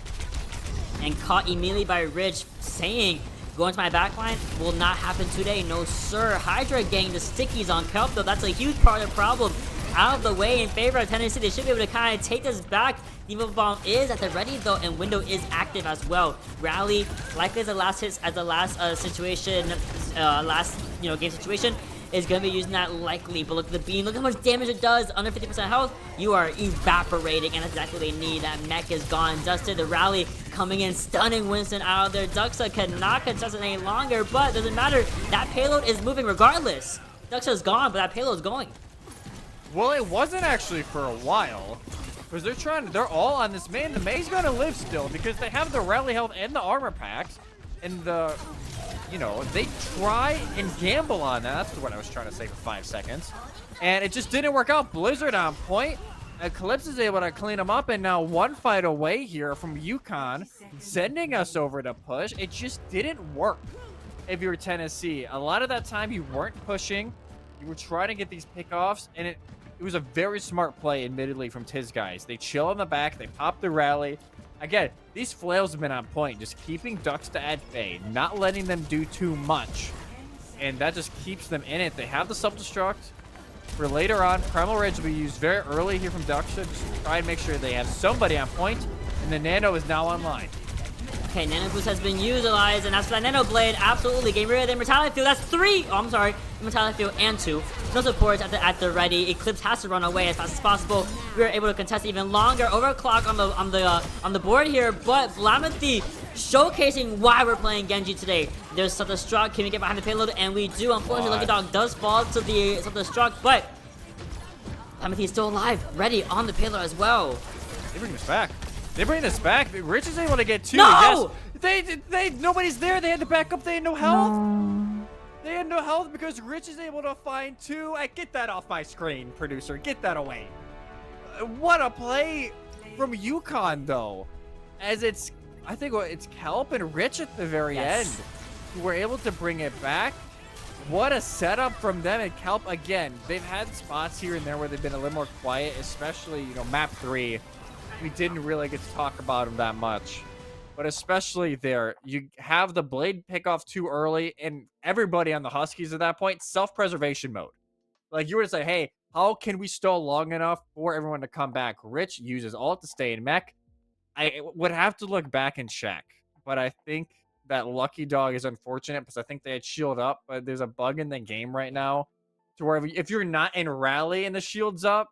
And caught immediately by Rich, saying, going to my backline will not happen today. No, sir. Hydra getting the stickies on Kelp, though. That's a huge part of the problem. Out of the way in favor of Tennessee. They should be able to kind of take this back. Diva Bomb is at the ready, though, and Window is active as well. Rally, likely as the last hits, as the last situation, game situation, is going to be using that likely. But look at the beam. Look how much damage it does. Under 50% health, you are evaporating, and that's exactly what they need. That mech is gone. Dusted, the Rally coming in, stunning Winston out of there. Ducksta cannot contest it any longer, but it doesn't matter. That payload is moving regardless. Ducksta's gone, but that payload's going. Well, it wasn't actually for a while. Because they're all on this main. The main's gonna live still because they have the rally health and the armor packs. And they try and gamble on that. That's what I was trying to say for 5 seconds. And it just didn't work out. Blizzard on point. Eclipse is able to clean them up. And now one fight away here from UConn, sending us over to push. It just didn't work if you were Tennessee. A lot of that time you weren't pushing. You were trying to get these pickoffs. And it was a very smart play, admittedly, from Tiz guys. They chill in the back. They pop the rally. Again, these flails have been on point. Just keeping Ducksta at bay. Not letting them do too much. And that just keeps them in it. They have the self-destruct for later on. Primal Rage will be used very early here from Ducksta. Just try and make sure they have somebody on point. And the Nano is now online. Okay, Nano Boost has been utilized, and that's for that Nano Blade. Absolutely, getting rid of the Immortality Field. That's 3. Oh, I'm sorry. Immortality Field and 2. No support at the ready. Eclipse has to run away as fast as possible. We are able to contest even longer. Overclock on the board here, but Blamethy showcasing why we're playing Genji today. There's self-destruct. Can we get behind the payload? And we do. Unfortunately, Lucky Dog does fall to the self-destruct, but Blamethy is still alive, ready on the payload as well. They bring this back. They bring this back. Rich is able to get 2. No! Yes. They nobody's there. They had to back up. They had no health. They had no health because Rich is able to find 2. Get that off my screen, producer. Get that away. What a play from UConn, though. As it's Kelp and Rich at the very end who were able to bring it back. What a setup from them. And Kelp, again, they've had spots here and there where they've been a little more quiet, especially, map 3. We didn't really get to talk about them that much. but especially there, you have the blade pick off too early, and everybody on the Huskies at that point, self-preservation mode. Like, you were to say, hey, how can we stall long enough for everyone to come back? Rich uses ult to stay in mech. I would have to look back and check, but I think that Lucky Dog is unfortunate because I think they had shield up, but there's a bug in the game right now to where if you're not in rally and the shield's up,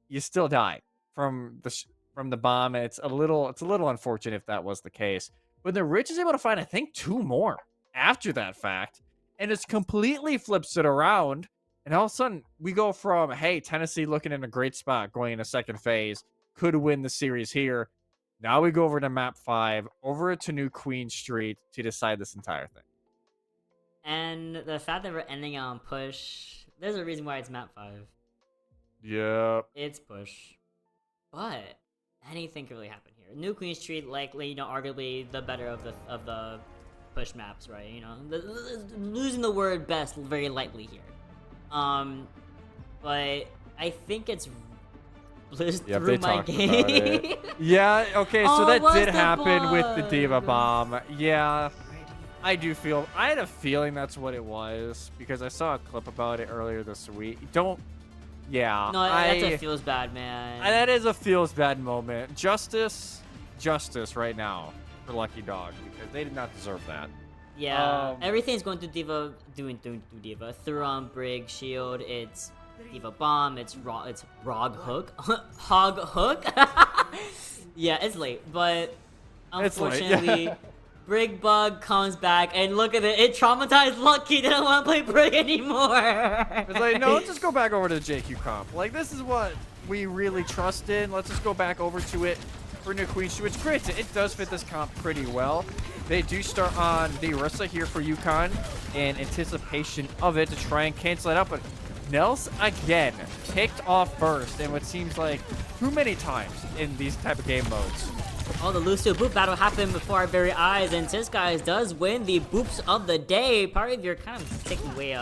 you still die from the bomb. And it's a little unfortunate if that was the case. But then Rich is able to find, I think, 2 more after that fact, and it's completely flips it around. And all of a sudden, we go from, hey, Tennessee looking in a great spot going into second phase, could win the series here. Now we go over to map 5, over to New Queen Street to decide this entire thing. And the fact that we're ending on push, there's a reason why it's map 5. Yep. It's push. But anything could really happen here. New Queen Street, likely, arguably the better of the push maps, right? Losing the word best very lightly here. But I think it's through my game. Yeah, okay, so that did happen bug? with the Diva Bomb. Yeah, I had a feeling that's what it was because I saw a clip about it earlier this week. No, that's a feels bad, man. That is a feels bad moment. Justice right now for Lucky Dog because they did not deserve that. Yeah, everything's going to Diva, doing Diva. Through Brig, Shield, it's Diva Bomb, it's Rog Hook. Hog Hook? Yeah, it's late, but unfortunately, Brig Bug comes back, and look at it, it traumatized Lucky, they don't want to play Brig anymore! It's like, no, let's just go back over to the JQ comp. Like, this is what we really trust in. Let's just go back over to it for New Queen Street, which great. It does fit this comp pretty well. They do start on the Orisa here for UConn in anticipation of it to try and cancel it out, but Nels again picked off first, and what seems like too many times in these type of game modes. Oh, the Lucio boop battle happened before our very eyes, and Sis Guys does win the boops of the day. Part of your kind of taking away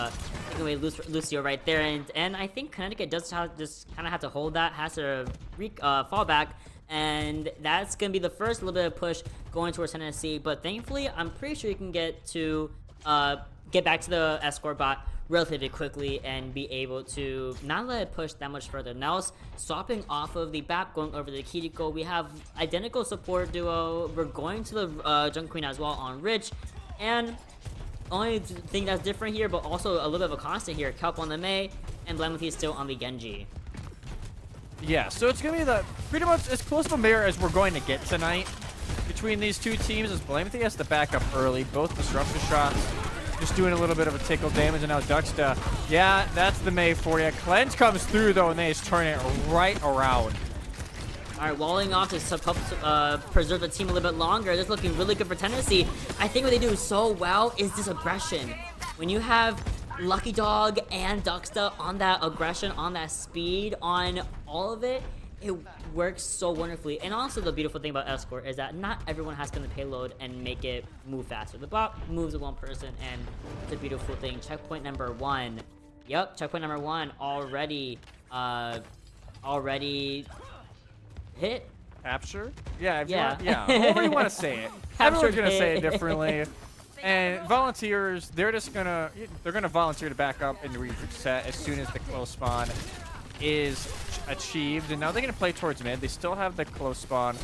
Lucio right there, and I think Connecticut does just kind of have to hold that, has to fall back. And that's going to be the first little bit of push going towards Tennessee. But thankfully, I'm pretty sure you can get back to the escort bot relatively quickly and be able to not let it push that much further. Now it's swapping off of the BAP, going over to Kiriko. We have identical support duo. We're going to the Junk Queen as well on Rich. And only thing that's different here, but also a little bit of a constant here, Kelp on the Mei, and Blamity still on the Genji. Yeah, so it's going to be pretty much as close of a mirror as we're going to get tonight between these two teams, as Blamity has to back up early. Both disruptor shots just doing a little bit of a tickle damage, and now Duxta. Yeah, that's the Mei for you. Cleanse comes through, though, and they just turn it right around. All right, walling off to help preserve the team a little bit longer. This is looking really good for Tennessee. I think what they do so well is this aggression. When you have Lucky Dog and Duxta on that aggression, on that speed, on all of it, it works so wonderfully. And also the beautiful thing about Escort is that not everyone has to spend the payload and make it move faster. The bot moves with one person, and it's a beautiful thing. Checkpoint number 1. Yep, checkpoint number 1 already hit. Capture? Yeah, Yeah. However you want to say it. Everyone's going to hit. say it differently. And volunteers, they're gonna volunteer to back up and reset as soon as the close spawn is achieved. And now they're gonna play towards mid. They still have the close spawn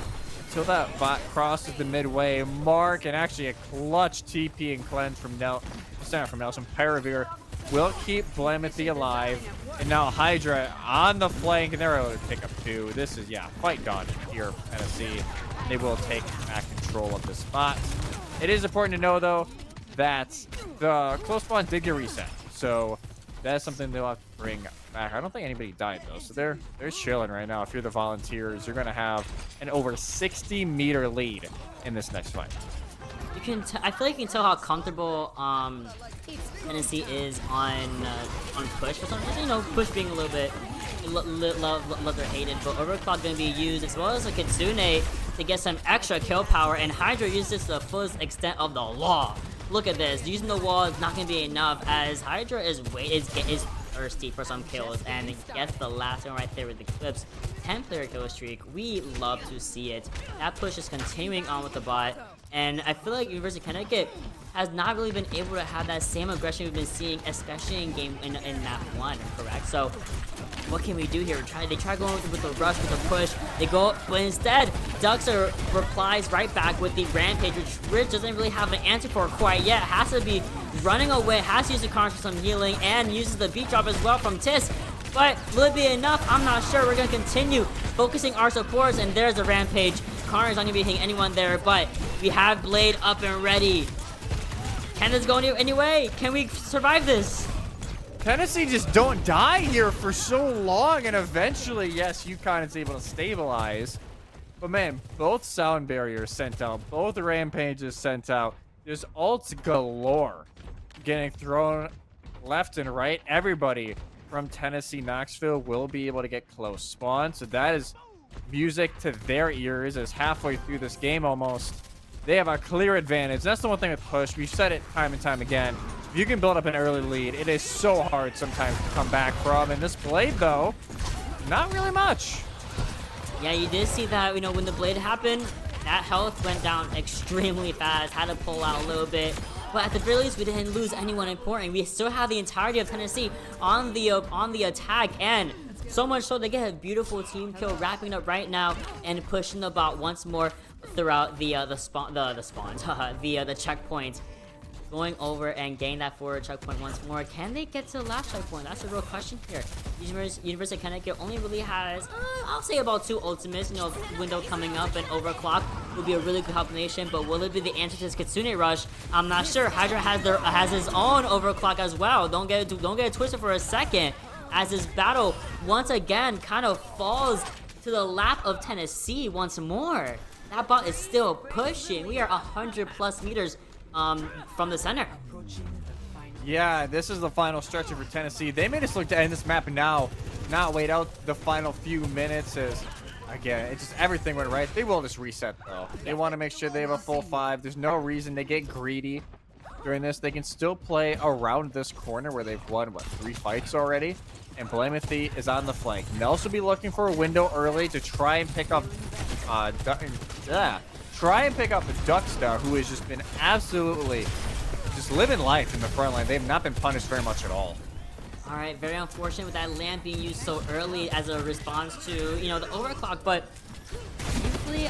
until that bot crosses the midway mark, and actually a clutch TP and cleanse from Nelson. Paravir will keep Blamity alive. And now Hydra on the flank, and they're able to pick up 2. This is, fight done here for Tennessee. They will take back control of the spot. It is important to know, though, that the close spawn did get reset. So that's something they'll have to bring back. I don't think anybody died, though. So they're chilling right now. If you're the volunteers, you're going to have an over 60-meter lead in this next fight. You can I feel like you can tell how comfortable Tennessee is on push for some reason. Push being a little bit loved or hated, but Overclock going to be used as well as a Kitsune to get some extra kill power, and Hydra uses the fullest extent of the law. look at this. Using the wall is not going to be enough as Hydra is thirsty for some kills and gets the last one right there with the Clips 10-player kill streak. We love to see it. That push is continuing on with the bot, and I feel like University of Connecticut has not really been able to have that same aggression we've been seeing, especially in map 1, correct? So what can we do here? They try going with the rush, with the push. They go, but instead, Duxer replies right back with the Rampage, which Rich doesn't really have an answer for quite yet. Has to be running away, has to use the Carnage for some healing, and uses the beat drop as well from Tis. But will it be enough? I'm not sure. We're going to continue focusing our supports, and there's the Rampage. Carnage not going to be hitting anyone there, but we have Blade up and ready. Can this go anyway? Can we survive this? Tennessee just don't die here for so long, and eventually, yes, UConn is able to stabilize. But man, both sound barriers sent out, both rampages sent out. There's ults galore getting thrown left and right. Everybody from Tennessee Knoxville will be able to get close spawn, so that is music to their ears as halfway through this game almost, they have a clear advantage. That's the one thing with push. We've said it time and time again. If you can build up an early lead, it is so hard sometimes to come back from. And this Blade, though, not really much. Yeah, you did see that, when the Blade happened, that health went down extremely fast. Had to pull out a little bit. But at the very least, we didn't lose anyone important. We still have the entirety of Tennessee on the attack, and so much so they get a beautiful team kill, wrapping up right now and pushing the bot once more throughout the checkpoint. Going over and getting that forward checkpoint once more. Can they get to the last checkpoint? That's a real question here. University of Connecticut only really has, I'll say about 2 ultimates. Window coming up and Overclock would be a really good combination, but will it be the answer to this Kitsune Rush? I'm not sure. Hydra has his own Overclock as well. Don't get it twisted for a second, as this battle once again kind of falls to the lap of Tennessee once more. That bot is still pushing. We are 100+ meters from the center. Yeah, this is the final stretcher for Tennessee. They made us look to end this map now, not wait out the final few minutes as, again, it's just everything went right. They will just reset, though. They want to make sure they have a full 5. There's no reason they get greedy during this. They can still play around this corner where they've won, 3 fights already? And Blamethy is on the flank. Nels will be looking for a window early to try and pick up Duckstar, who has just been absolutely just living life in the front line. They've not been punished very much at all. All right, very unfortunate with that lamp being used so early as a response to, the overclock, but thankfully,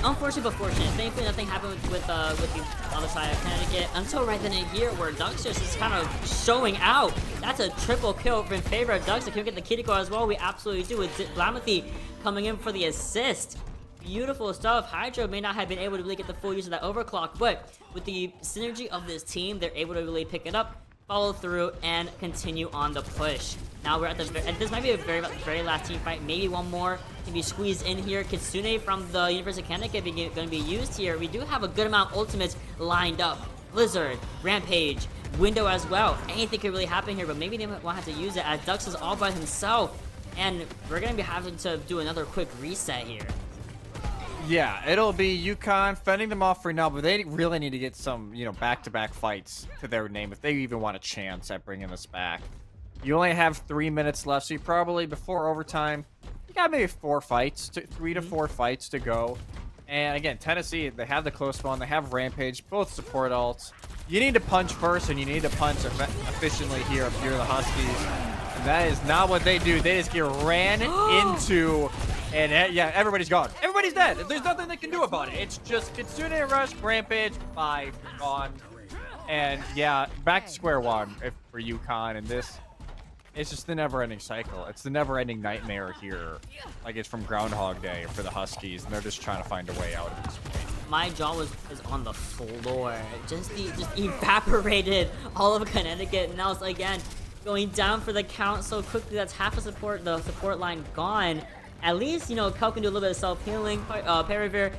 unfortunate but fortunate. Thankfully, nothing happened with the other side of Connecticut until right then and here where Duckster is kind of showing out. That's a triple kill in favor of Duckster. Can we get the Kitty as well? We absolutely do, with Blamethy coming in for the assist. Beautiful stuff. Hydra may not have been able to really get the full use of that overclock, but with the synergy of this team, they're able to really pick it up, follow through, and continue on the push. Now we're at and this might be a very last team fight. Maybe one more can be squeezed in here. Kitsune from the University of Connecticut going to be used here. We do have a good amount of ultimates lined up. Blizzard, Rampage, Window as well. Anything could really happen here, but maybe they won't have to use it as Dux is all by himself. And we're going to be having to do another quick reset here. Yeah, it'll be UConn fending them off for now, but they really need to get some, back-to-back fights to their name if they even want a chance at bringing this back. You only have 3 minutes left, so you probably, before overtime, you got maybe 4 fights, 3 to 4 fights to go. And again, Tennessee, they have the close one, they have Rampage, both support ults. You need to punch first, and you need to punch efficiently here if you're the Huskies. And that is not what they do. They just get ran into... And yeah, everybody's gone. Everybody's dead. There's nothing they can do about it. It's just Kitsune Rush, Rampage, 5, gone. And yeah, back to square one for UConn. And this, it's just the never-ending cycle. It's the never-ending nightmare here. Like it's from Groundhog Day for the Huskies, and they're just trying to find a way out of this point. My jaw is on the floor. Just evaporated all of Connecticut. And now it's again going down for the count so quickly. That's half the support line gone. At least, Kel can do a little bit of self-healing. Perivere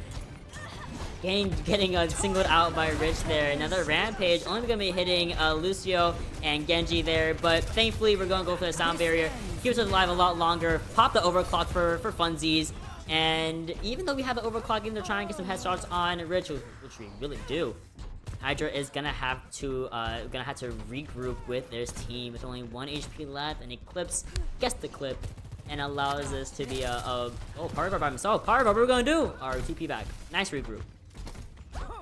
getting singled out by Rich there. Another Rampage, only going to be hitting Lucio and Genji there, but thankfully we're going to go for the sound barrier. Keeps us alive a lot longer. Pop the overclock for funsies. And even though we have the overclocking, they're trying to get some headshots on Rich, which we really do. Hydra is gonna have to regroup with their team with only 1 HP left, and Eclipse gets the clip and allows this to be Parvar by himself. Parvar, what are we gonna do? Our TP back. Nice regroup.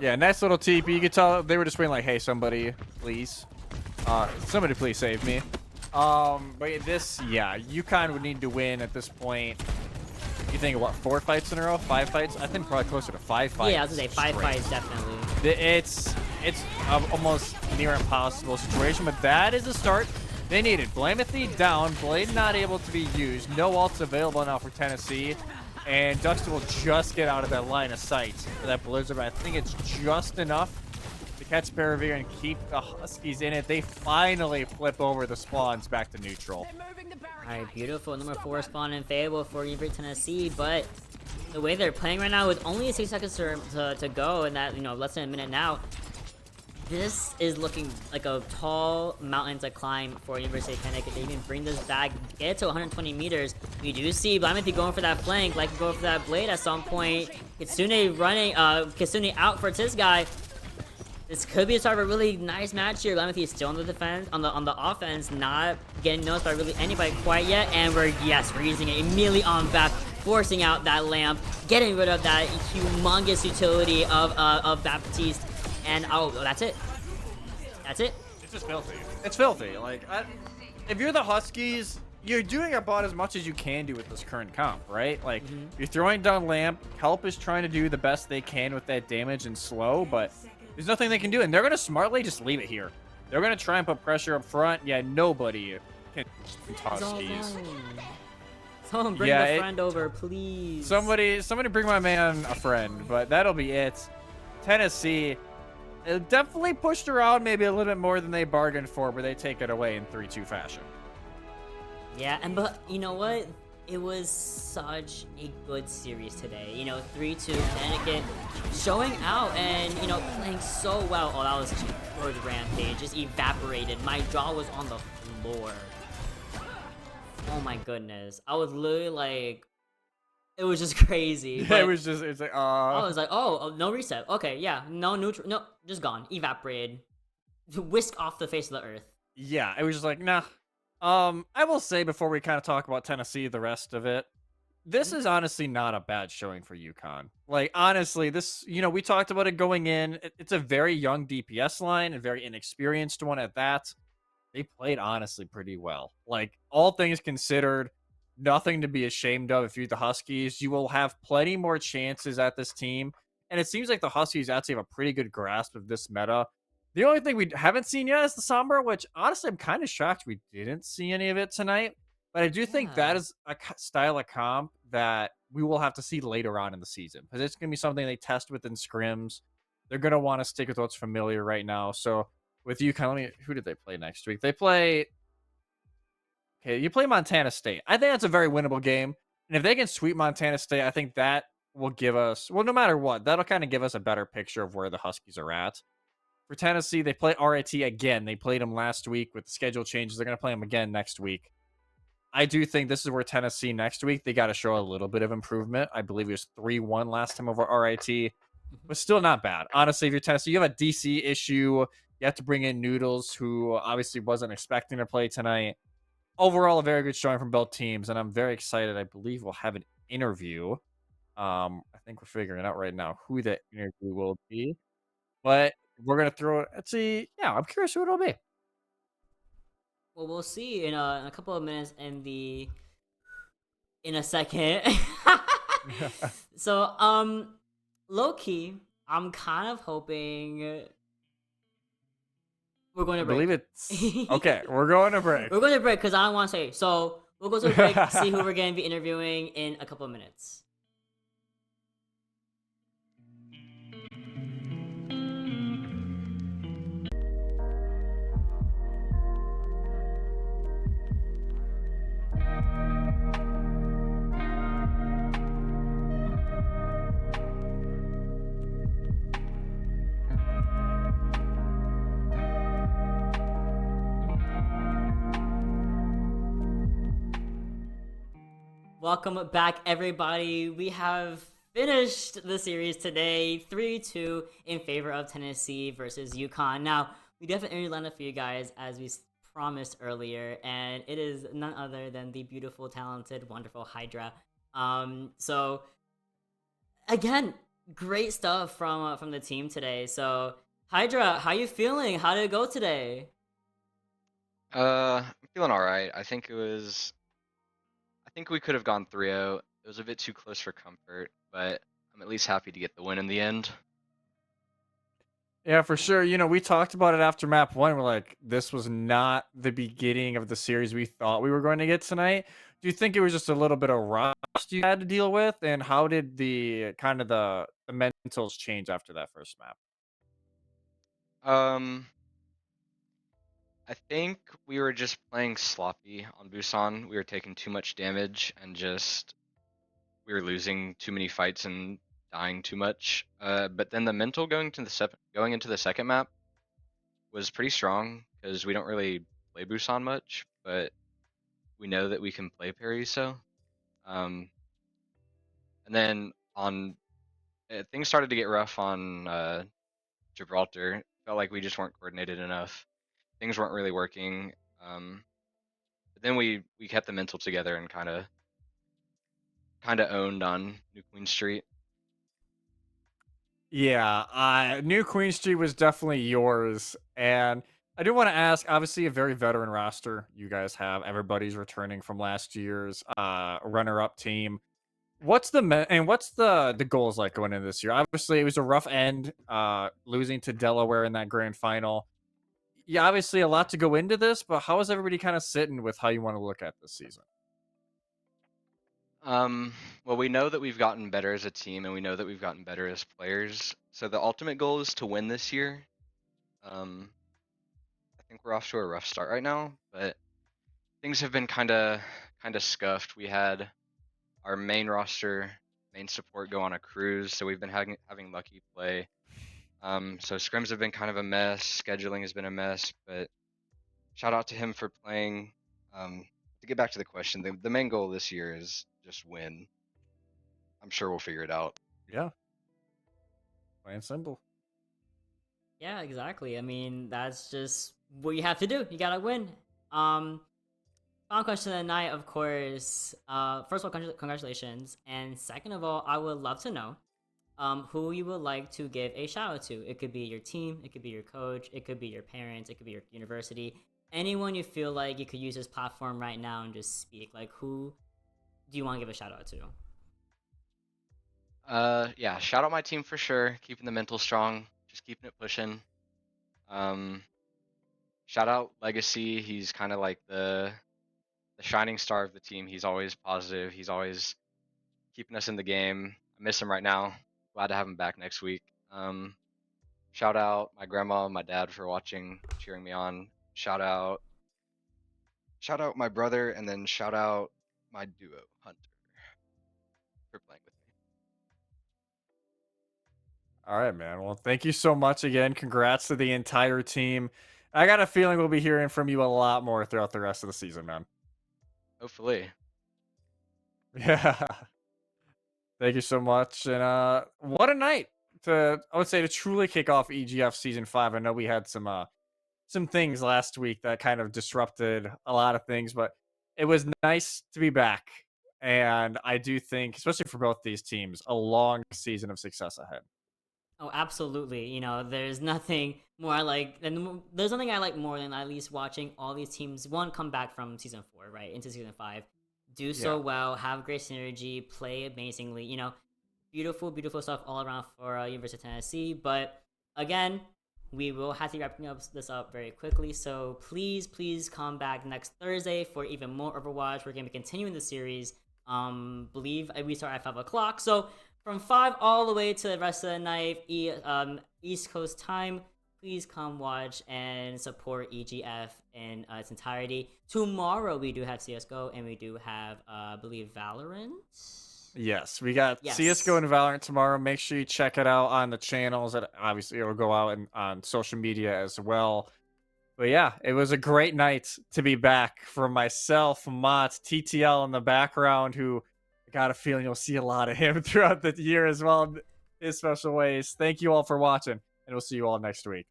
Yeah, nice little TP. You could tell they were just being like, hey, somebody, please. Somebody please save me. But this, yeah, UConn would need to win at this point. You think, what, 4 fights in a row? 5 fights? I think probably closer to 5 fights. Yeah, I was gonna say 5 fights, definitely. It's almost near impossible situation, but that is a start. They needed Blamethy down, Blade not able to be used, no ults available now for Tennessee, and Duxton will just get out of that line of sight for that Blizzard, but I think it's just enough to catch Paravir and keep the Huskies in it. They finally flip over the spawns back to neutral. Alright, beautiful. Number 4 spawn in Fable for University of Tennessee, but the way they're playing right now with only 6 seconds to go, and that, less than a minute now, this is looking like a tall mountain to climb for University of Connecticut. They even bring this back, get it to 120 meters. You do see Blamethy going for that flank, like going for that blade at some point. Kitsune running, Kitsune out for this guy. This could be a start of a really nice match here. Blamethy is still on the defense, on the offense, not getting noticed by really anybody quite yet. And we're using it immediately on back, forcing out that lamp, getting rid of that humongous utility of Baptiste. And that's it. That's it. It's just filthy. It's filthy. Like, if you're the Huskies, you're doing about as much as you can do with this current comp, right? Like, you're throwing down Lamp. Help is trying to do the best they can with that damage and slow, but there's nothing they can do, and they're going to smartly just leave it here. They're going to try and put pressure up front. Yeah, nobody can Huskies. Someone bring the friend over, please. Somebody bring my man a friend, but that'll be it. Tennessee definitely pushed around maybe a little bit more than they bargained for, but they take it away in 3-2 fashion. Yeah, but you know what? It was such a good series today. 3-2 Connecticut showing out and, playing so well. Oh, that was such a good rampage. Just evaporated. My jaw was on the floor. Oh my goodness. I was literally like, it was just crazy. Yeah, it was like, I was like, oh, no reset. Okay, yeah, no neutral, no, just gone, evaporated, whisked off the face of the earth. Yeah, it was just like, nah. I will say before we kind of talk about Tennessee, the rest of it, this is honestly not a bad showing for UConn. Like, honestly, this, we talked about it going in. It's a very young DPS line, a very inexperienced one at that. They played honestly pretty well. Like, all things considered, nothing to be ashamed of if you're the Huskies. You will have plenty more chances at this team. And it seems like the Huskies actually have a pretty good grasp of this meta. The only thing we haven't seen yet is the Sombra, which honestly I'm kind of shocked we didn't see any of it tonight. But I do think that is a style of comp that we will have to see later on in the season. Because it's going to be something they test within scrims. They're going to want to stick with what's familiar right now. So with UConn, who did they play next week? They play... Okay, you play Montana State. I think that's a very winnable game. And if they can sweep Montana State, I think that will give us... Well, no matter what, that'll kind of give us a better picture of where the Huskies are at. For Tennessee, they play RIT again. They played them last week with the schedule changes. They're going to play them again next week. I do think this is where Tennessee next week, they got to show a little bit of improvement. I believe it was 3-1 last time over RIT, but still not bad. Honestly, if you're Tennessee, you have a DC issue. You have to bring in Noodles, who obviously wasn't expecting to play tonight. Overall, a very good showing from both teams, and I'm very excited. I believe we'll have an interview. I think we're figuring out right now who that interview will be. But we're going to throw it. Let's see. Yeah, I'm curious who it'll be. Well, we'll see in a couple of minutes in a second. So, low-key, I'm kind of hoping we're going to break. I believe it's... Okay, we're going to break. We're going to break because I don't want to say. So, we'll go to a break, see who we're going to be interviewing in a couple of minutes. Welcome back, everybody. We have finished the series today 3-2 in favor of Tennessee versus UConn. Now, we definitely lined up for you guys as we promised earlier, and it is none other than the beautiful, talented, wonderful Hydra. So again, great stuff from the team today. So Hydra, how you feeling? How did it go today? I'm feeling all right. I think we could have gone 3-0. It was a bit too close for comfort, but I'm at least happy to get the win in the end. Yeah, for sure. We talked about it after map one. We're like, this was not the beginning of the series we thought we were going to get tonight. Do you think it was just a little bit of rust you had to deal with? And how did the kind of the mentals change after that first map? Um, I think we were just playing sloppy on Busan. We were taking too much damage and we were losing too many fights and dying too much. But then the mental going into the second map was pretty strong because we don't really play Busan much, but we know that we can play Parry. And then things started to get rough on Gibraltar. Felt like we just weren't coordinated enough. Things weren't really working. But then we kept the mental together and kind of owned on New Queen Street. Yeah, New Queen Street was definitely yours. And I do want to ask, obviously a very veteran roster you guys have. Everybody's returning from last year's runner-up team. What's the goals like going into this year? Obviously, it was a rough end, losing to Delaware in that grand final. Yeah, obviously a lot to go into this, but how is everybody kind of sitting with how you want to look at this season? Well, we know that we've gotten better as a team, and we know that we've gotten better as players. So the ultimate goal is to win this year. I think we're off to a rough start right now, but things have been kind of scuffed. We had our main roster, main support go on a cruise, so we've been having lucky play. So scrims have been kind of a mess. Scheduling has been a mess, but shout out to him for playing. To get back to the question, the main goal this year is just win. I'm sure we'll figure it out. Yeah. Plain and simple. Yeah, exactly. I mean, that's just what you have to do. You gotta win. Final question of the night, of course. First of all, congratulations, and second of all, I would love to know who you would like to give a shout out to. It could be your team, it could be your coach, it could be your parents, it could be your university. Anyone you feel like you could use this platform right now and just speak. Like, who do you want to give a shout out to? Yeah, shout out my team for sure. Keeping the mental strong, just keeping it pushing. Shout out Legacy. He's kind of like the shining star of the team. He's always positive. He's always keeping us in the game. I miss him right now. Glad to have him back next week. Shout out my grandma and my dad for watching, cheering me on. Shout out my brother, and then shout out my duo, Hunter, for playing with me. All right, man. Well, thank you so much again. Congrats to the entire team. I got a feeling we'll be hearing from you a lot more throughout the rest of the season, man. Hopefully. Yeah. Thank you so much. And what a night I would say, to truly kick off EGF season 5. I know we had some things last week that kind of disrupted a lot of things, but it was nice to be back. And I do think, especially for both these teams, a long season of success ahead. Oh, absolutely. You know, there's nothing more I like, and there's nothing I like more than at least watching all these teams, one, come back from season 4, right, into season 5, do so well, have great synergy, play amazingly, you know, beautiful, beautiful stuff all around for University of Tennessee. But again, we will have to wrap this up very quickly. So please come back next Thursday for even more Overwatch. We're going to be continuing the series. Believe we start at 5 o'clock. So from 5 all the way to the rest of the night, East Coast time, please come watch and support EGF in its entirety. Tomorrow we do have CSGO, and we do have, I believe, Valorant. Yes, we got CSGO and Valorant tomorrow. Make sure you check it out on the channels. And obviously, it'll go out on social media as well. But yeah, it was a great night to be back for myself, Mott, TTL in the background, who got a feeling you'll see a lot of him throughout the year as well in his special ways. Thank you all for watching, and we'll see you all next week.